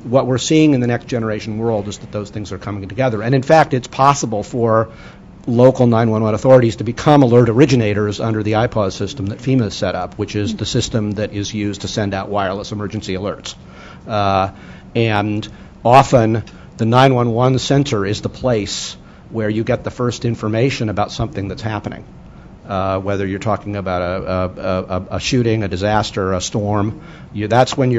What we're seeing in the next generation world is that those things are coming together. And in fact, it's possible for local 911 authorities to become alert originators under the IPAWS system that FEMA has set up, which is the system that is used to send out wireless emergency alerts. And often the 911 center is the place where you get the first information about something that's happening. Whether you're talking about a shooting, a disaster, a storm, that's when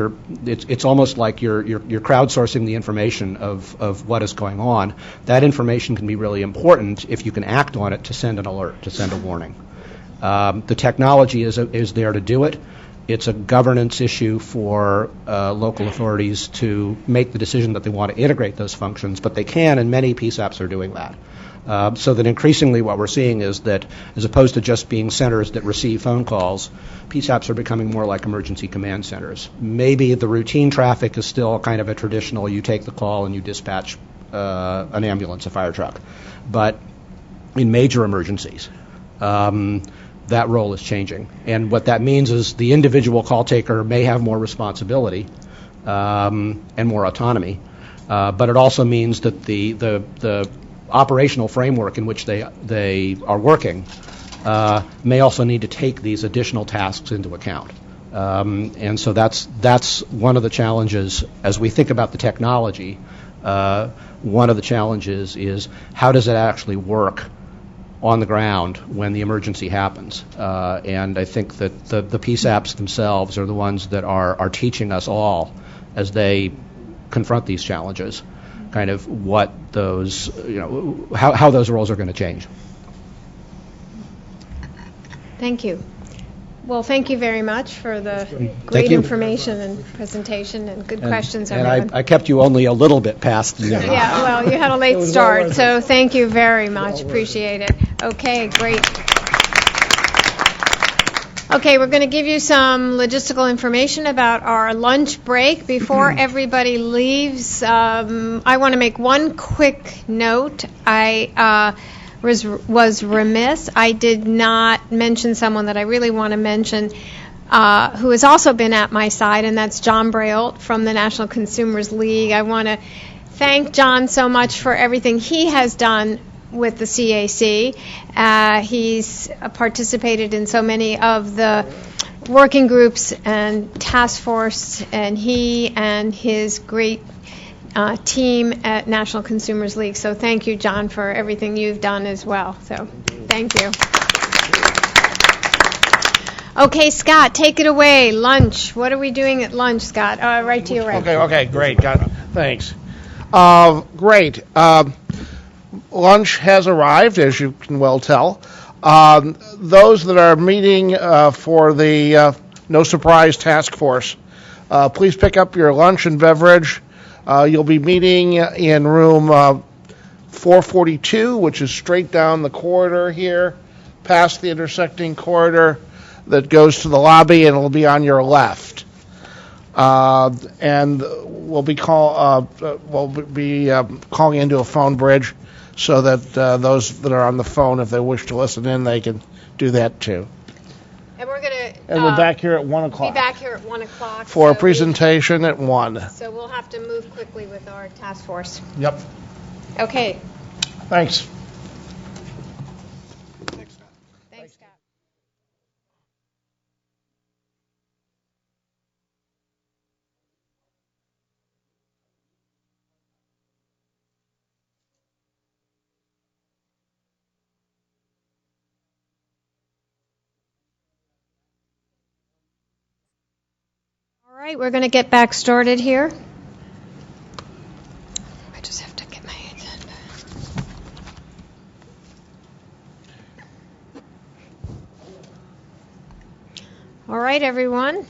it's almost like you're crowdsourcing the information of what is going on. That information can be really important if you can act on it to send an alert, to send a warning. The technology is there to do it. It's a governance issue for local authorities to make the decision that they want to integrate those functions, but they can, and many PSAPs are doing that. So that increasingly what we're seeing is that as opposed to just being centers that receive phone calls, PSAPs are becoming more like emergency command centers. Maybe the routine traffic is still kind of a traditional, you take the call and you dispatch an ambulance, a fire truck. But in major emergencies, that role is changing. And what that means is the individual call taker may have more responsibility and more autonomy, but it also means that the operational framework in which they are working may also need to take these additional tasks into account. And so that's one of the challenges as we think about the technology. One of the challenges is how does it actually work on the ground when the emergency happens? And I think that the PSAPs themselves are the ones that are teaching us all as they confront these challenges, kind of what those, how those roles are going to change. Thank you. Well, thank you very much for the great information and presentation and good questions. And I kept you only a little bit past. Yeah, well, you had a late start, so thank you very much. Appreciate it. Okay, great. Okay, we're going to give you some logistical information about our lunch break. Before everybody leaves, I want to make one quick note. I was remiss. I did not mention someone that I really want to mention who has also been at my side, and that's John Brault from the National Consumers League. I want to thank John so much for everything he has done with the CAC. He's participated in so many of the working groups and task force, and he and his great team at National Consumers League. So thank you, John, for everything you've done as well. So thank you. Okay, Scott, take it away. Lunch. What are we doing at lunch, Scott? Right to your right. Okay, great. Got it. Thanks. Great. Lunch has arrived, as you can well tell. Those that are meeting for the No Surprise Task Force, please pick up your lunch and beverage. You'll be meeting in room 442, which is straight down the corridor here, past the intersecting corridor that goes to the lobby, and it'll be on your left. And we'll be calling into a phone bridge so that those that are on the phone, if they wish to listen in, they can do that too. And we're going to... And we're back here at 1 o'clock. Be back here at 1 o'clock. For a presentation at 1. So we'll have to move quickly with our task force. Yep. Okay. Thanks. Thanks, Scott. All right, we're going to get back started here. I just have to get my agenda. All right, everyone.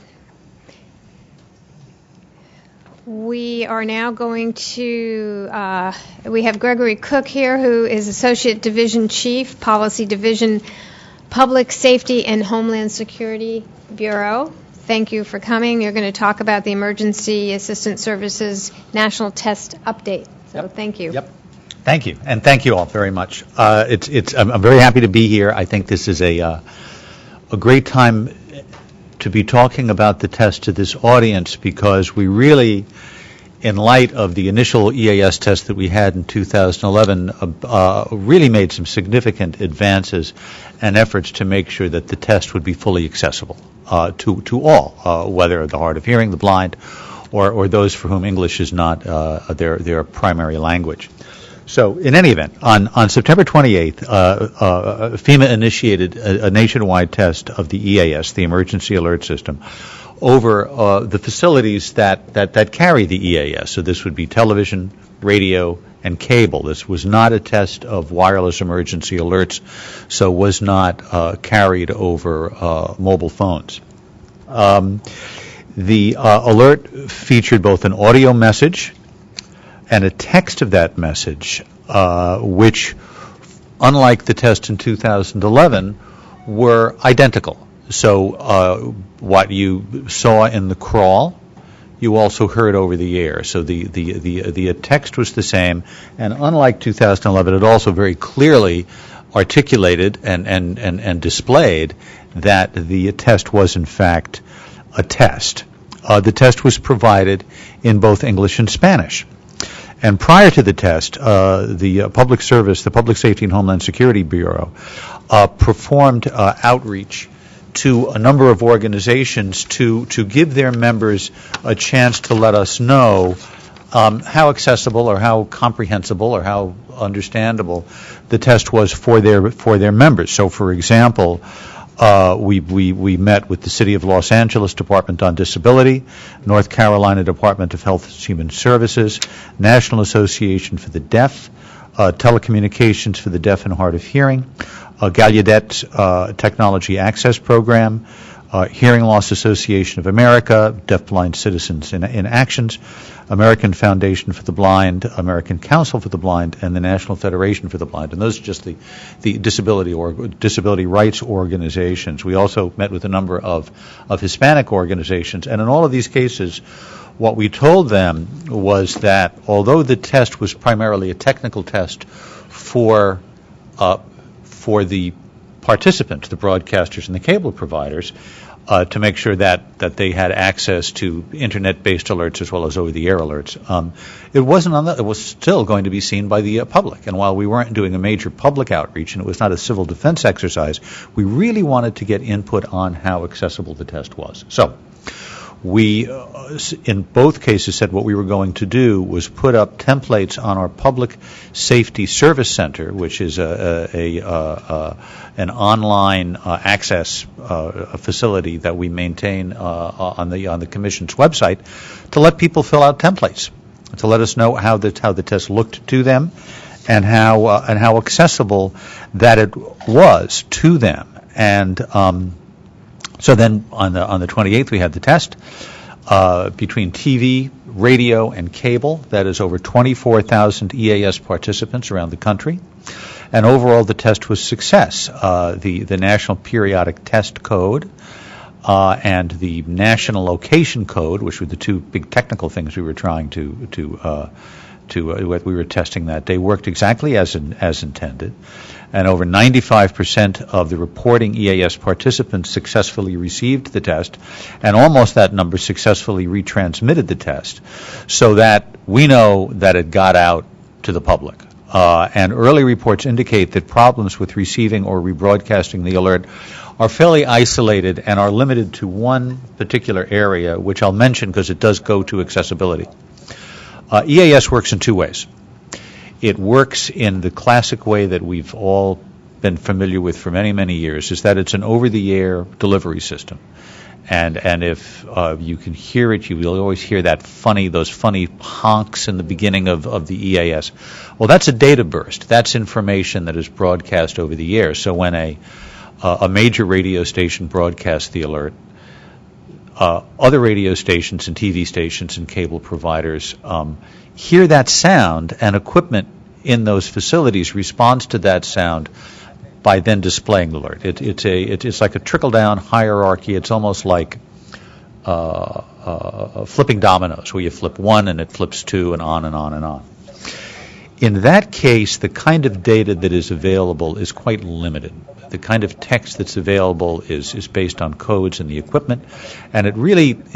We are now going to, we have Gregory Cook here, who is Associate Division Chief, Policy Division, Public Safety and Homeland Security Bureau. Thank you for coming. You're going to talk about the Emergency Assistance Services National Test Update. So thank you. Yep. Thank you, and thank you all very much. I'm very happy to be here. I think this is a great time to be talking about the test to this audience, because we really, in light of the initial EAS test that we had in 2011, really made some significant advances and efforts to make sure that the test would be fully accessible to all, whether the hard of hearing, the blind, or those for whom English is not their primary language. So, in any event, on September 28th, FEMA initiated a nationwide test of the EAS, the Emergency Alert System, over the facilities that carry the EAS. So this would be television, radio, and cable. This was not a test of wireless emergency alerts, so was not carried over mobile phones. The alert featured both an audio message and a text of that message, which, unlike the test in 2011, were identical. So what you saw in the crawl, you also heard over the air. So the text was the same, and unlike 2011, it also very clearly articulated and displayed that the test was in fact a test. The test was provided in both English and Spanish. And prior to the test, the Public Service, the Public Safety and Homeland Security Bureau, performed outreach to a number of organizations to give their members a chance to let us know how accessible or how comprehensible or how understandable the test was for their members. So, for example, we met with the City of Los Angeles Department on Disability, North Carolina Department of Health and Human Services, National Association for the Deaf, Telecommunications for the Deaf and Hard of Hearing, Gallaudet Technology Access Program, Hearing Loss Association of America, Deafblind Citizens in Actions, American Foundation for the Blind, American Council for the Blind, and the National Federation for the Blind. And those are just the disability rights organizations. We also met with a number of Hispanic organizations. And in all of these cases, what we told them was that although the test was primarily a technical test for the participants, the broadcasters and the cable providers, to make sure that they had access to internet-based alerts as well as over-the-air alerts. It was still going to be seen by the public. And while we weren't doing a major public outreach and it was not a civil defense exercise, we really wanted to get input on how accessible the test was. So We, in both cases, said what we were going to do was put up templates on our Public Safety Service Center, which is an online access facility that we maintain on the Commission's website, to let people fill out templates, to let us know how the test looked to them, and how accessible that it was to them. And so then on the 28th we had the test between TV, radio, and cable. That is over 24,000 EAS participants around the country. And overall the test was success. The National Periodic Test Code and the National Location Code, which were the two big technical things we were trying what we were testing that day, worked exactly as intended, and over 95% of the reporting EAS participants successfully received the test, and almost that number successfully retransmitted the test, so that we know that it got out to the public. And early reports indicate that problems with receiving or rebroadcasting the alert are fairly isolated and are limited to one particular area, which I'll mention because it does go to accessibility. EAS works in two ways. It works in the classic way that we've all been familiar with for many, many years, is that it's an over-the-air delivery system. And if you can hear it, you will always hear those funny honks in the beginning of the EAS. Well, that's a data burst. That's information that is broadcast over the air. So when a major radio station broadcasts the alert, other radio stations and TV stations and cable providers hear that sound, and equipment in those facilities responds to that sound by then displaying the alert. It's like a trickle-down hierarchy. It's almost like flipping dominoes, where you flip one and it flips two, and on and on and on. In that case, the kind of data that is available is quite limited. The kind of text that's available is based on codes in the equipment, and it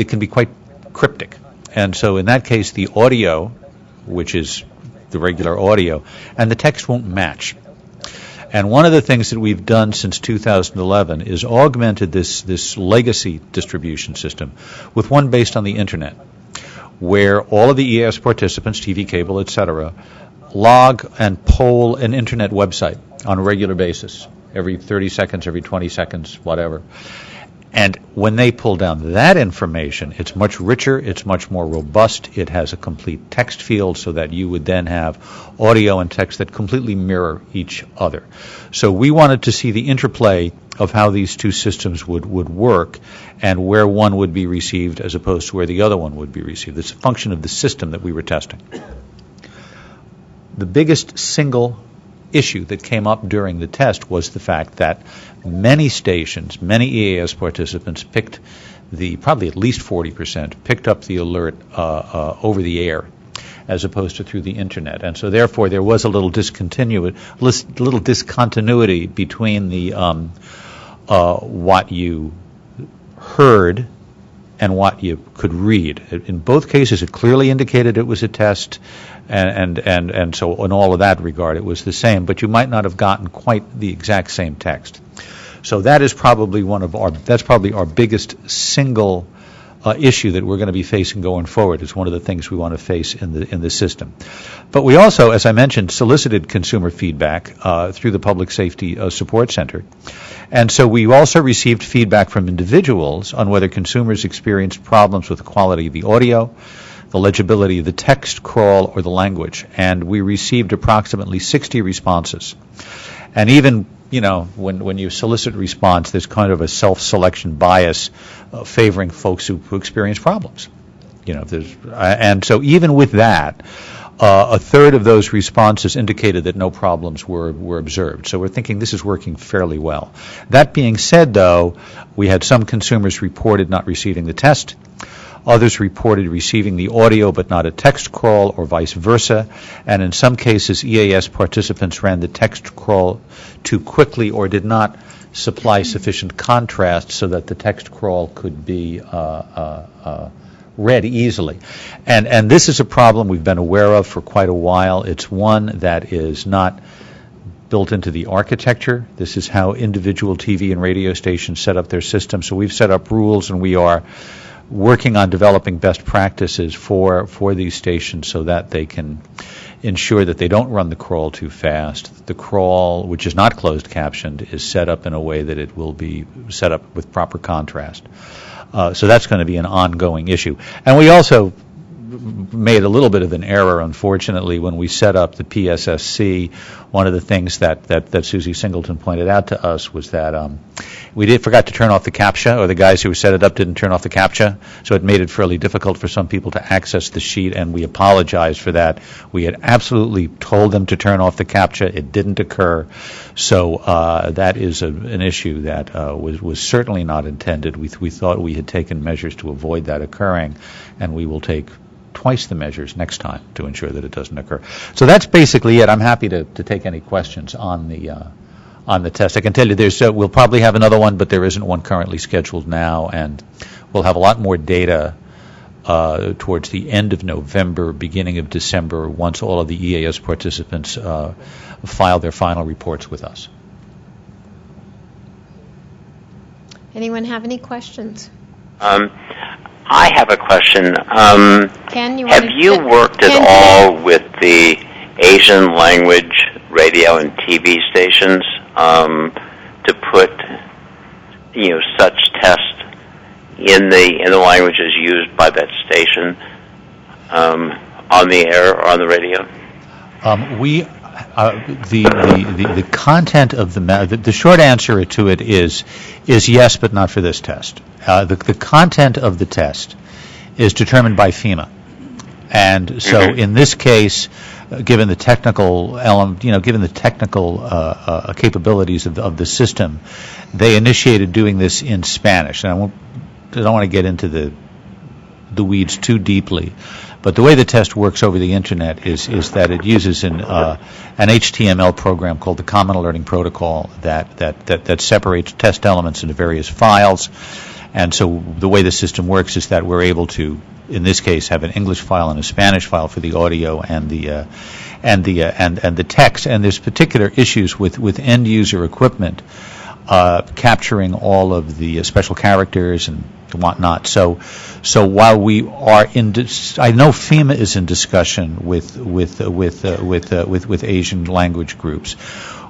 can be quite cryptic. And so in that case, the audio, which is the regular audio, and the text won't match. And one of the things that we've done since 2011 is augmented this legacy distribution system with one based on the Internet, where all of the EAS participants, TV, cable, etc., log and poll an Internet website on a regular basis, every 30 seconds, every 20 seconds, whatever. And when they pull down that information, it's much richer, it's much more robust, it has a complete text field, so that you would then have audio and text that completely mirror each other. So we wanted to see the interplay of how these two systems would work, and where one would be received as opposed to where the other one would be received. It's a function of the system that we were testing. The biggest single issue that came up during the test was the fact that many stations, many EAS participants probably at least 40%, picked up the alert over the air as opposed to through the Internet. And so therefore there was a little discontinuity between the what you heard and what you could read. In both cases, it clearly indicated it was a test, and so in all of that regard, it was the same, but you might not have gotten quite the exact same text. So that is probably our biggest single issue that we're going to be facing going forward. It's one of the things we want to face in the system. But we also, as I mentioned, solicited consumer feedback through the Public Safety Support Center. And so we also received feedback from individuals on whether consumers experienced problems with the quality of the audio, the legibility of the text crawl, or the language. And we received approximately 60 responses. And even, when you solicit response, there's kind of a self-selection bias favoring folks who experience problems. And so even with that, a third of those responses indicated that no problems were observed. So we're thinking this is working fairly well. That being said, though, we had some consumers reported not receiving the test. Others reported receiving the audio but not a text crawl, or vice versa. And in some cases, EAS participants ran the text crawl too quickly or did not supply sufficient contrast so that the text crawl could be read easily. And this is a problem we've been aware of for quite a while. It's one that is not built into the architecture. This is how individual TV and radio stations set up their system. So we've set up rules, and we are working on developing best practices for these stations so that they can ensure that they don't run the crawl too fast. The crawl, which is not closed captioned, is set up in a way that it will be set up with proper contrast. So that's going to be an ongoing issue. And we also made a little bit of an error, unfortunately, when we set up the PSSC. One of the things that Susie Singleton pointed out to us was that we forgot to turn off the CAPTCHA, or the guys who set it up didn't turn off the CAPTCHA, so it made it fairly difficult for some people to access the sheet, and we apologized for that. We had absolutely told them to turn off the CAPTCHA. It didn't occur, so that is an issue that was certainly not intended. We thought we had taken measures to avoid that occurring, and we will take twice the measures next time to ensure that it doesn't occur. So that's basically it. I'm happy to take any questions on the test. I can tell you we'll probably have another one, but there isn't one currently scheduled now, and we'll have a lot more data towards the end of November, beginning of December, once all of the EAS participants file their final reports with us. Anyone have any questions? I have a question. Ken, have you worked at all with the Asian language radio and TV stations to put, such tests in the languages used by that station on the air or on the radio? The content of the short answer to it is yes, but not for this test. The content of the test is determined by FEMA, and so in this case, given the technical element, given the technical capabilities of the system, they initiated doing this in Spanish. And I don't want to get into the weeds too deeply, but the way the test works over the internet is that it uses an HTML program called the Common Alerting Protocol that separates test elements into various files. And so the way the system works is that we're able to, in this case, have an English file and a Spanish file for the audio and the text. And there's particular issues with end user equipment capturing all of the special characters and whatnot. So while we are I know FEMA is in discussion with Asian language groups.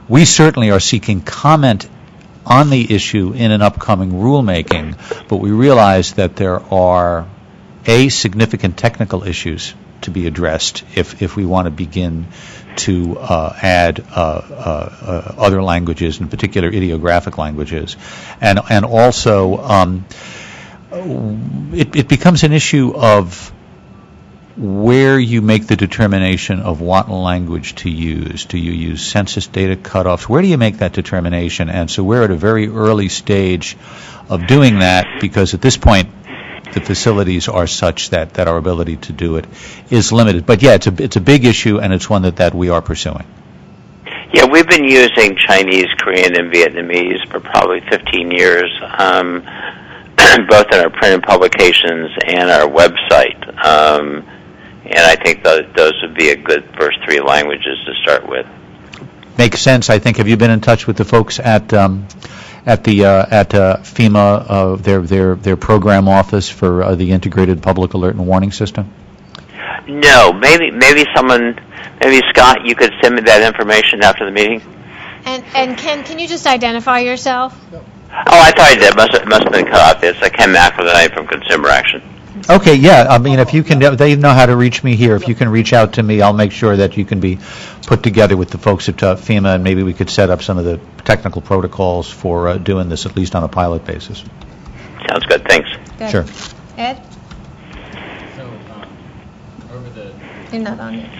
We certainly are seeking comment on the issue in an upcoming rulemaking, but we realize that there are significant technical issues to be addressed if we want to begin to add other languages, in particular ideographic languages, and also it becomes an issue of where you make the determination of what language to use. Do you use census data cutoffs? Where do you make that determination? And so we're at a very early stage of doing that, because at this point the facilities are such that our ability to do it is limited. But yeah, it's a big issue, and it's one that we are pursuing. Yeah, we've been using Chinese, Korean, and Vietnamese for probably 15 years, both in our printed publications and our website. And I think those would be a good first three languages to start with. Makes sense. I think. Have you been in touch with the folks at FEMA, their program office for the Integrated Public Alert and Warning System? No. Maybe Scott, you could send me that information after the meeting. And Ken, can you just identify yourself? Oh, I thought I did. Must have been cut off. It's Ken McElveen from Consumer Action. Okay, yeah. I mean, if you can, they know how to reach me here. If you can reach out to me, I'll make sure that you can be put together with the folks at FEMA, and maybe we could set up some of the technical protocols for doing this, at least on a pilot basis. Sounds good. Thanks. Good. Sure. Ed? So, You're not on yet.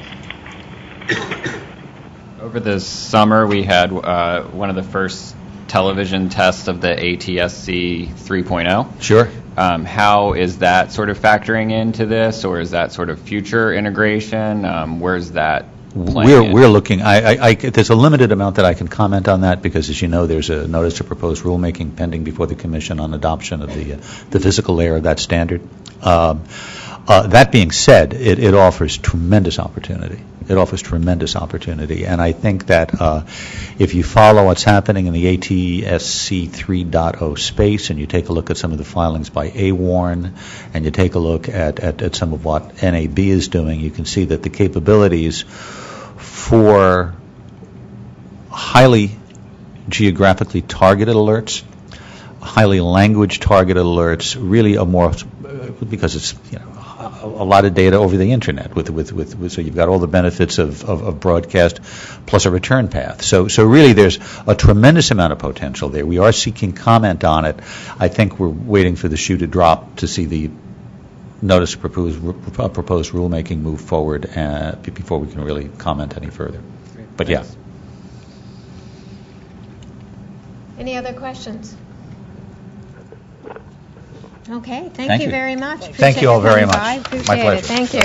over the summer, we had one of the first television tests of the ATSC 3.0. Sure. How is that sort of factoring into this, or is that sort of future integration? Where's that playing We're looking. There's a limited amount that I can comment on that, because, as you know, there's a notice of proposed rulemaking pending before the Commission on adoption of the physical layer of that standard. That being said, it offers tremendous opportunity. It offers tremendous opportunity, and I think that if you follow what's happening in the ATSC 3.0 space, and you take a look at some of the filings by AWARN, and you take a look at some of what NAB is doing, you can see that the capabilities for highly geographically targeted alerts, highly language targeted alerts, really are more, because it's a lot of data over the internet with so you've got all the benefits of broadcast plus a return path. So really there's a tremendous amount of potential there. We are seeking comment on it. I think we're waiting for the shoe to drop to see the notice of proposed rulemaking move forward before we can really comment any further. But yeah. Any other questions? Okay, Thank thank you you. very much. Thank you all very much. I My appreciate pleasure. it. Thank you.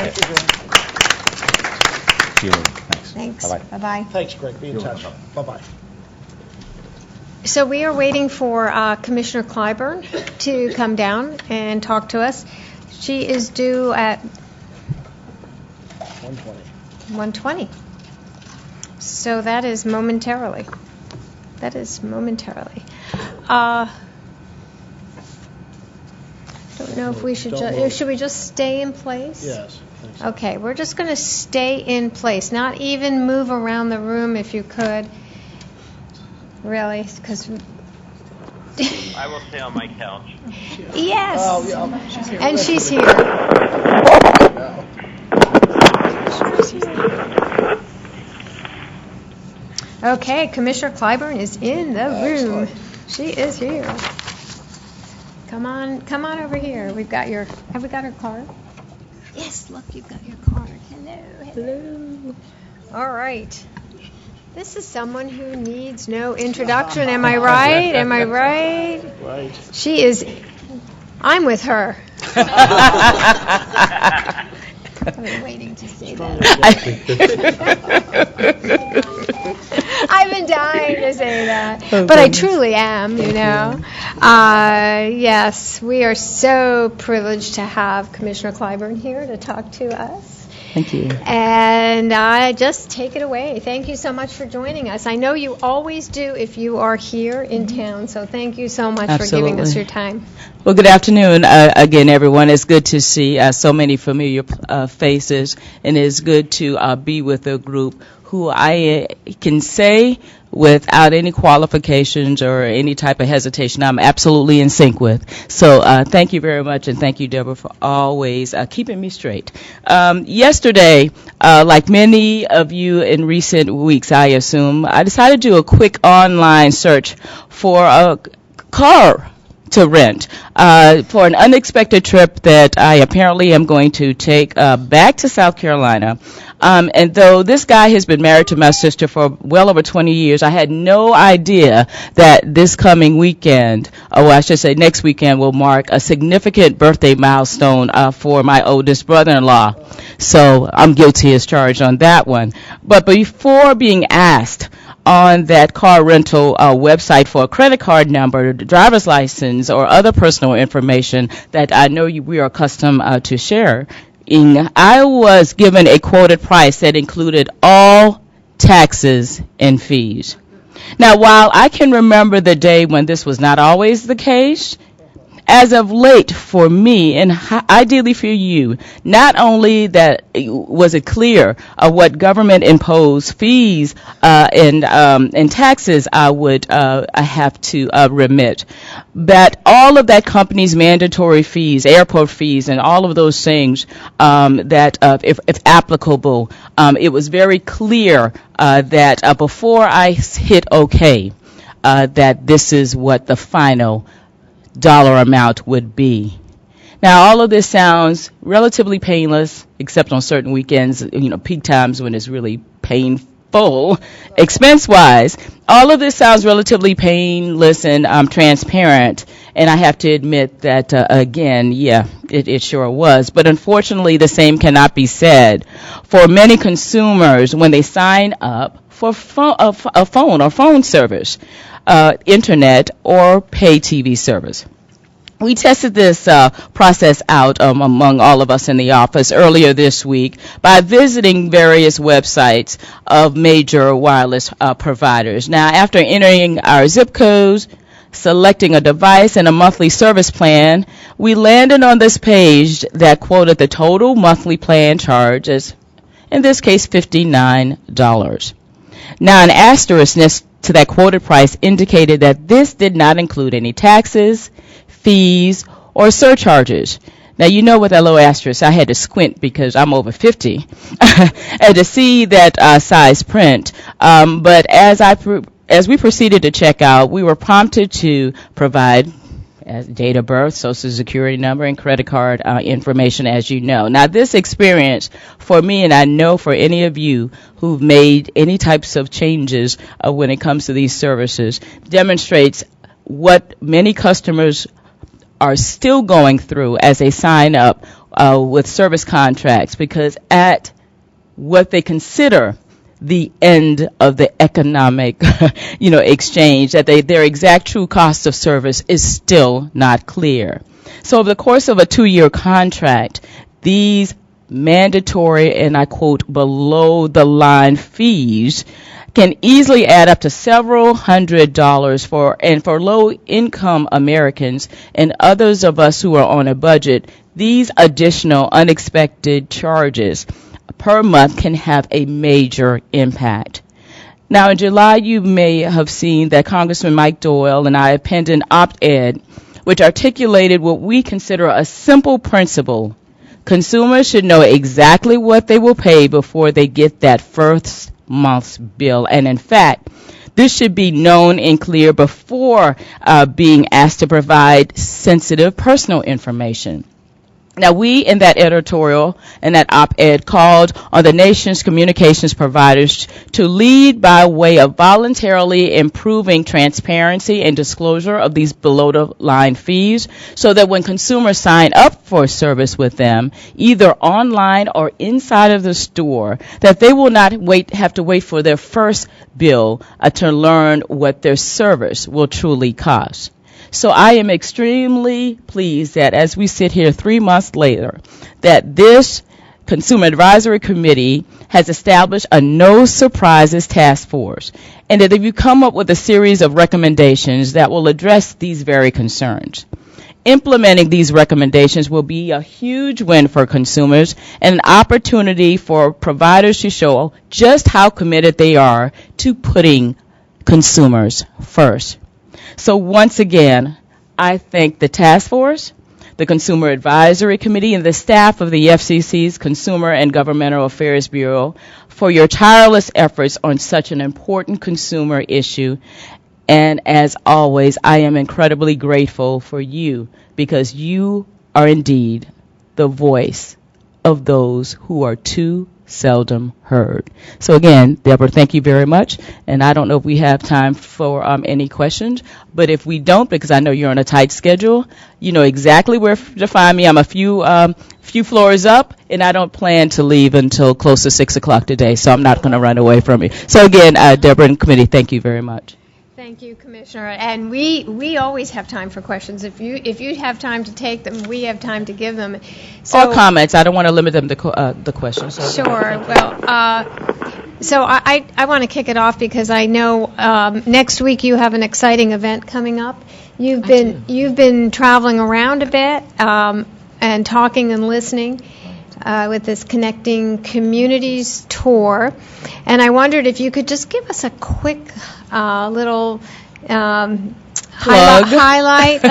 See you later. Thanks. Thanks. Bye-bye. Bye-bye. Thanks, Greg. Be in touch. Bye-bye. So we are waiting for Commissioner Clyburn to come down and talk to us. She is due at 1:20. So that is momentarily. Don't know if we should should we just stay in place? Yes. Okay, we're just going to stay in place, not even move around the room if you could. Really, because I will stay on my couch. yes, Oh, yeah, she's here. and she's here. Okay, Commissioner Clyburn is in the room. She is here. Come on over here. Have we got her card? Yes, look, you've got your card. Hello. All right. This is someone who needs no introduction. Am I right? Am I right? Right. She is. I'm with her. I've been waiting to say that. I've been dying to say that. But I truly am, Yes, we are so privileged to have Commissioner Clyburn here to talk to us. Thank you. And just take it away. Thank you so much for joining us. I know you always do if you are here in town, so thank you so much for giving us your time. Well, good afternoon again, everyone. It's good to see so many familiar faces, and it's good to be with a group who I can say without any qualifications or any type of hesitation, I'm absolutely in sync with. So thank you very much, and thank you, Deborah, for always keeping me straight. Yesterday, like many of you in recent weeks, I assume, I decided to do a quick online search for a car to rent for an unexpected trip that I apparently am going to take back to South Carolina. And though this guy has been married to my sister for well over 20 years, I had no idea that this coming weekend, or I should say next weekend, will mark a significant birthday milestone for my oldest brother-in-law. So I'm guilty as charged on that one. But before being asked on that car rental website for a credit card number, driver's license, or other personal information that I know we are accustomed to share, I was given a quoted price that included all taxes and fees. Now, while I can remember the day when this was not always the case, as of late for me, and ideally for you, not only that was it clear what government imposed fees and taxes I would have to remit, but all of that company's mandatory fees, airport fees, and all of those things that, if applicable, it was very clear that before I hit OK, that this is what the final dollar amount would be. Now, all of this sounds relatively painless, except on certain weekends, peak times when it's really painful, expense-wise. All of this sounds relatively painless and transparent, and I have to admit that, again, it sure was. But unfortunately, the same cannot be said for many consumers when they sign up for a phone or phone service, internet, or pay TV service. We tested this process out among all of us in the office earlier this week by visiting various websites of major wireless providers. Now, after entering our zip codes, selecting a device and a monthly service plan, we landed on this page that quoted the total monthly plan charge as, in this case, $59. Now, an asterisk next to that quoted price indicated that this did not include any taxes, fees, or surcharges. Now, you know, with that little asterisk, I had to squint because I'm over 50 and to see that size print. But as we proceeded to check out, we were prompted to provide date of birth, social security number, and credit card information, as you know. Now, this experience for me, and I know for any of you who've made any types of changes when it comes to these services, demonstrates what many customers are still going through as they sign up with service contracts, because at what they consider the end of the economic, exchange, that their exact true cost of service is still not clear. So over the course of a 2-year contract, these mandatory, and I quote, below the line fees can easily add up to several $100s for low income Americans and others of us who are on a budget. These additional unexpected charges per month can have a major impact. Now, in July, you may have seen that Congressman Mike Doyle and I penned an op-ed which articulated what we consider a simple principle. Consumers should know exactly what they will pay before they get that first month's bill. And in fact, this should be known and clear before being asked to provide sensitive personal information. Now, we in that editorial and that op-ed called on the nation's communications providers to lead by way of voluntarily improving transparency and disclosure of these below-the-line fees, so that when consumers sign up for a service with them, either online or inside of the store, that they will not have to wait for their first bill to learn what their service will truly cost. So I am extremely pleased that as we sit here 3 months later, that this Consumer Advisory Committee has established a no surprises task force, and that if you come up with a series of recommendations that will address these very concerns. Implementing these recommendations will be a huge win for consumers and an opportunity for providers to show just how committed they are to putting consumers first. So once again, I thank the task force, the Consumer Advisory Committee, and the staff of the FCC's Consumer and Governmental Affairs Bureau for your tireless efforts on such an important consumer issue. And as always, I am incredibly grateful for you, because you are indeed the voice of those who are too seldom heard. So again, Deborah, thank you very much. And I don't know if we have time for any questions, but if we don't, because I know you're on a tight schedule, you know exactly where to find me. I'm a few floors up, and I don't plan to leave until close to 6 o'clock today, so I'm not going to run away from you. So again, Deborah and committee, thank you very much. Thank you, Commissioner. And we always have time for questions. If you have time to take them, we have time to give them. So, or comments. I don't want to limit them to the questions. So sure. Well, so I want to kick it off because I know next week you have an exciting event coming up. You've been traveling around a bit and talking and listening with this Connecting Communities tour, and I wondered if you could just give us a quick little highlight,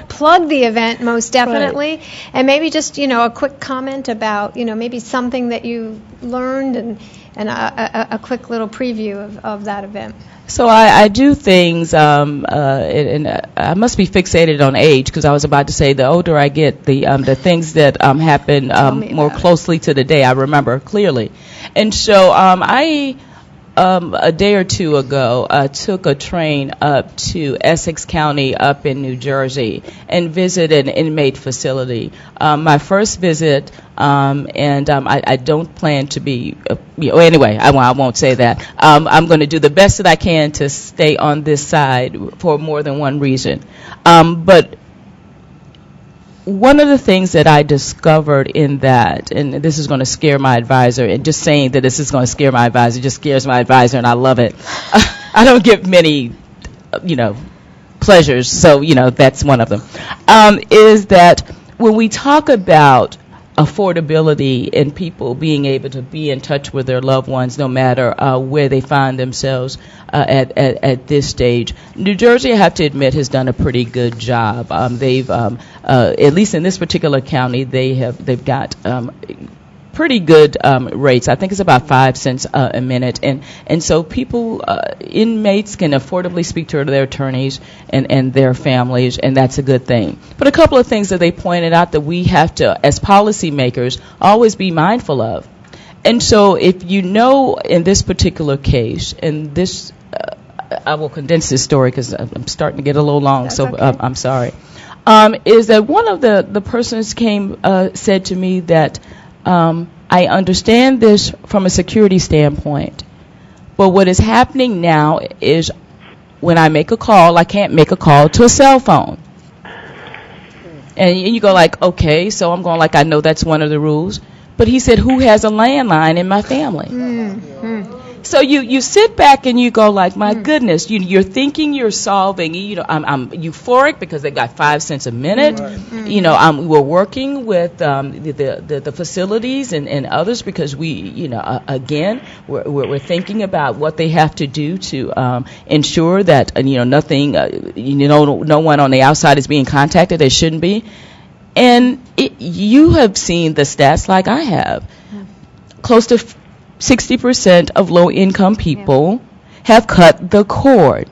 plug the event most definitely, right. And maybe just a quick comment about maybe something that you learned and a quick little preview of that event. So I do things, and I must be fixated on age, because I was about to say the older I get, the things that happen more closely to the day I remember clearly. And so I a day or two ago took a train up to Essex County up in New Jersey and visited an inmate facility. My first visit, and I don't plan to be, anyway, I won't say that. I'm going to do the best that I can to stay on this side for more than one reason. But one of the things that I discovered in that, and this is going to scare my advisor, and just saying that this is going to scare my advisor just scares my advisor, and I love it. I don't get many, pleasures, so, that's one of them, is that when we talk about affordability and people being able to be in touch with their loved ones no matter where they find themselves at this stage, New Jersey, I have to admit, has done a pretty good job. They've, at least in this particular county, they've got pretty good rates. I think it's about 5 cents a minute, and so people, inmates, can affordably speak to their attorneys and their families, and that's a good thing. But a couple of things that they pointed out that we have to, as policymakers, always be mindful of. And so, if in this particular case, and this, I will condense this story because I'm starting to get a little long, that's so okay. I'm sorry. Is that one of the persons said to me that. I understand this from a security standpoint, but what is happening now is when I make a call, I can't make a call to a cell phone. And you go like, okay, so I'm going like, I know that's one of the rules. But he said, who has a landline in my family? Mm-hmm. So you sit back and you go like, my goodness, you're thinking you're solving. I'm euphoric because they got 5 cents a minute. Right. We're working with the facilities and others because we, again, we're thinking about what they have to do to ensure that nothing, no one on the outside is being contacted that shouldn't be. And you have seen the stats like I have. Close to 60% of low-income people have cut the cord.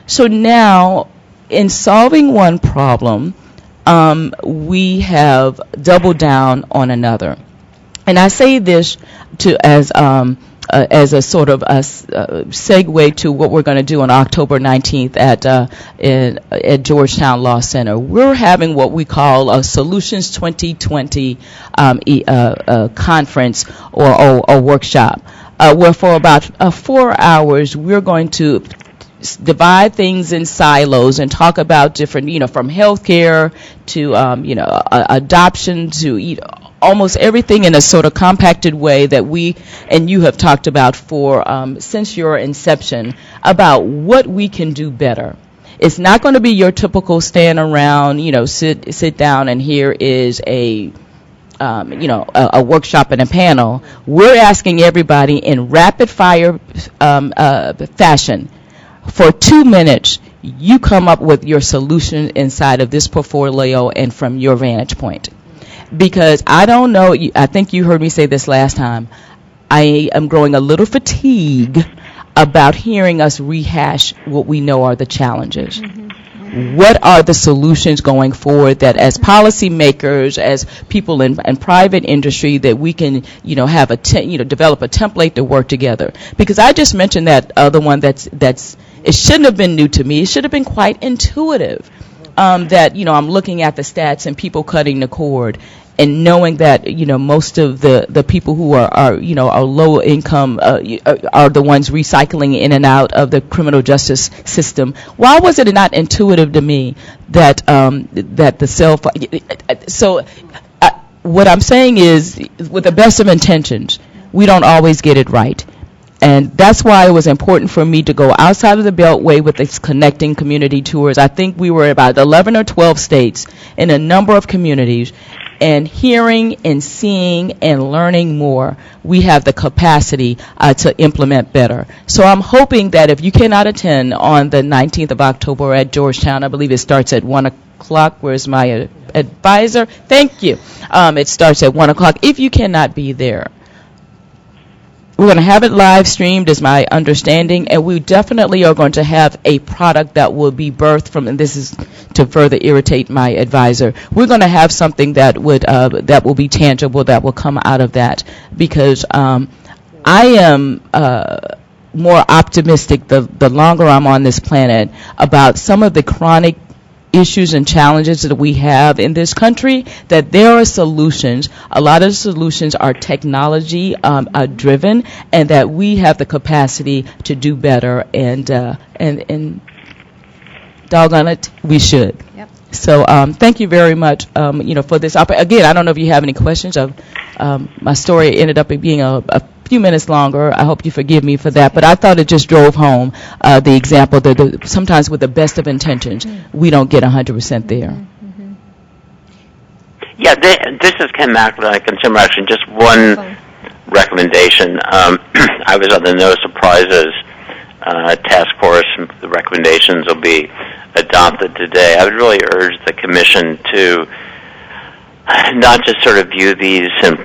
So now, in solving one problem, we have doubled down on another. And I say this as a sort of a segue to what we're going to do on October 19th at Georgetown Law Center. We're having what we call a Solutions 2020 conference or workshop, where for about 4 hours we're going to divide things in silos and talk about different, from healthcare to, adoption to almost everything in a sort of compacted way that we and you have talked about since your inception about what we can do better. It's not going to be your typical stand around, sit down and here is a workshop and a panel. We're asking everybody in rapid fire fashion. For 2 minutes, you come up with your solution inside of this portfolio and from your vantage point. Because I don't know, I think you heard me say this last time, I am growing a little fatigued about hearing us rehash what we know are the challenges. Mm-hmm. What are the solutions going forward that as policymakers, as people in private industry, that we can, have develop a template to work together? Because I just mentioned that other one that's it shouldn't have been new to me. It should have been quite intuitive. That, I'm looking at the stats and people cutting the cord and knowing that, most of the people who are low income are the ones recycling in and out of the criminal justice system. Why was it not intuitive to me that that the cell phone? So what I'm saying is, with the best of intentions, we don't always get it right. And that's why it was important for me to go outside of the Beltway with these connecting community tours. I think we were about 11 or 12 states in a number of communities, and hearing and seeing and learning more, we have the capacity to implement better. So I'm hoping that if you cannot attend on the 19th of October at Georgetown, I believe it starts at 1 o'clock. Where's my advisor? Thank you. It starts at 1 o'clock. If you cannot be there, we're going to have it live streamed, is my understanding, and we definitely are going to have a product that will be birthed from, and this is to further irritate my advisor, we're going to have something that will be tangible, that will come out of that, because I am more optimistic the longer I'm on this planet about some of the chronic issues and challenges that we have in this country, that there are solutions. A lot of the solutions are technology driven, and that we have the capacity to do better, and doggone it, we should. Yep. So thank you very much, for this. Again, I don't know if you have any questions. My story ended up being a few minutes longer. I hope you forgive me for that. But I thought it just drove home the example that sometimes with the best of intentions, we don't get 100% there. Yeah, this is Ken McElroy, Consumer Action. Just one recommendation. I was on the No Surprises task force. The recommendations will be adopted today. I would really urge the Commission to not just sort of view these and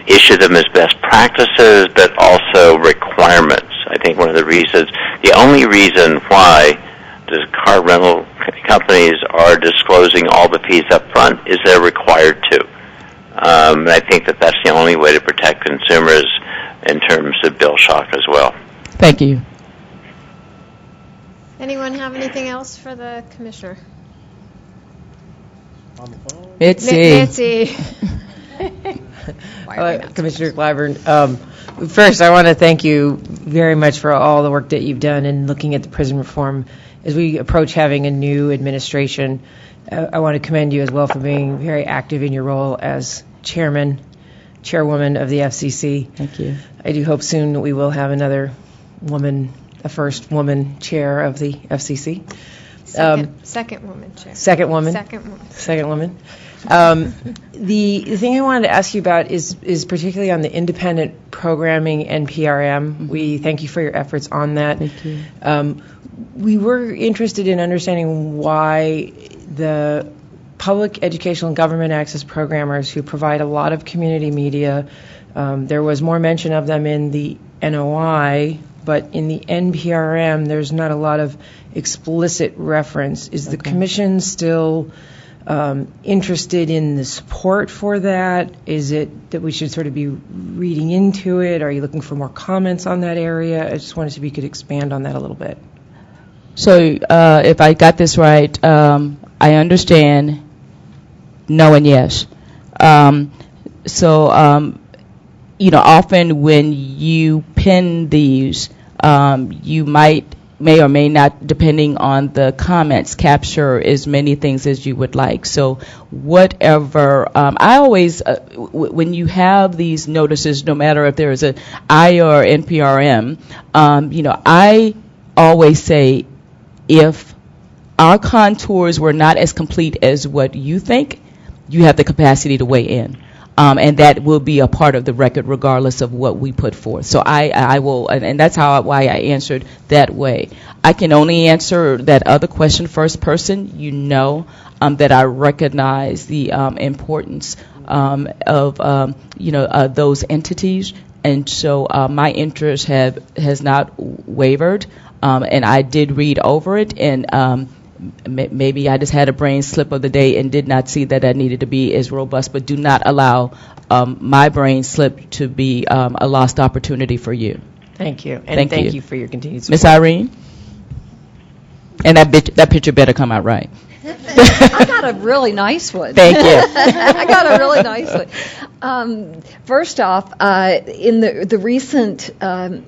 issue them as best practices, but also requirements. I think the only reason why the car rental companies are disclosing all the fees up front is they're required to. And I think that's the only way to protect consumers in terms of bill shock as well. Thank you. Anyone have anything else for the Commissioner? Mitzi. Commissioner Clyburn, first I want to thank you very much for all the work that you've done in looking at the prison reform. As we approach having a new administration, I want to commend you as well for being very active in your role as chairwoman of the FCC. Thank you. I do hope soon that we will have another woman, a first woman chair of the FCC. Second woman chair. Second woman. Second woman. The thing I wanted to ask you about is particularly on the independent programming NPRM. We thank you for your efforts on that. Thank you. We were interested in understanding why the public educational and government access programmers who provide a lot of community media, there was more mention of them in the NOI, but in the NPRM, there's not a lot of explicit reference. Is the Commission still interested in the support for that? Is it that we should sort of be reading into it? Are you looking for more comments on that area? I just wanted to see if you could expand on that a little bit. So if I got this right, I understand no and yes. Often when you pin these, you may or may not, depending on the comments, capture as many things as you would like. So whatever, I always, when you have these notices, no matter if there is an I or NPRM, I always say, if our contours were not as complete as what you think, you have the capacity to weigh in. And that will be a part of the record regardless of what we put forth. So I will, and that's why I answered that way. I can only answer that other question first person. That I recognize the importance of those entities. And so my interest has not wavered. And I did read over it, and maybe I just had a brain slip of the day and did not see that needed to be as robust, but do not allow my brain slip to be a lost opportunity for you. Thank you. And thank you for your continued support. Ms. Irene? And that picture better come out right. I got a really nice one. Thank you. I got a really nice one. First off, in the recent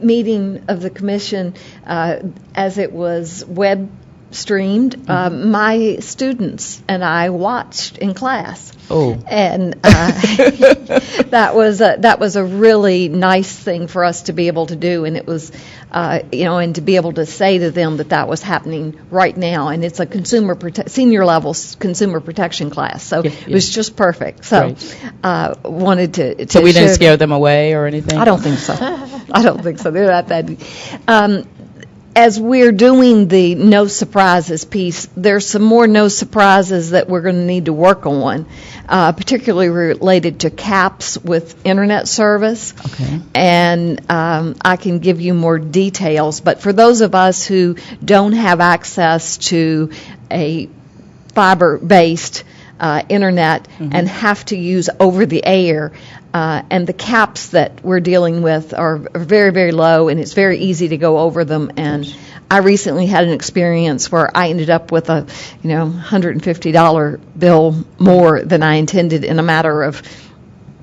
meeting of the Commission, as it was web streamed, my students and I watched in class. Oh. And that was a really nice thing for us to be able to do, and it was, and to be able to say to them that was happening right now, and it's a senior level consumer protection class, so it was just perfect. So, wanted to. So we didn't scare them away or anything? I don't think so. I don't think so. They're not that. As we're doing the no surprises piece, there's some more no surprises that we're going to need to work on, particularly related to caps with internet service. Okay. And I can give you more details, but for those of us who don't have access to a fiber-based internet and have to use over-the-air, and the caps that we're dealing with are very, very low, and it's very easy to go over them. And I recently had an experience where I ended up with a, $150 bill more than I intended in a matter of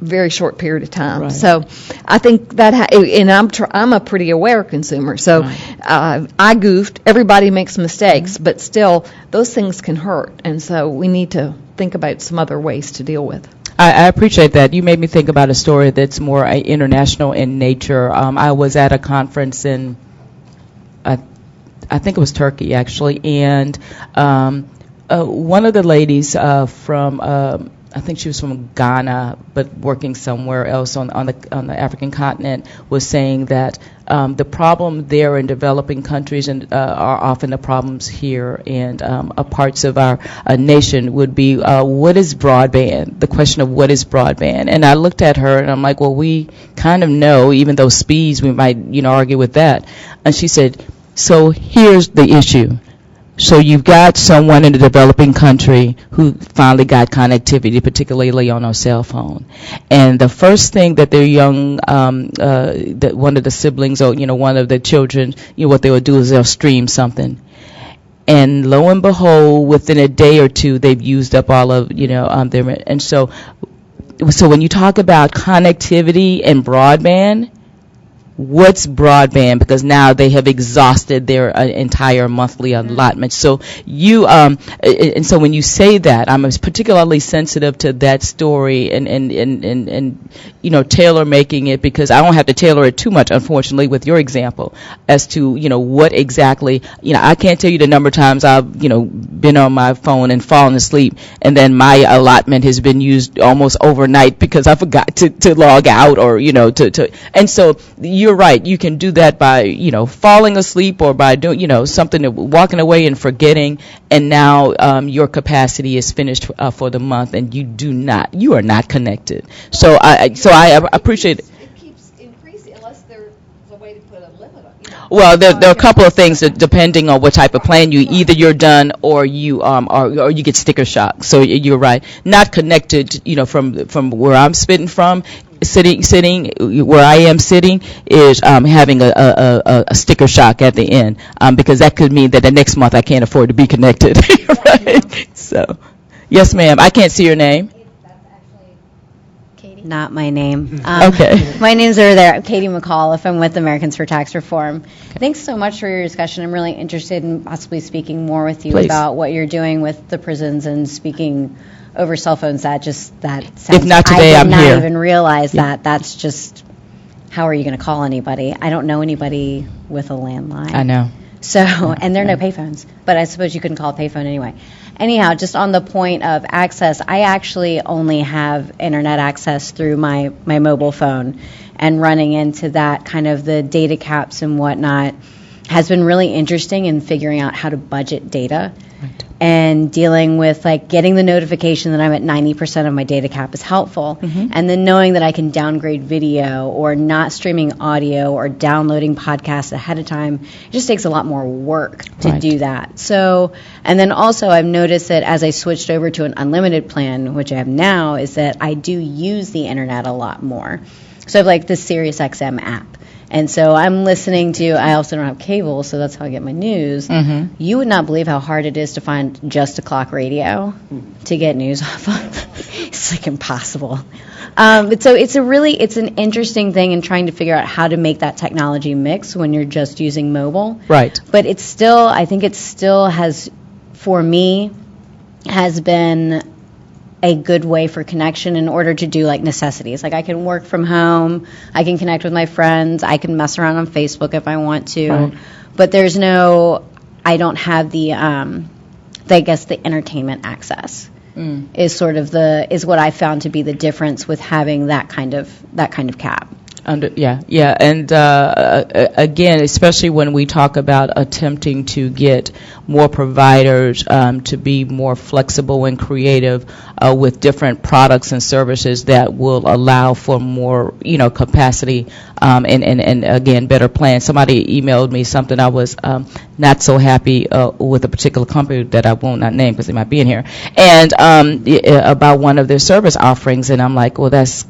very short period of time. Right. So I think that, and I'm a pretty aware consumer. So I goofed. Everybody makes mistakes, but still, those things can hurt. And so we need to think about some other ways to deal with. I appreciate that. You made me think about a story that's more international in nature. I was at a conference in, I think it was Turkey, actually, and one of the ladies from, I think she was from Ghana, but working somewhere else on the African continent, was saying that the problem there in developing countries and are often the problems here in parts of our nation would be what is broadband? The question of what is broadband? And I looked at her and I'm like, well, we kind of know, even though speeds, we might argue with that. And she said, so here's the issue. So you've got someone in a developing country who finally got connectivity, particularly on a cell phone. And the first thing that their young, that one of the siblings or, one of the children, what they would do is they'll stream something. And lo and behold, within a day or two, they've used up all of, their, and so when you talk about connectivity and broadband, what's broadband? Because now they have exhausted their entire monthly allotment. So and so when you say that, I'm particularly sensitive to that story and tailor making it, because I don't have to tailor it too much, unfortunately, with your example as to what exactly. I can't tell you the number of times I've been on my phone and fallen asleep, and then my allotment has been used almost overnight because I forgot to log out or and so you're right. You can do that by, falling asleep or by doing, something, walking away and forgetting, and now your capacity is finished for the month, and you are not connected. So I appreciate it. It keeps increasing unless there's a way to put a limit on it. Well, there are a couple of things that, depending on what type of plan either you're done or you or you get sticker shock. So you're right, not connected. From where I'm sitting where I am sitting is having a sticker shock at the end, because that could mean that the next month I can't afford to be connected. Right? So, yes, ma'am. I can't see your name. Not my name. Okay. My name's over there. I'm Katie McAuliffe. I'm with Americans for Tax Reform. Thanks so much for your discussion. I'm really interested in possibly speaking more with you about what you're doing with the prisons and speaking over cell phones. That sounds, if not today, I I'm did here. not even realize that. That's just, how are you going to call anybody? I don't know anybody with a landline. I know. So, and there are no payphones, but I suppose you couldn't call a payphone anyway. Anyhow, just on the point of access, I actually only have internet access through my mobile phone, and running into that kind of the data caps and whatnot has been really interesting in figuring out how to budget data. Right. And dealing with getting the notification that I'm at 90% of my data cap is helpful. Mm-hmm. And then knowing that I can downgrade video or not streaming audio or downloading podcasts ahead of time, it just takes a lot more work to do that. So, and then also I've noticed that as I switched over to an unlimited plan, which I have now, is that I do use the internet a lot more. So I have the SiriusXM app. And so I'm listening to, I also don't have cable, so that's how I get my news. Mm-hmm. You would not believe how hard it is to find Just a Clock radio to get news off of. It's impossible. But so it's an interesting thing in trying to figure out how to make that technology mix when you're just using mobile. Right. But I think it still has, for me, has been a good way for connection in order to do necessities. I can work from home, I can connect with my friends, I can mess around on Facebook if I want to, right. But I don't have the entertainment access is what I found to be the difference with having that kind of cap. And again, especially when we talk about attempting to get more providers to be more flexible and creative with different products and services that will allow for more, capacity and again, better plans. Somebody emailed me something. I was not so happy with a particular company that I will not name because they might be in here, and about one of their service offerings, and I'm like, well, that's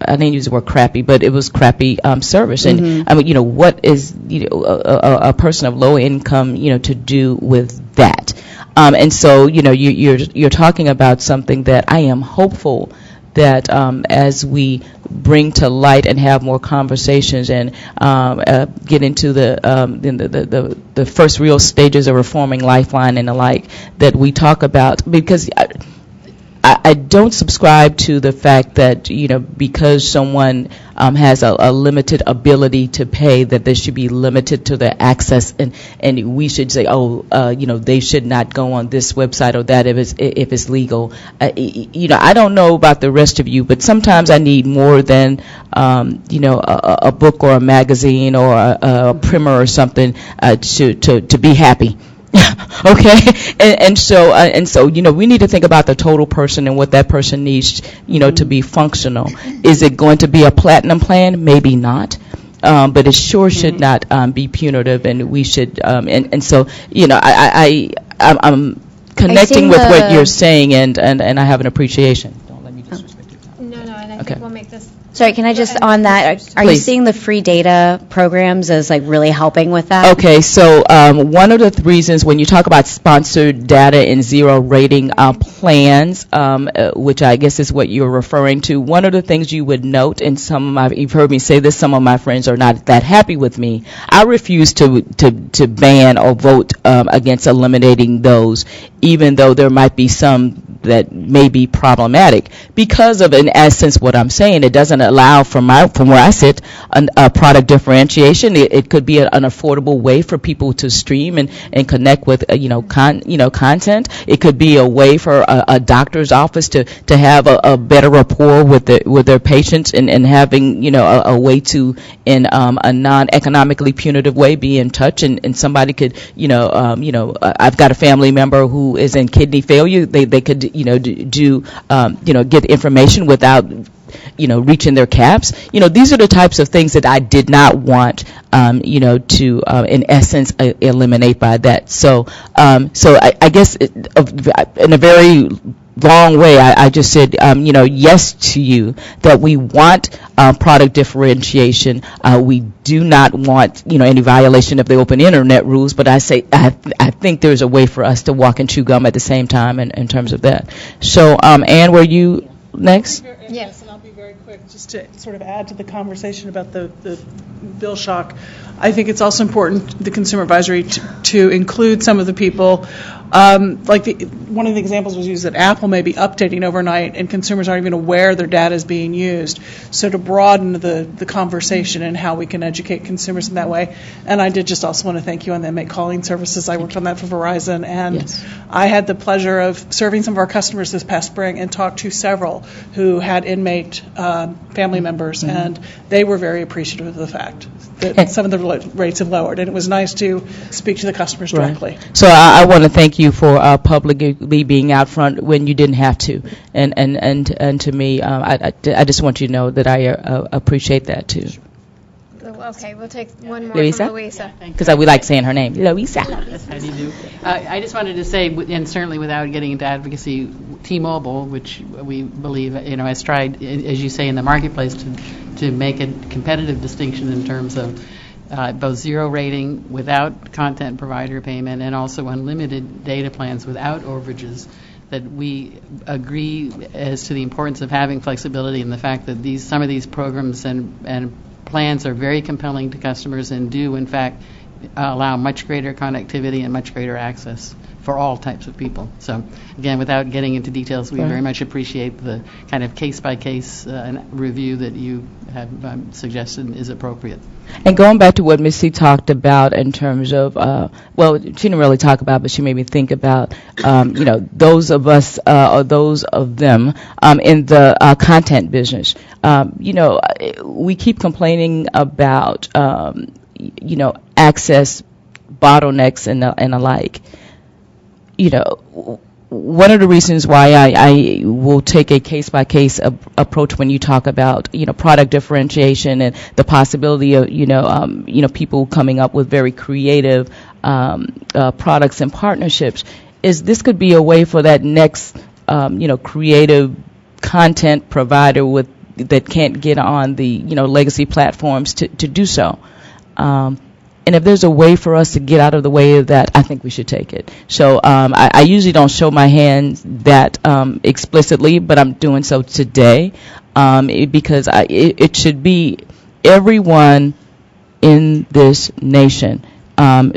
I didn't use the word crappy, but it was crappy service. And mm-hmm. I mean, what is a person of low income, to do with that? And so, you're talking about something that I am hopeful that as we bring to light and have more conversations and get into the first real stages of reforming Lifeline and the like, that we talk about, because I don't subscribe to the fact that, because someone has a limited ability to pay, that they should be limited to their access, and we should say, they should not go on this website or that if it's legal. I don't know about the rest of you, but sometimes I need more than, a book or a magazine or a primer or something to be happy. Okay, and so we need to think about the total person and what that person needs, to be functional. Is it going to be a platinum plan? Maybe not. But it sure should not be punitive, and we should. And so I'm connecting with what you're saying, and I have an appreciation. Don't let me disrespect you. No, and I Okay. think we'll make this. Sorry, can I just, on that, are you Please. seeing the free data programs as like really helping with that? Okay, so one of the reasons when you talk about sponsored data and zero rating plans, which I guess is what you're referring to, one of the things you would note, and you've heard me say this, some of my friends are not that happy with me. I refuse to ban or vote against eliminating those, even though there might be some that may be problematic, because of, in essence, what I'm saying, it doesn't allow, from where I sit, a product differentiation. It could be an affordable way for people to stream and connect with content. It could be a way for a doctor's office to have a better rapport with their patients, and having a way to, in a non-economically punitive way, be in touch, and somebody could I've got a family member who is in kidney failure. They could get information without reaching their caps. These are the types of things that I did not want to in essence eliminate by that. So I guess in a very long way, I just said, yes to you, that we want product differentiation. We do not want, any violation of the open internet rules, but I think there's a way for us to walk and chew gum at the same time in terms of that. So, Ann, were you next? Yes. And I'll be very quick, just to sort of add to the conversation about the bill shock. I think it's also important, the consumer advisory, to include some of the people. One of the examples was used that Apple may be updating overnight, and consumers aren't even aware their data is being used. So to broaden the conversation and how we can educate consumers in that way. And I did just also want to thank you on the inmate calling services. I worked on that for Verizon, and Yes. I had the pleasure of serving some of our customers this past spring and talked to several who had inmate family members, and they were very appreciative of the fact that some of the rates have lowered, and it was nice to speak to the customers directly. Right. So I want to thank you for publicly being out front when you didn't have to, and to me, I just want you to know that I appreciate that too. Okay, we'll take one more Louisa? from Louisa. Because we like saying her name, Louisa. How do you do? I just wanted to say, and certainly without getting into advocacy, T-Mobile, which we believe, has tried, as you say, in the marketplace to make a competitive distinction in terms of both zero rating without content provider payment and also unlimited data plans without overages, that we agree as to the importance of having flexibility and the fact that some of these programs and plans are very compelling to customers and do, in fact, allow much greater connectivity and much greater access for all types of people. So, again, without getting into details, we very much appreciate the kind of case-by-case review that you have suggested is appropriate. And going back to what Missy talked about in terms of, she didn't really talk about, but she made me think about, those of us or those of them in the content business. We keep complaining about, access bottlenecks and the like. One of the reasons why I will take a case-by-case approach when you talk about, product differentiation and the possibility of, people coming up with very creative products and partnerships, is this could be a way for that next, creative content provider that can't get on the, legacy platforms to do so. And if there's a way for us to get out of the way of that, I think we should take it. So I usually don't show my hand that explicitly, but I'm doing so today because it should be everyone in this nation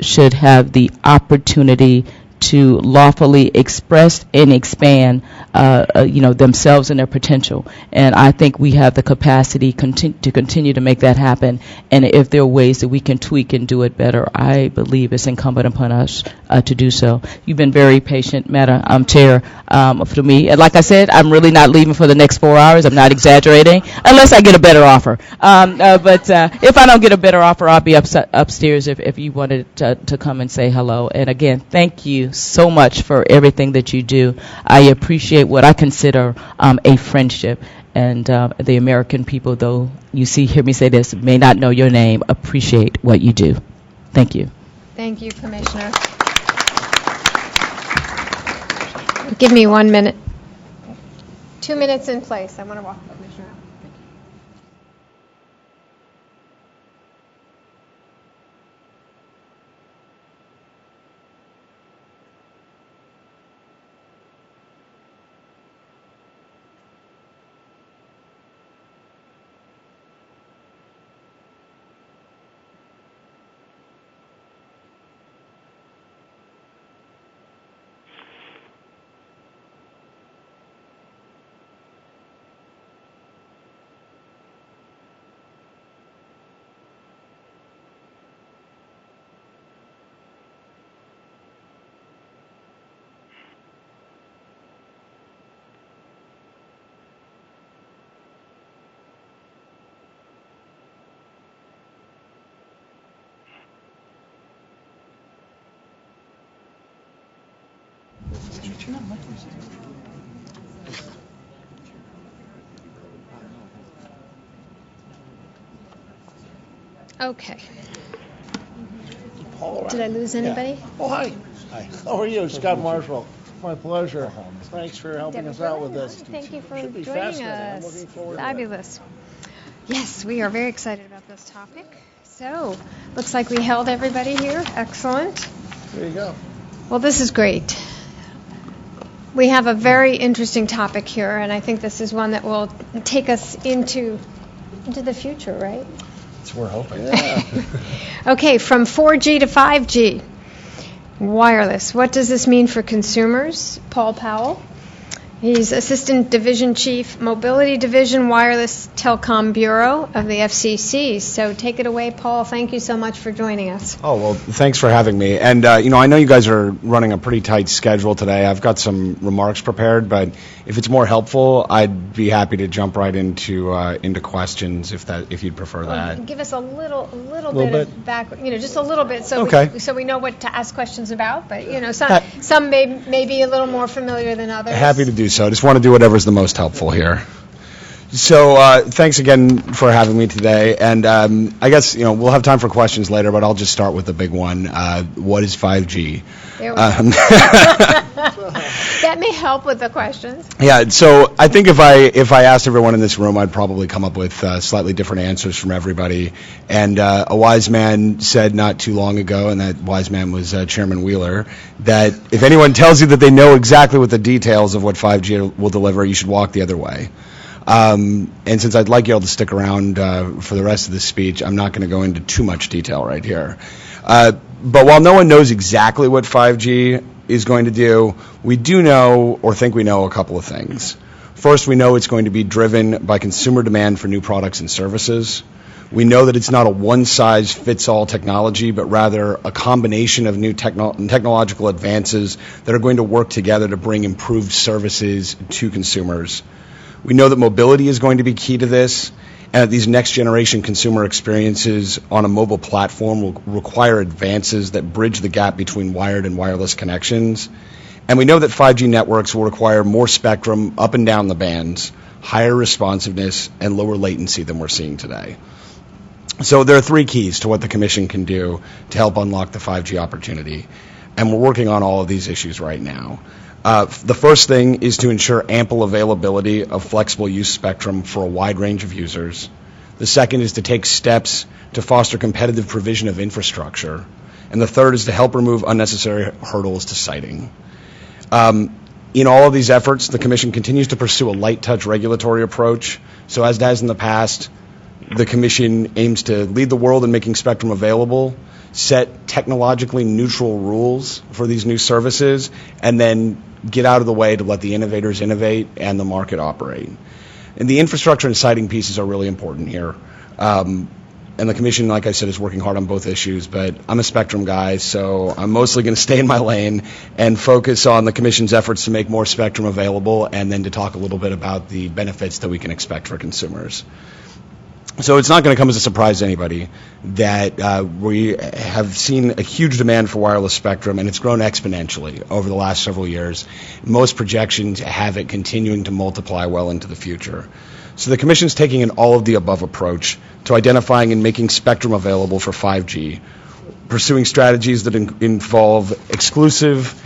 should have the opportunity to lawfully express and expand, themselves and their potential. And I think we have the capacity to continue to make that happen. And if there are ways that we can tweak and do it better, I believe it's incumbent upon us to do so. You've been very patient, Madam Chair, for me. And like I said, I'm really not leaving for the next 4 hours. I'm not exaggerating, unless I get a better offer. But if I don't get a better offer, I'll be upstairs if you wanted to come and say hello. And again, thank you so much for everything that you do. I appreciate what I consider a friendship. And the American people, though you hear me say this, may not know your name, appreciate what you do. Thank you. Thank you, Commissioner. Give me 1 minute. 2 minutes in place. I want to walk the Commissioner out. Okay. Did I lose anybody? Yeah. Oh, hi. Hi. How are you? Scott Marshall. My pleasure. Thanks for helping us out with this. Thank you for Should be joining fascinating. I'm us. looking forward to it. Fabulous. Yes, we are very excited about this topic. So, looks like we held everybody here. Excellent. There you go. Well, this is great. We have a very interesting topic here, and I think this is one that will take us into the future, right? That's what we're hoping. Yeah. Okay, from 4G to 5G, wireless. What does this mean for consumers? Paul Powell. He's Assistant Division Chief, Mobility Division, Wireless Telecom Bureau of the FCC. So take it away, Paul. Thank you so much for joining us. Oh, well, thanks for having me. And, I know you guys are running a pretty tight schedule today. I've got some remarks prepared, but if it's more helpful, I'd be happy to jump right into questions if you'd prefer that. Give us a little bit of background, just a little bit, so Okay. so we know what to ask questions about. But some may be a little more familiar than others. Happy to do so. I just want to do whatever's the most helpful here. So thanks again for having me today. And I guess, we'll have time for questions later, but I'll just start with the big one. What is 5G? There we go. That may help with the questions. Yeah, so I think if I asked everyone in this room, I'd probably come up with slightly different answers from everybody. And a wise man said not too long ago, and that wise man was Chairman Wheeler, that if anyone tells you that they know exactly what the details of what 5G will deliver, you should walk the other way. And since I'd like you all to stick around for the rest of this speech, I'm not going to go into too much detail right here. But while no one knows exactly what 5G is going to do, we do know, or think we know, a couple of things. First, we know it's going to be driven by consumer demand for new products and services. We know that it's not a one-size-fits-all technology, but rather a combination of new technological advances that are going to work together to bring improved services to consumers. We know that mobility is going to be key to this, and that these next-generation consumer experiences on a mobile platform will require advances that bridge the gap between wired and wireless connections. And we know that 5G networks will require more spectrum up and down the bands, higher responsiveness, and lower latency than we're seeing today. So there are three keys to what the Commission can do to help unlock the 5G opportunity, and we're working on all of these issues right now. The first thing is to ensure ample availability of flexible use spectrum for a wide range of users. The second is to take steps to foster competitive provision of infrastructure. And the third is to help remove unnecessary hurdles to siting. In all of these efforts, the Commission continues to pursue a light-touch regulatory approach. So as it has in the past, the Commission aims to lead the world in making spectrum available, set technologically neutral rules for these new services, and then get out of the way to let the innovators innovate and the market operate. And the infrastructure and siting pieces are really important here. And the Commission, like I said, is working hard on both issues, but I'm a spectrum guy, so I'm mostly going to stay in my lane and focus on the Commission's efforts to make more spectrum available and then to talk a little bit about the benefits that we can expect for consumers. So it's not going to come as a surprise to anybody that we have seen a huge demand for wireless spectrum, and it's grown exponentially over the last several years. Most projections have it continuing to multiply well into the future. So the Commission is taking an all-of-the-above approach to identifying and making spectrum available for 5G, pursuing strategies that involve exclusive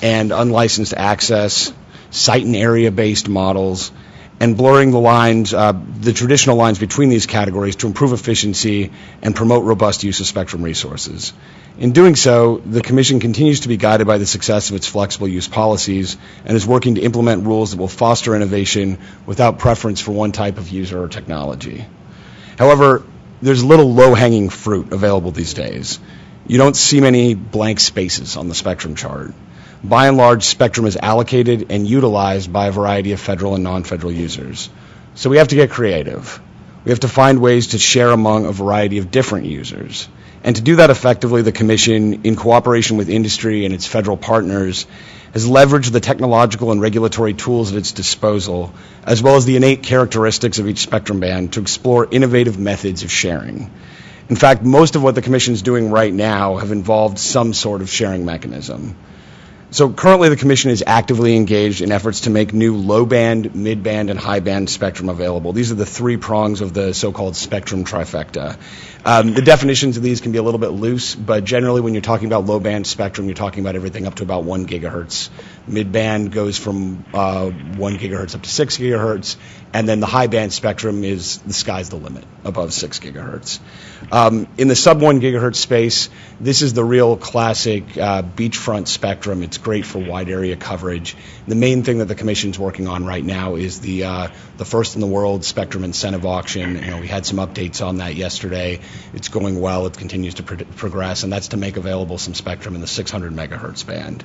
and unlicensed access, site and area-based models, and blurring the lines, the traditional lines between these categories to improve efficiency and promote robust use of spectrum resources. In doing so, the Commission continues to be guided by the success of its flexible use policies and is working to implement rules that will foster innovation without preference for one type of user or technology. However, there's little low-hanging fruit available these days. You don't see many blank spaces on the spectrum chart. By and large, spectrum is allocated and utilized by a variety of federal and non-federal users. So we have to get creative. We have to find ways to share among a variety of different users. And to do that effectively, the Commission, in cooperation with industry and its federal partners, has leveraged the technological and regulatory tools at its disposal, as well as the innate characteristics of each spectrum band, to explore innovative methods of sharing. In fact, most of what the Commission is doing right now have involved some sort of sharing mechanism. So currently the Commission is actively engaged in efforts to make new low-band, mid-band, and high-band spectrum available. These are the three prongs of the so-called spectrum trifecta. The definitions of these can be a little bit loose, but generally when you're talking about low-band spectrum, you're talking about everything up to about 1 gigahertz. Mid-band goes from 1 gigahertz up to 6 gigahertz, and then the high-band spectrum is the sky's the limit, above 6 gigahertz. In the sub-1 gigahertz space, this is the real classic beachfront spectrum. It's great for wide area coverage. The main thing that the Commission's working on right now is the first in the world spectrum incentive auction. We had some updates on that yesterday. It's going well. It continues to progress, and that's to make available some spectrum in the 600 megahertz band.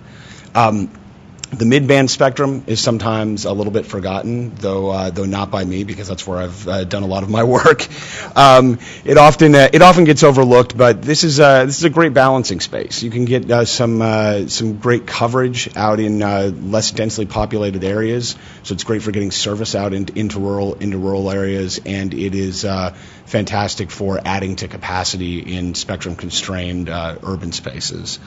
The mid-band spectrum is sometimes a little bit forgotten, though not by me, because that's where I've done a lot of my work. It often gets overlooked, but this is a great balancing space. You can get some great coverage out in less densely populated areas, so it's great for getting service out into rural areas, and it is fantastic for adding to capacity in spectrum-constrained urban spaces.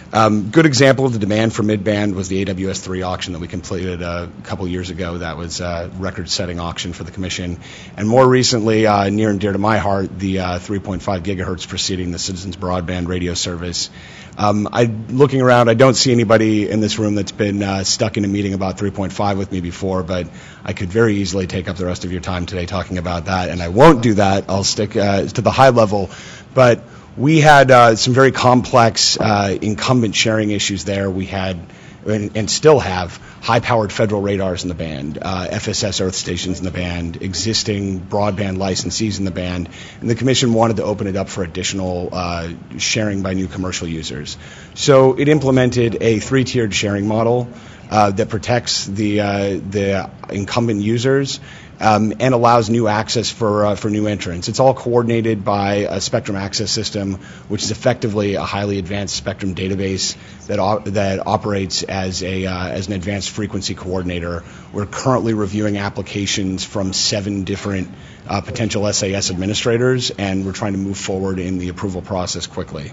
Good example of the demand for mid-band was the AWS-3 auction that we completed a couple years ago. That was a record-setting auction for the Commission. And more recently, near and dear to my heart, the 3.5 gigahertz proceeding, the Citizens Broadband Radio Service. Looking around, I don't see anybody in this room that's been stuck in a meeting about 3.5 with me before, but I could very easily take up the rest of your time today talking about that, and I won't do that. I'll stick to the high level. But we had some very complex incumbent sharing issues there. We had, and still have, high-powered federal radars in the band, FSS earth stations in the band, existing broadband licensees in the band, and the Commission wanted to open it up for additional sharing by new commercial users. So it implemented a three-tiered sharing model that protects the incumbent users and allows new access for new entrants. It's all coordinated by a spectrum access system, which is effectively a highly advanced spectrum database that operates as an advanced frequency coordinator. We're currently reviewing applications from 7 different potential SAS administrators, and we're trying to move forward in the approval process quickly.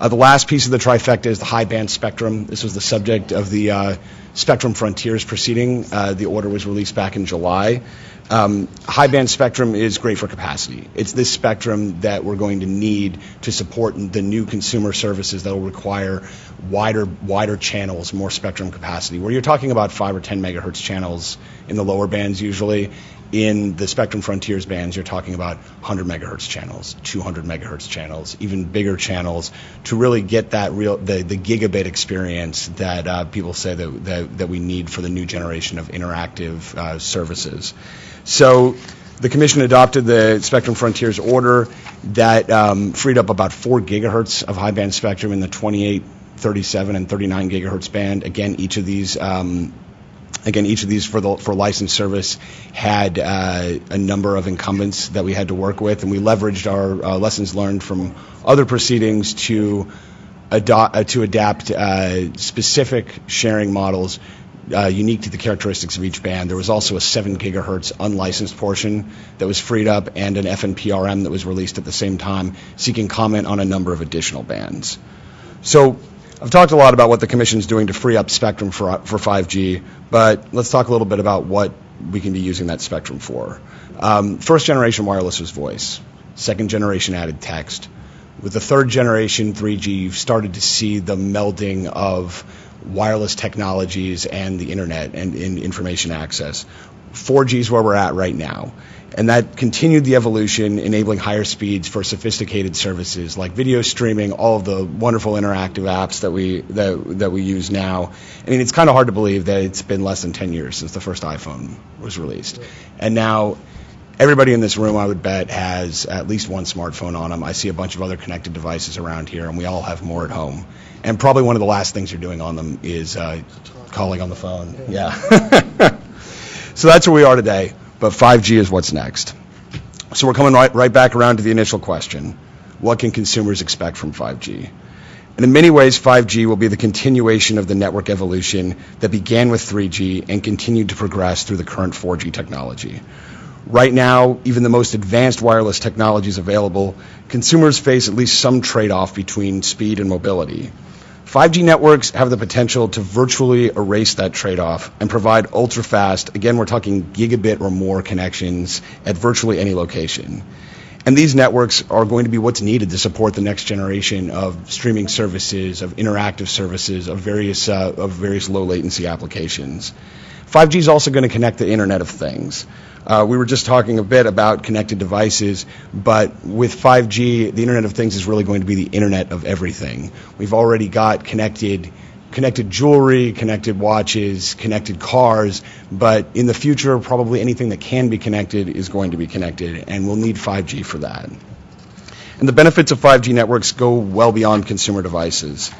The last piece of the trifecta is the high-band spectrum. This was the subject of the Spectrum Frontiers proceeding. The order was released back in July. High-band spectrum is great for capacity. It's this spectrum that we're going to need to support the new consumer services that will require wider channels, more spectrum capacity. Where you're talking about 5 or 10 megahertz channels in the lower bands usually, in the Spectrum Frontiers bands, you're talking about 100 megahertz channels, 200 megahertz channels, even bigger channels, to really get that the gigabit experience that people say that we need for the new generation of interactive services. So the Commission adopted the Spectrum Frontiers order that freed up about 4 gigahertz of high-band spectrum in the 28, 37, and 39 gigahertz band. Again, each of these for licensed service had a number of incumbents that we had to work with, and we leveraged our lessons learned from other proceedings to adapt specific sharing models unique to the characteristics of each band. There was also a 7 gigahertz unlicensed portion that was freed up, and an FNPRM that was released at the same time, seeking comment on a number of additional bands. So I've talked a lot about what the Commission's doing to free up spectrum for 5G, but let's talk a little bit about what we can be using that spectrum for. First generation wireless was voice. Second generation added text. With the third generation 3G, you've started to see the melding of wireless technologies and the internet and in information access. 4G is where we're at right now. And that continued the evolution, enabling higher speeds for sophisticated services like video streaming, all of the wonderful interactive apps that we use now. I mean, it's kind of hard to believe that it's been less than 10 years since the first iPhone was released. And now everybody in this room, I would bet, has at least one smartphone on them. I see a bunch of other connected devices around here, and we all have more at home. And probably one of the last things you're doing on them is calling on the phone. Yeah. So that's where we are today, but 5G is what's next. So we're coming right back around to the initial question. What can consumers expect from 5G? And in many ways, 5G will be the continuation of the network evolution that began with 3G and continued to progress through the current 4G technology. Right now, even the most advanced wireless technologies available, consumers face at least some trade-off between speed and mobility. 5G networks have the potential to virtually erase that trade-off and provide ultra-fast, again, we're talking gigabit or more connections at virtually any location. And these networks are going to be what's needed to support the next generation of streaming services, of interactive services, of various low latency applications. 5G is also going to connect the Internet of Things. We were just talking a bit about connected devices, but with 5G, the Internet of Things is really going to be the Internet of everything. We've already got connected jewelry, connected watches, connected cars, but in the future, probably anything that can be connected is going to be connected, and we'll need 5G for that. And the benefits of 5G networks go well beyond consumer devices.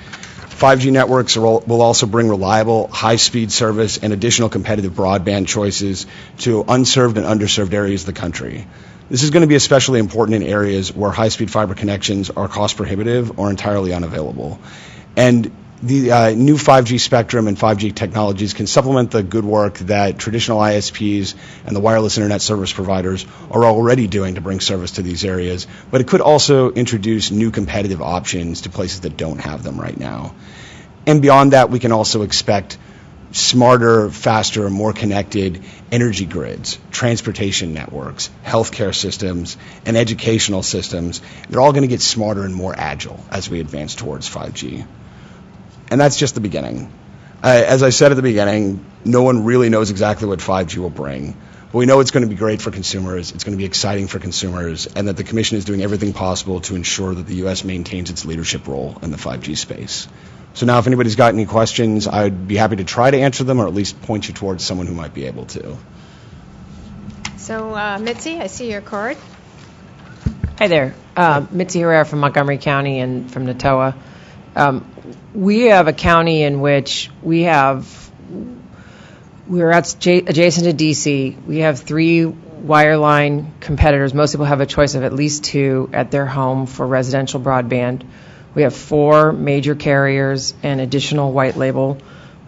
5G networks will also bring reliable, high-speed service and additional competitive broadband choices to unserved and underserved areas of the country. This is going to be especially important in areas where high-speed fiber connections are cost-prohibitive or entirely unavailable. And the new 5G spectrum and 5G technologies can supplement the good work that traditional ISPs and the wireless internet service providers are already doing to bring service to these areas, but it could also introduce new competitive options to places that don't have them right now. And beyond that, we can also expect smarter, faster, more connected energy grids, transportation networks, healthcare systems, and educational systems. They're all going to get smarter and more agile as we advance towards 5G. And that's just the beginning. As I said at the beginning, no one really knows exactly what 5G will bring. But we know it's going to be great for consumers, it's going to be exciting for consumers, and that the Commission is doing everything possible to ensure that the U.S. maintains its leadership role in the 5G space. So now if anybody's got any questions, I'd be happy to try to answer them or at least point you towards someone who might be able to. So, Mitzi, I see your card. Hi there. Mitzi Herrera from Montgomery County and from Natoa. We have a county in which we're adjacent to D.C. We have 3 wireline competitors. Most people have a choice of at least 2 at their home for residential broadband. We have 4 major carriers and additional white label.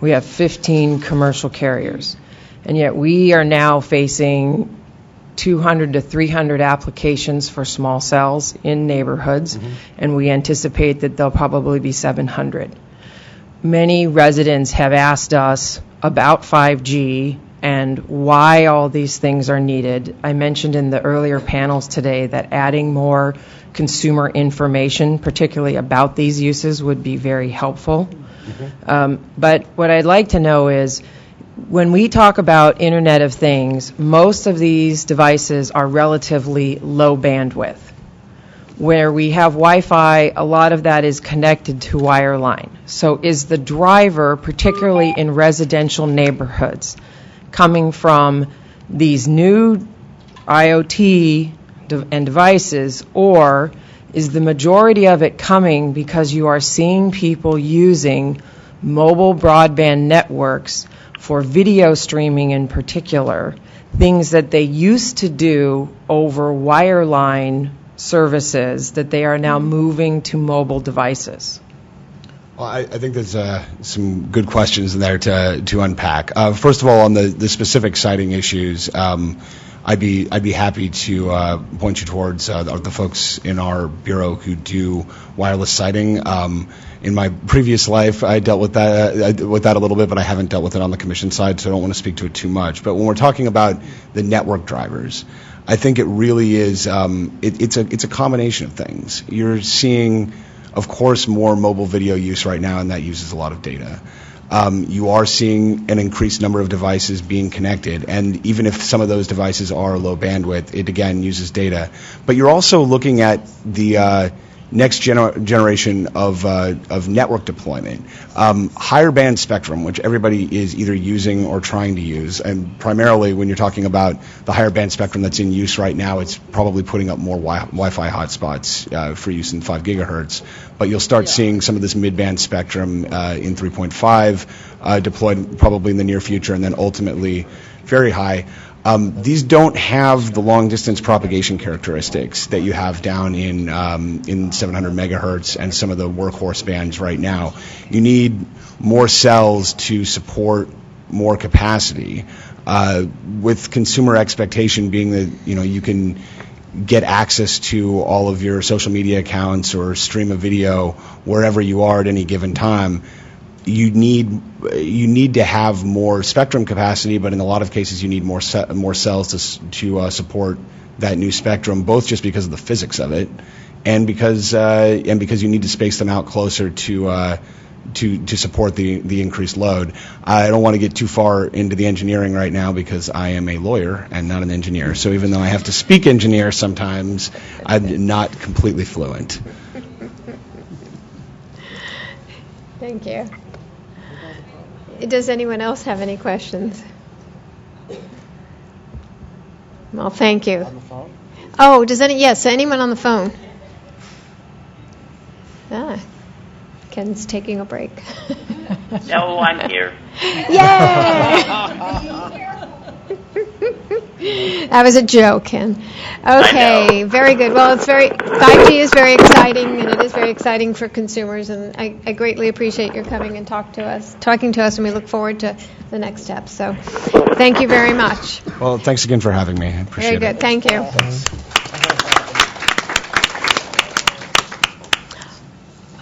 We have 15 commercial carriers. And yet we are now facing 200 to 300 applications for small cells in neighborhoods, and we anticipate that there'll probably be 700. Many residents have asked us about 5G and why all these things are needed. I mentioned in the earlier panels today that adding more consumer information, particularly about these uses, would be very helpful. But what I'd like to know is, when we talk about Internet of Things, most of these devices are relatively low bandwidth. Where we have Wi-Fi, a lot of that is connected to wireline. So is the driver, particularly in residential neighborhoods, coming from these new IoT and devices, or is the majority of it coming because you are seeing people using mobile broadband networks for video streaming in particular, things that they used to do over wireline services that they are now moving to mobile devices? Well, I think there's some good questions in there to unpack. First of all, on the specific siting issues, I'd be happy to point you towards the folks in our bureau who do wireless siting. In my previous life, I dealt with that a little bit, but I haven't dealt with it on the commission side, so I don't want to speak to it too much. But when we're talking about the network drivers, I think it really is, it's a combination of things. You're seeing, of course, more mobile video use right now, and that uses a lot of data. You are seeing an increased number of devices being connected, and even if some of those devices are low bandwidth, it again uses data. But you're also looking at the next generation of network deployment. Higher band spectrum, which everybody is either using or trying to use, and primarily when you're talking about the higher band spectrum that's in use right now, it's probably putting up more Wi-Fi hotspots for use in 5 gigahertz. But you'll start seeing some of this mid-band spectrum in 3.5 deployed probably in the near future, and then ultimately very high. These don't have the long-distance propagation characteristics that you have down in 700 megahertz and some of the workhorse bands right now. You need more cells to support more capacity, with consumer expectation being that you can get access to all of your social media accounts or stream a video wherever you are at any given time. You need to have more spectrum capacity, but in a lot of cases you need more cells to support that new spectrum, both just because of the physics of it, and because you need to space them out closer to support the increased load. I don't want to get too far into the engineering right now because I am a lawyer and not an engineer. So even though I have to speak engineer sometimes, I'm not completely fluent. Thank you. Does anyone else have any questions? Well, thank you. On the phone? Oh, yes, anyone on the phone? Ken's taking a break. No, I'm here. Yay! That was a joke, Ken. Okay, very good. Well, 5G is very exciting, and it is very exciting for consumers, and I greatly appreciate your coming and talking to us, and we look forward to the next steps. So, thank you very much. Well, thanks again for having me. I appreciate it. Very good. Thank you.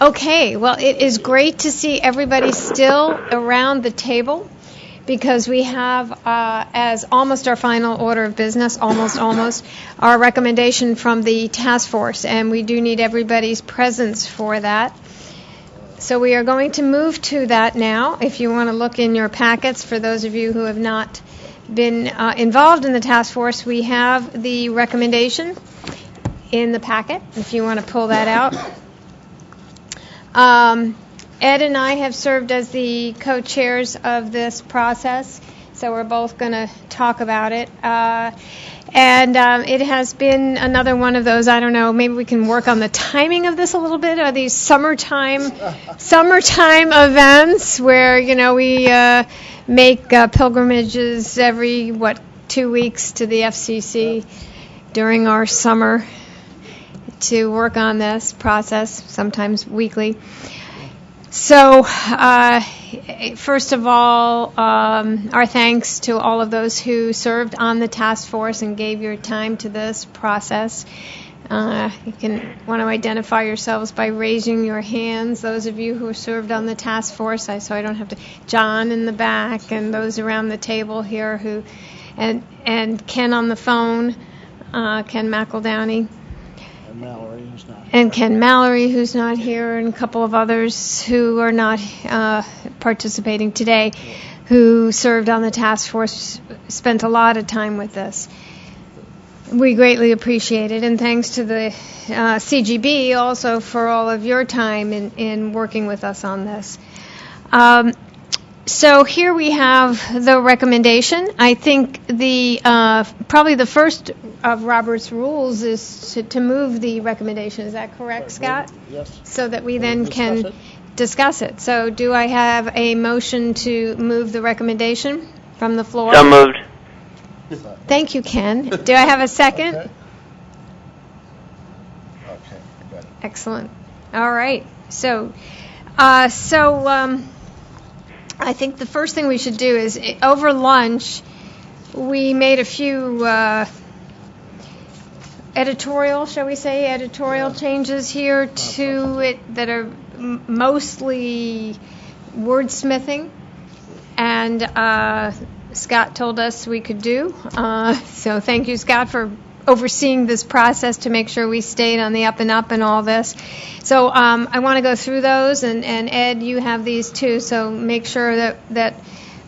Okay, well, it is great to see everybody still around the table, because we have, as almost our final order of business, almost, our recommendation from the task force, and we do need everybody's presence for that. So we are going to move to that now. If you want to look in your packets, for those of you who have not been involved in the task force, we have the recommendation in the packet, if you want to pull that out. Ed and I have served as the co-chairs of this process, so we're both going to talk about it. And it has been another one of those, I don't know, maybe we can work on the timing of this a little bit. Are these summertime events where, we make pilgrimages every, 2 weeks to the FCC during our summer to work on this process, sometimes weekly. So, first of all, our thanks to all of those who served on the task force and gave your time to this process. You can want to identify yourselves by raising your hands. Those of you who served on the task force, so I don't have to. John in the back, and those around the table here who, and Ken on the phone, Ken McEldowney. And Ken Mallory, who's not here, and a couple of others who are not participating today. who served on the task force, spent a lot of time with this. We greatly appreciate it, and thanks to the CGB also for all of your time in working with us on this. So here we have the recommendation. I think the probably the first of Robert's rules is to move the recommendation. Is that correct, Scott? Yes. So that we then can discuss it. So do I have a motion to move the recommendation from the floor? So moved. Thank you, Ken. Do I have a second? Okay, good. Excellent. All right. So, I think the first thing we should do is, over lunch, we made a few editorial changes here to it that are mostly wordsmithing, and Scott told us we could do. So thank you, Scott, for overseeing this process to make sure we stayed on the up and up and all this. So I want to go through those, and Ed, you have these too, so make sure that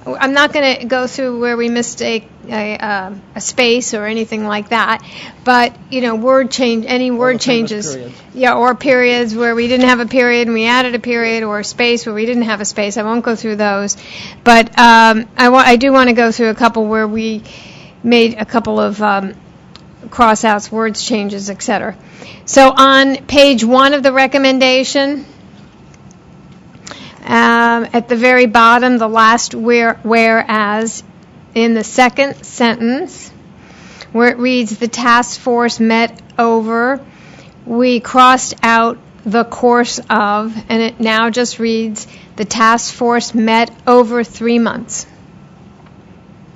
I'm not going to go through where we missed a space or anything like that, but word changes, or periods where we didn't have a period and we added a period, or a space where we didn't have a space. I won't go through those, but I do want to go through a couple where we made a couple of crossouts, words changes, etc. So on page 1 of the recommendation, at the very bottom, the last whereas, in the second sentence, where it reads, the task force met over, we crossed out the course of, and it now just reads, the task force met over 3 months.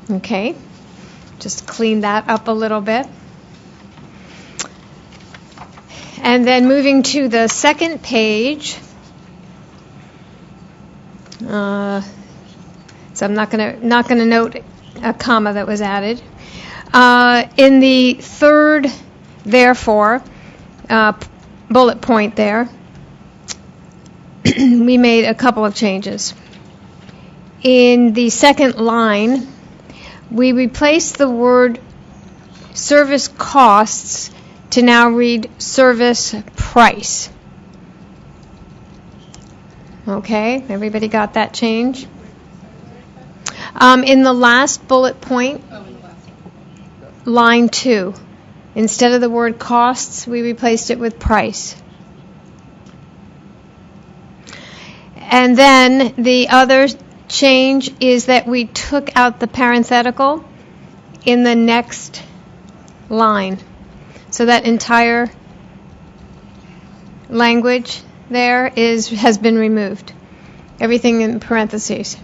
Okay, just clean that up a little bit. And then moving to the second page, so I'm not going to note a comma that was added. In the third, therefore, bullet point there, we made a couple of changes. In the second line, we replaced the word service costs to now read service price. Okay, everybody got that change? In the last bullet point, line 2, instead of the word costs, we replaced it with price. And then the other change is that we took out the parenthetical in the next line. So that entire language there has been removed. Everything in parentheses.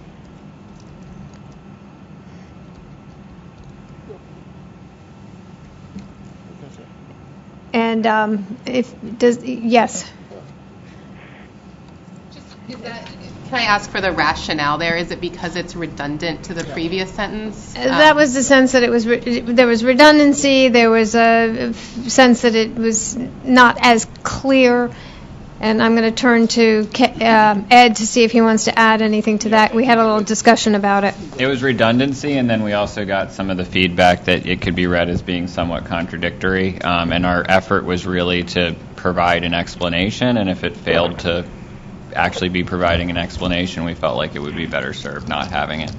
And yes. Can I ask for the rationale there? Is it because it's redundant to the previous sentence? That was the sense that there was redundancy. There was a sense that it was not as clear. And I'm going to turn to Ed to see if he wants to add anything to that. We had a little discussion about it. It was redundancy, and then we also got some of the feedback that it could be read as being somewhat contradictory. And our effort was really to provide an explanation, and if it failed to actually be providing an explanation, we felt like it would be better served not having it.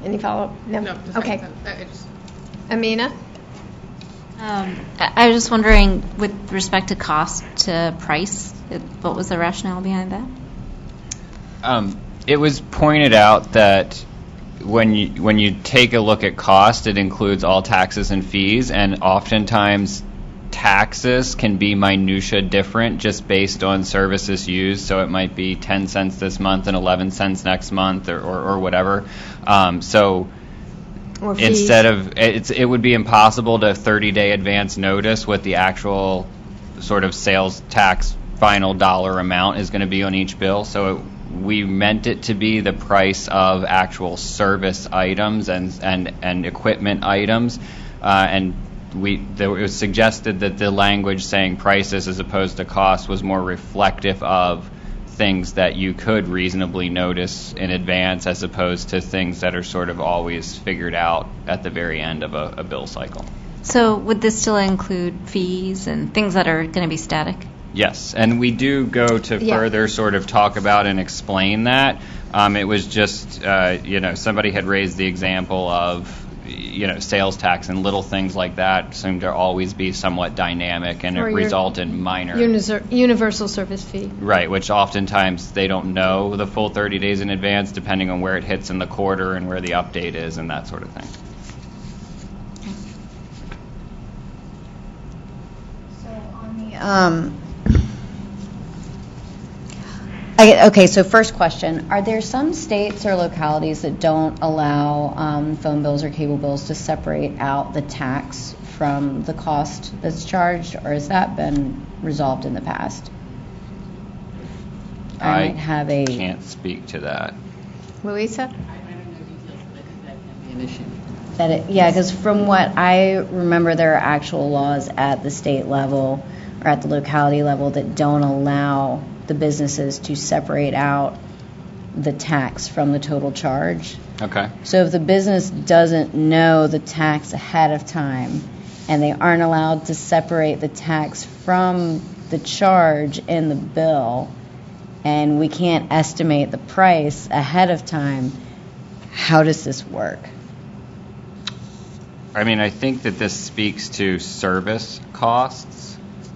Any follow-up? No. Okay. Amina? I was just wondering, with respect to cost to price, what was the rationale behind that? It was pointed out that when you take a look at cost, it includes all taxes and fees, and oftentimes taxes can be minutia different just based on services used. So it might be 10 cents this month and 11 cents next month, or whatever. So instead of it would be impossible to 30-day advance notice what the actual sort of sales tax final dollar amount is going to be on each bill. So we meant it to be the price of actual service items and equipment items, and it was suggested that the language saying prices as opposed to cost was more reflective of things that you could reasonably notice in advance as opposed to things that are sort of always figured out at the very end of a bill cycle. So would this still include fees and things that are going to be static? Yes, and we do go to further sort of talk about and explain that. It was just, somebody had raised the example of, sales tax and little things like that seem to always be somewhat dynamic and Or result in minor. Universal service fee. Right, which oftentimes they don't know the full 30 days in advance, depending on where it hits in the quarter and where the update is and that sort of thing. Okay, so first question, are there some states or localities that don't allow phone bills or cable bills to separate out the tax from the cost that's charged, or has that been resolved in the past? I might have a... can't speak to that. Louisa? Because from what I remember, there are actual laws at the state level or at the locality level that don't allow the businesses to separate out the tax from the total charge. Okay. So if the business doesn't know the tax ahead of time and they aren't allowed to separate the tax from the charge in the bill, and we can't estimate the price ahead of time, how does this work? I mean, I think that this speaks to service costs.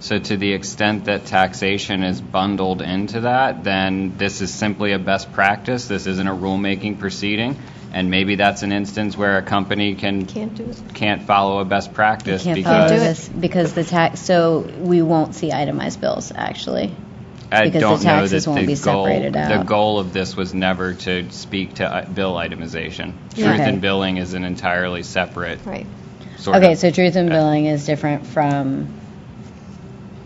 So to the extent that taxation is bundled into that, then this is simply a best practice. This isn't a rulemaking proceeding. And maybe that's an instance where a company can't follow a best practice because the tax. So we won't see itemized bills actually. I because don't the taxes know that won't be separated out. The goal of this was never to speak to bill itemization. Yeah. Truth Okay. in billing is an entirely separate. Right. So truth in billing is different from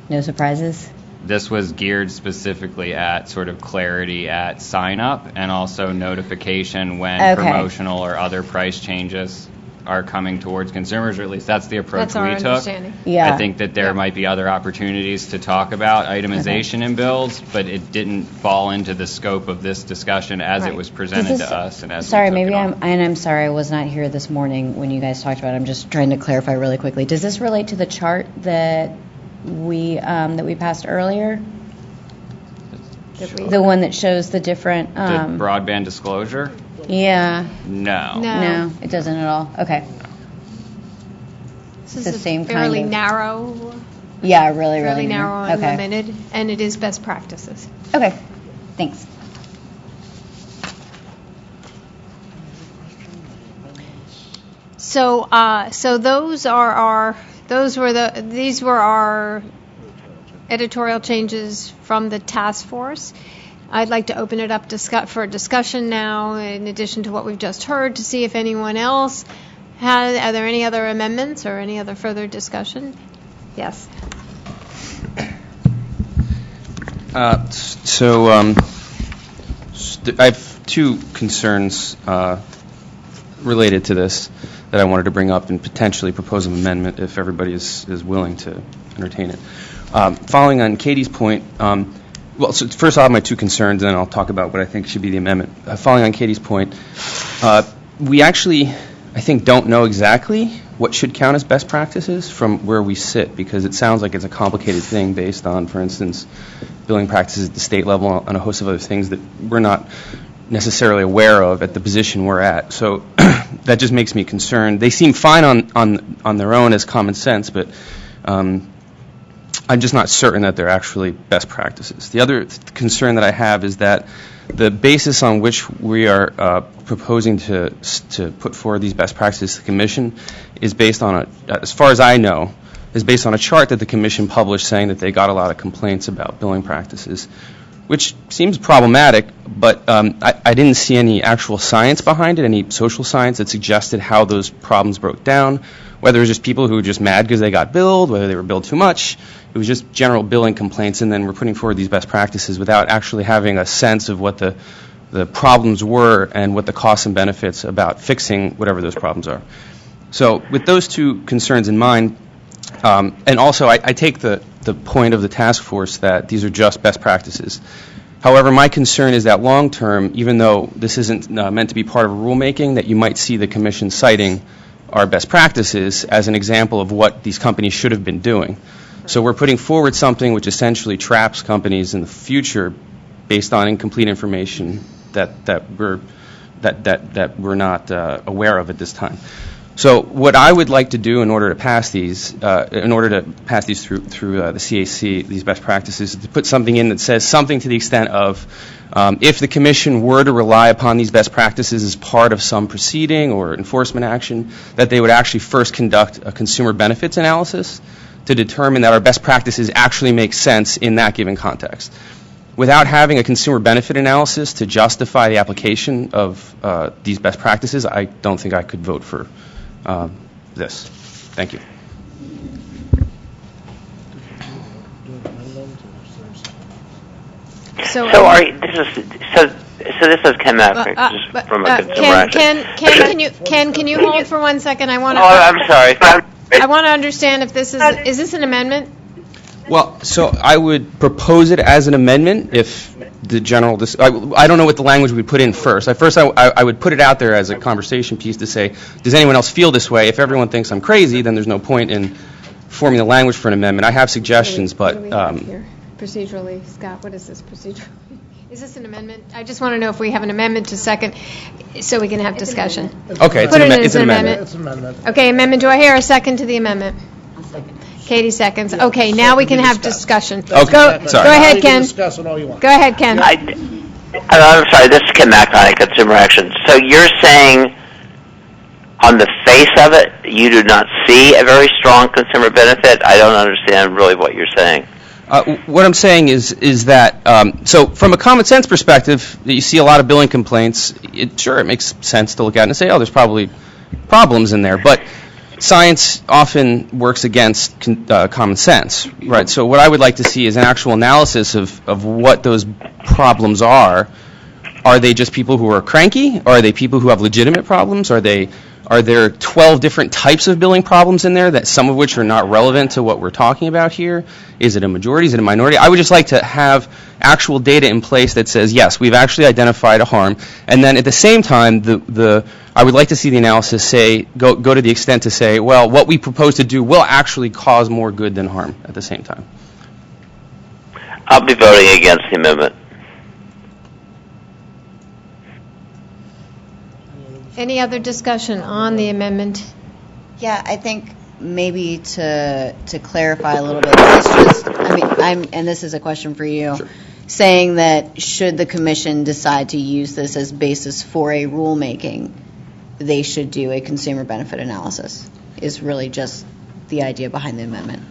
no surprises? This was geared specifically at sort of clarity at sign up and also notification when promotional or other price changes are coming towards consumers, or at least that's the approach That's our we took. understanding. Yeah. I think that there might be other opportunities to talk about itemization in bills, but it didn't fall into the scope of this discussion as it was presented to us. And as Sorry, we took maybe it on. I'm sorry I was not here this morning when you guys talked about it. I'm just trying to clarify really quickly. Does this relate to the chart that we passed earlier? The one that shows the different The broadband disclosure? Yeah. No. It doesn't at all. Okay. This is the same fairly kind of narrow. Yeah, really Fairly narrow and Okay. limited, and it is best practices. Okay. Thanks. So, these were our editorial changes from the task force. I'd like to open it up for discussion now, in addition to what we've just heard, to see if anyone else are there any other amendments or any other further discussion? Yes. I have two concerns related to this that I wanted to bring up and potentially propose an amendment if everybody is willing to entertain it. Following on Katie's point, so first I'll have my two concerns, and then I'll talk about what I think should be the amendment. Following on Katie's point, we actually, I think, don't know exactly what should count as best practices from where we sit, because it sounds like it's a complicated thing based on, for instance, billing practices at the state level and a host of other things that we're not necessarily aware of at the position we're at. So that just makes me concerned. They seem fine on their own as common sense, but I'm just not certain that they're actually best practices. The other concern that I have is that the basis on which we are proposing to put forward these best practices to the Commission is based on, as far as I know, is based on a chart that the Commission published saying that they got a lot of complaints about billing practices, which seems problematic, but I didn't see any actual science behind it, any social science that suggested how those problems broke down, whether it was just people who were just mad because they got billed, whether they were billed too much. It was just general billing complaints, and then we're putting forward these best practices without actually having a sense of what the problems were and what the costs and benefits about fixing whatever those problems are. So with those two concerns in mind, and also I take the point of the task force that these are just best practices. However, my concern is that long term, even though this isn't meant to be part of a rulemaking, that you might see the Commission citing our best practices as an example of what these companies should have been doing. So we're putting forward something which essentially traps companies in the future based on incomplete information that we're not aware of at this time. So what I would like to do in order to pass these, through the CAC, these best practices, is to put something in that says something to the extent of, if the Commission were to rely upon these best practices as part of some proceeding or enforcement action, that they would actually first conduct a consumer benefits analysis to determine that our best practices actually make sense in that given context. Without having a consumer benefit analysis to justify the application of these best practices, I don't think I could vote for this. Thank you. So this is Ken Mafrick, just from a consumer action. Ken, can you hold for 1 second? I want to. Oh, I'm sorry. I want to understand if this is this an amendment? Well, so I would propose it as an amendment if the general, I don't know what the language we put in first. I would put it out there as a conversation piece to say, does anyone else feel this way? If everyone thinks I'm crazy, then there's no point in forming the language for an amendment. I have suggestions, but... What do we have here? Procedurally, Scott, what is this procedurally? Is this an amendment? I just want to know if we have an amendment to second, so we can have discussion. Okay, Put it in as it's an amendment. It's an amendment. Okay, amendment. Do I hear a second to the amendment? Katie seconds. Okay, now we can have discussion. Okay, Go sorry. ahead, You can Ken. discuss it all you want. Go ahead, Ken. I'm sorry, this is Ken McIntyre, Consumer Action. So you're saying, on the face of it, you do not see a very strong consumer benefit? I don't understand really what you're saying. What I'm saying is that, so from a common sense perspective, you see a lot of billing complaints. Sure, it makes sense to look at it and say, oh, there's probably problems in there. But science often works against common sense, right? So what I would like to see is an actual analysis of what those problems are. Are they just people who are cranky? Are they people who have legitimate problems? Are there 12 different types of billing problems in there, that some of which are not relevant to what we're talking about here? Is it a majority? Is it a minority? I would just like to have actual data in place that says, yes, we've actually identified a harm. And then at the same time, I would like to see the analysis say, go to the extent to say, well, what we propose to do will actually cause more good than harm at the same time. I'll be voting against the amendment. Any other discussion on the amendment? Yeah, I think maybe to clarify a little bit, this is just, and this is a question for you, saying that should the commission decide to use this as basis for a rulemaking, they should do a consumer benefit analysis, is really just the idea behind the amendment.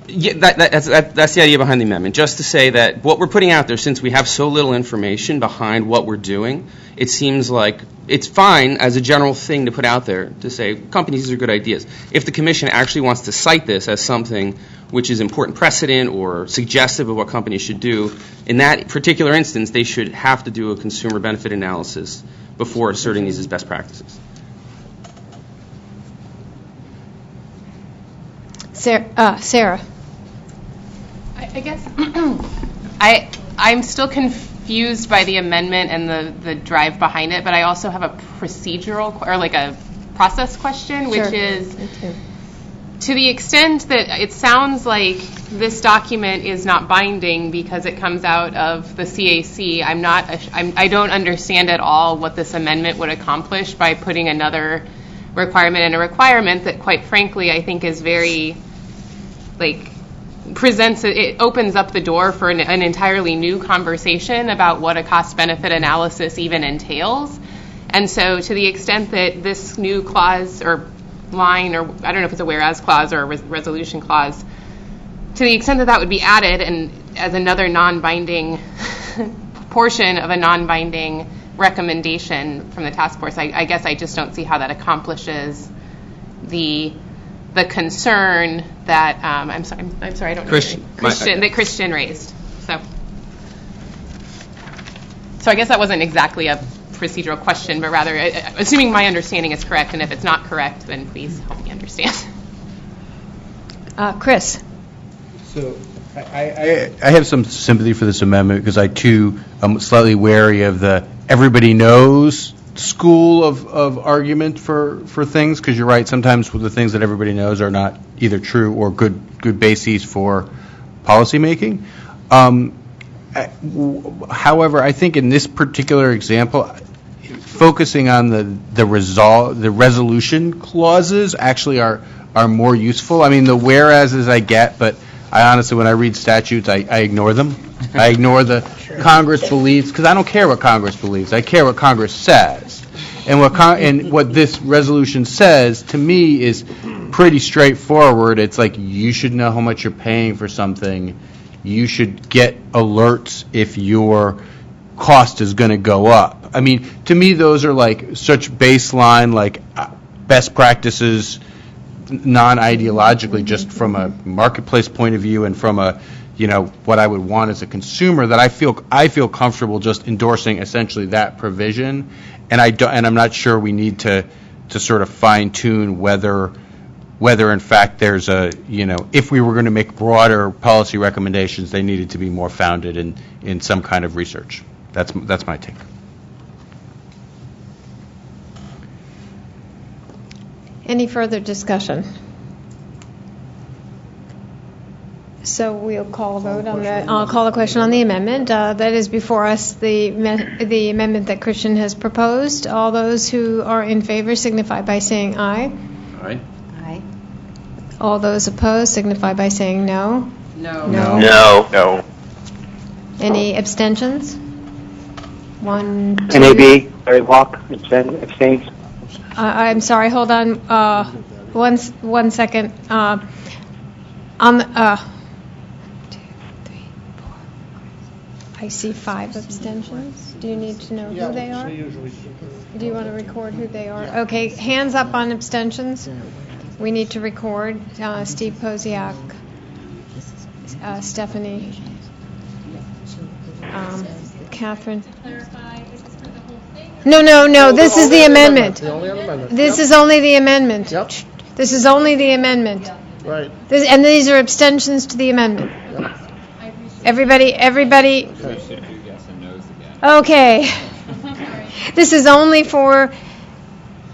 Yeah, that's the idea behind the amendment. Just to say that what we're putting out there, since we have so little information behind what we're doing, it seems like it's fine as a general thing to put out there to say, companies, these are good ideas. If the commission actually wants to cite this as something which is important precedent or suggestive of what companies should do, in that particular instance, they should have to do a consumer benefit analysis before asserting these as best practices. Sarah. I guess I'm still confused by the amendment and the drive behind it, but I also have a procedural or like a process question, which is to the extent that it sounds like this document is not binding because it comes out of the CAC. I don't understand at all what this amendment would accomplish by putting another requirement in a requirement that, quite frankly, I think is very it opens up the door for an entirely new conversation about what a cost-benefit analysis even entails. And so to the extent that this new clause or line, or I don't know if it's a whereas clause or a resolution clause, to the extent that that would be added and as another non-binding portion of a non-binding recommendation from the task force, I guess I just don't see how that accomplishes the concern that I'm sorry I don't know that Christian raised. So I guess that wasn't exactly a procedural question, but rather assuming my understanding is correct, and if it's not correct, then please help me understand. Chris? So I have some sympathy for this amendment because I, too, am slightly wary of the everybody knows school of argument for things, because you're right, sometimes the things that everybody knows are not either true or good bases for policymaking. However, I think in this particular example, focusing on the resolution clauses actually are more useful. I mean, the whereases I get, but I honestly, when I read statutes, I ignore them. I ignore the Congress believes, because I don't care what Congress believes. I care what Congress says. And what this resolution says, to me, is pretty straightforward. It's like you should know how much you're paying for something. You should get alerts if your cost is going to go up. I mean, to me, those are like such baseline, like best practices, non-ideologically, just from a marketplace point of view and from a, what I would want as a consumer, that I feel comfortable just endorsing essentially that provision. And I'm not sure we need to sort of fine-tune whether in fact there's if we were going to make broader policy recommendations, they needed to be more founded in some kind of research. That's my take. Any further discussion? So we'll call a vote on I'll call a question on the amendment. That is before us, the amendment that Christian has proposed. All those who are in favor signify by saying aye. Aye. Aye. All those opposed signify by saying no. No. No. Any abstentions? One, two. NAB, Larry Walk, abstains. I'm sorry, hold on. One second. On the, 2, 3, 4. I see 5 abstentions. Do you need to know who they are? Do you want to record who they are? Okay, hands up on abstentions. We need to record Steve Posiak, Stephanie, Catherine. No. This is the amendment. This is only the amendment. Yep. This is only the amendment. Right. And these are abstentions to the amendment. Everybody. Okay. This is only for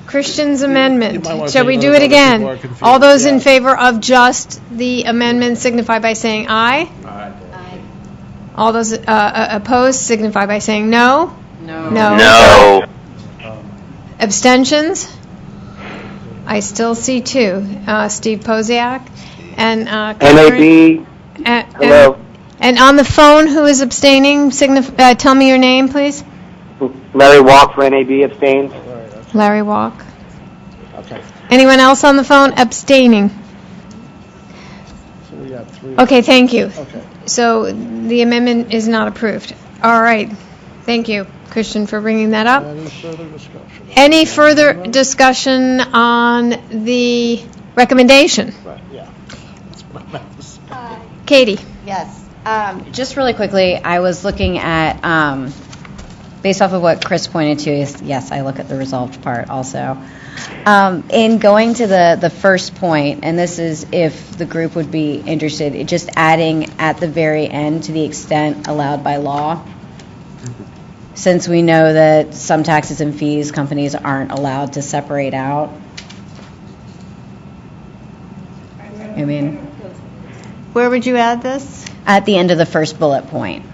Christian's amendment. Shall we do it again? All those in favor of just the amendment signify by saying aye. Aye. All those opposed signify by saying no. No. Abstentions? I still see 2. Steve Posiak and NAB, hello. And on the phone, who is abstaining? Tell me your name, please. Larry Walk for NAB, abstains. Larry Walk. Okay. Anyone else on the phone abstaining? So we got 3. Okay, thank you. Okay. So the amendment is not approved. All right. Thank you, Christian, for bringing that up. Any further discussion? Any further discussion on the recommendation? Right, yeah. Katie? Yes. Just really quickly, I was looking at, based off of what Chris pointed to, yes, I look at the resolved part also. In going to the first point, and this is if the group would be interested, just adding at the very end to the extent allowed by law. Since we know that some taxes and fees companies aren't allowed to separate out. I mean, where would you add this? At the end of the first bullet point.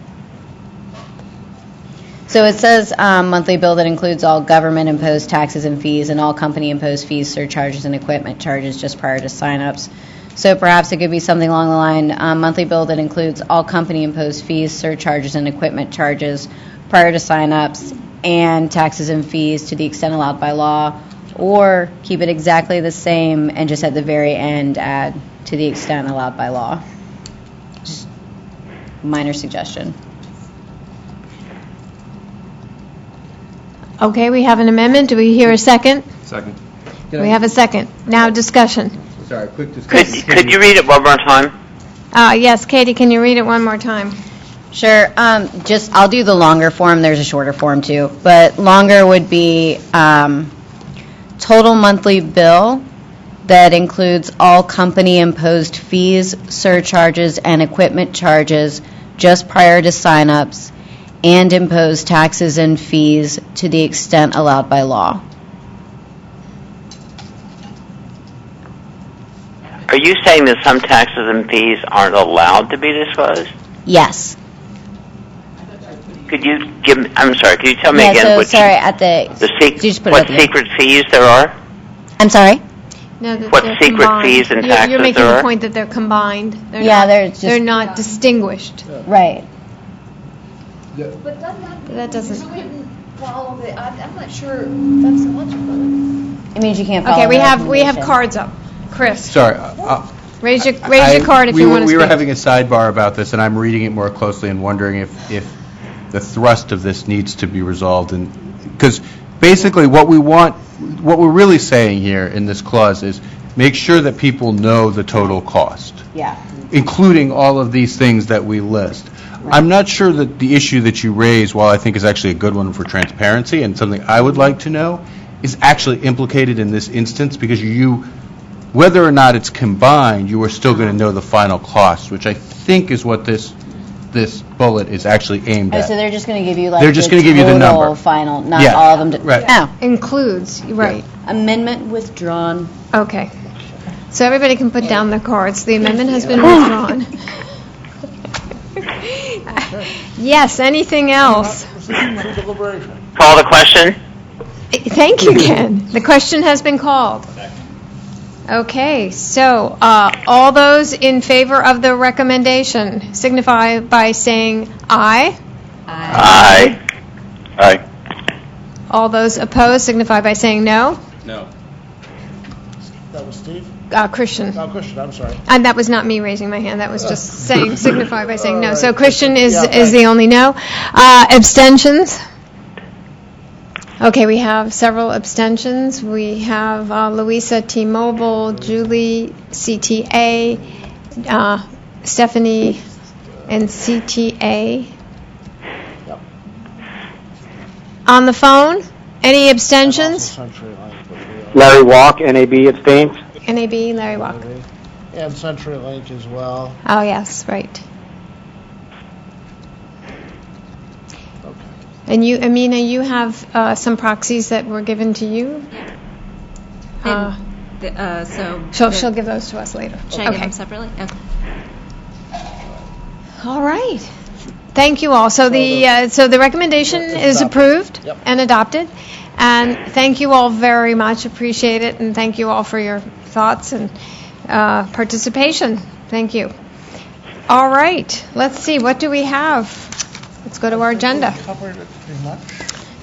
So it says monthly bill that includes all government-imposed taxes and fees and all company-imposed fees, surcharges, and equipment charges just prior to sign-ups. So perhaps it could be something along the line, monthly bill that includes all company-imposed fees, surcharges, and equipment charges prior to sign-ups and taxes and fees to the extent allowed by law, or keep it exactly the same and just at the very end add to the extent allowed by law. Just minor suggestion. Okay, we have an amendment. Do we hear a second? Second. We have a second. Now discussion. Sorry, quick discussion. Could you read it one more time? Yes, Katie, can you read it one more time? Sure. I'll do the longer form. There's a shorter form too, but longer would be total monthly bill that includes all company-imposed fees, surcharges, and equipment charges just prior to sign-ups, and imposed taxes and fees to the extent allowed by law. Are you saying that some taxes and fees aren't allowed to be disclosed? Yes. Could you tell me Yeah, again so, what sorry, at the... what secret fees there are? I'm sorry? No, What they're secret combined. fees and You're taxes making there the are? point that they're combined. They're not distinguished. Right. But that doesn't... follow the, I'm not sure that's logical. It means you can't follow Okay, we the have recommendation. cards up. Chris, Sorry. raise your card if you want to We speak. were having a sidebar about this, and I'm reading it more closely and wondering if the thrust of this needs to be resolved. Because basically what we're really saying here in this clause is make sure that people know the total cost, Yeah. including all of these things that we list. I'm not sure that the issue that you raise, while I think is actually a good one for transparency and something I would like to know, is actually implicated in this instance, because whether or not it's combined, you are still going to know the final cost, which I think is what this bullet is actually aimed Oh, at. so they're just going to give you They're just gonna give you the total number. final, not Yeah, all of them. right. No. Includes, right. Amendment withdrawn. Okay. So everybody can put down their cards. The amendment has been withdrawn. Yes, anything else? Call the question. Thank you, Ken. The question has been called. Okay, so all those in favor of the recommendation signify by saying aye. Aye. Aye. All those opposed signify by saying no. No. That was Steve? Christian. Oh, Christian, I'm sorry. And that was not me raising my hand. That was just saying signify by saying no. All So right. Christian is Yeah, the only no. Abstentions? Okay, we have several abstentions. We have Louisa T-Mobile, Julie CTA, Stephanie and CTA. On the phone, any abstentions? Larry Walk, NAB abstains. NAB, Larry Walk. And CenturyLink as well. Oh, yes, right. And you, Amina, you have some proxies that were given to you? She'll give those to us later. Should I give them separately? Okay. All right. Thank you all. So the recommendation is approved and adopted. And thank you all very much. Appreciate it. And thank you all for your thoughts and participation. Thank you. All right. Let's see. What do we have? Let's go to our agenda.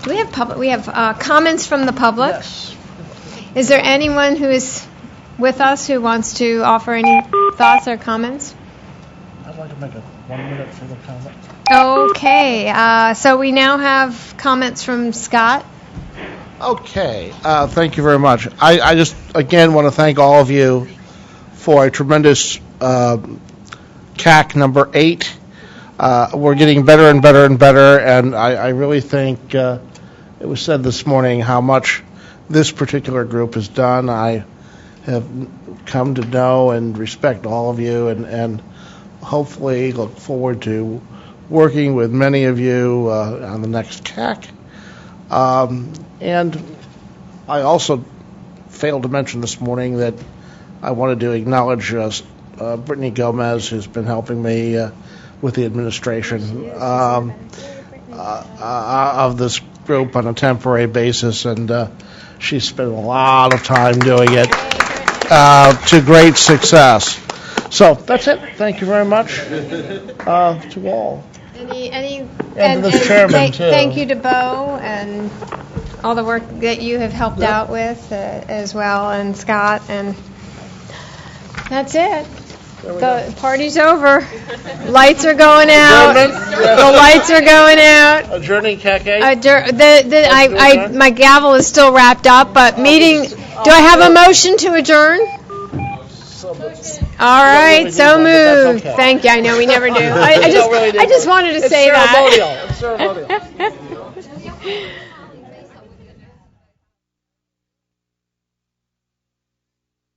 Do we have public? We have comments from the public. Yes. Is there anyone who is with us who wants to offer any thoughts or comments? I'd like to make a 1 minute for the comment. Okay. So we now have comments from Scott. Okay, thank you very much. I just, again, want to thank all of you for a tremendous CAC number 8. We're getting better and better and better, and I really think it was said this morning how much this particular group has done. I have come to know and respect all of you, and hopefully look forward to working with many of you on the next CAC. And I also failed to mention this morning that I wanted to acknowledge Brittany Gomez, who's been helping me with the administration of this group on a temporary basis, and she's spent a lot of time doing it to great success. So that's it. Thank you very much to all. And to the chairman, too. Thank you to Bo and all the work that you have helped out with as well, and Scott, and that's it. The party's over. Lights are going out. The lights are going out. Adjourning CAC. My gavel is still wrapped up, but meeting. Do I have a motion to adjourn? So All right, really so need one, but that's moved. okay. Thank you. I know we never do. Don't really I just need wanted to It's say that. ceremonial. It's ceremonial.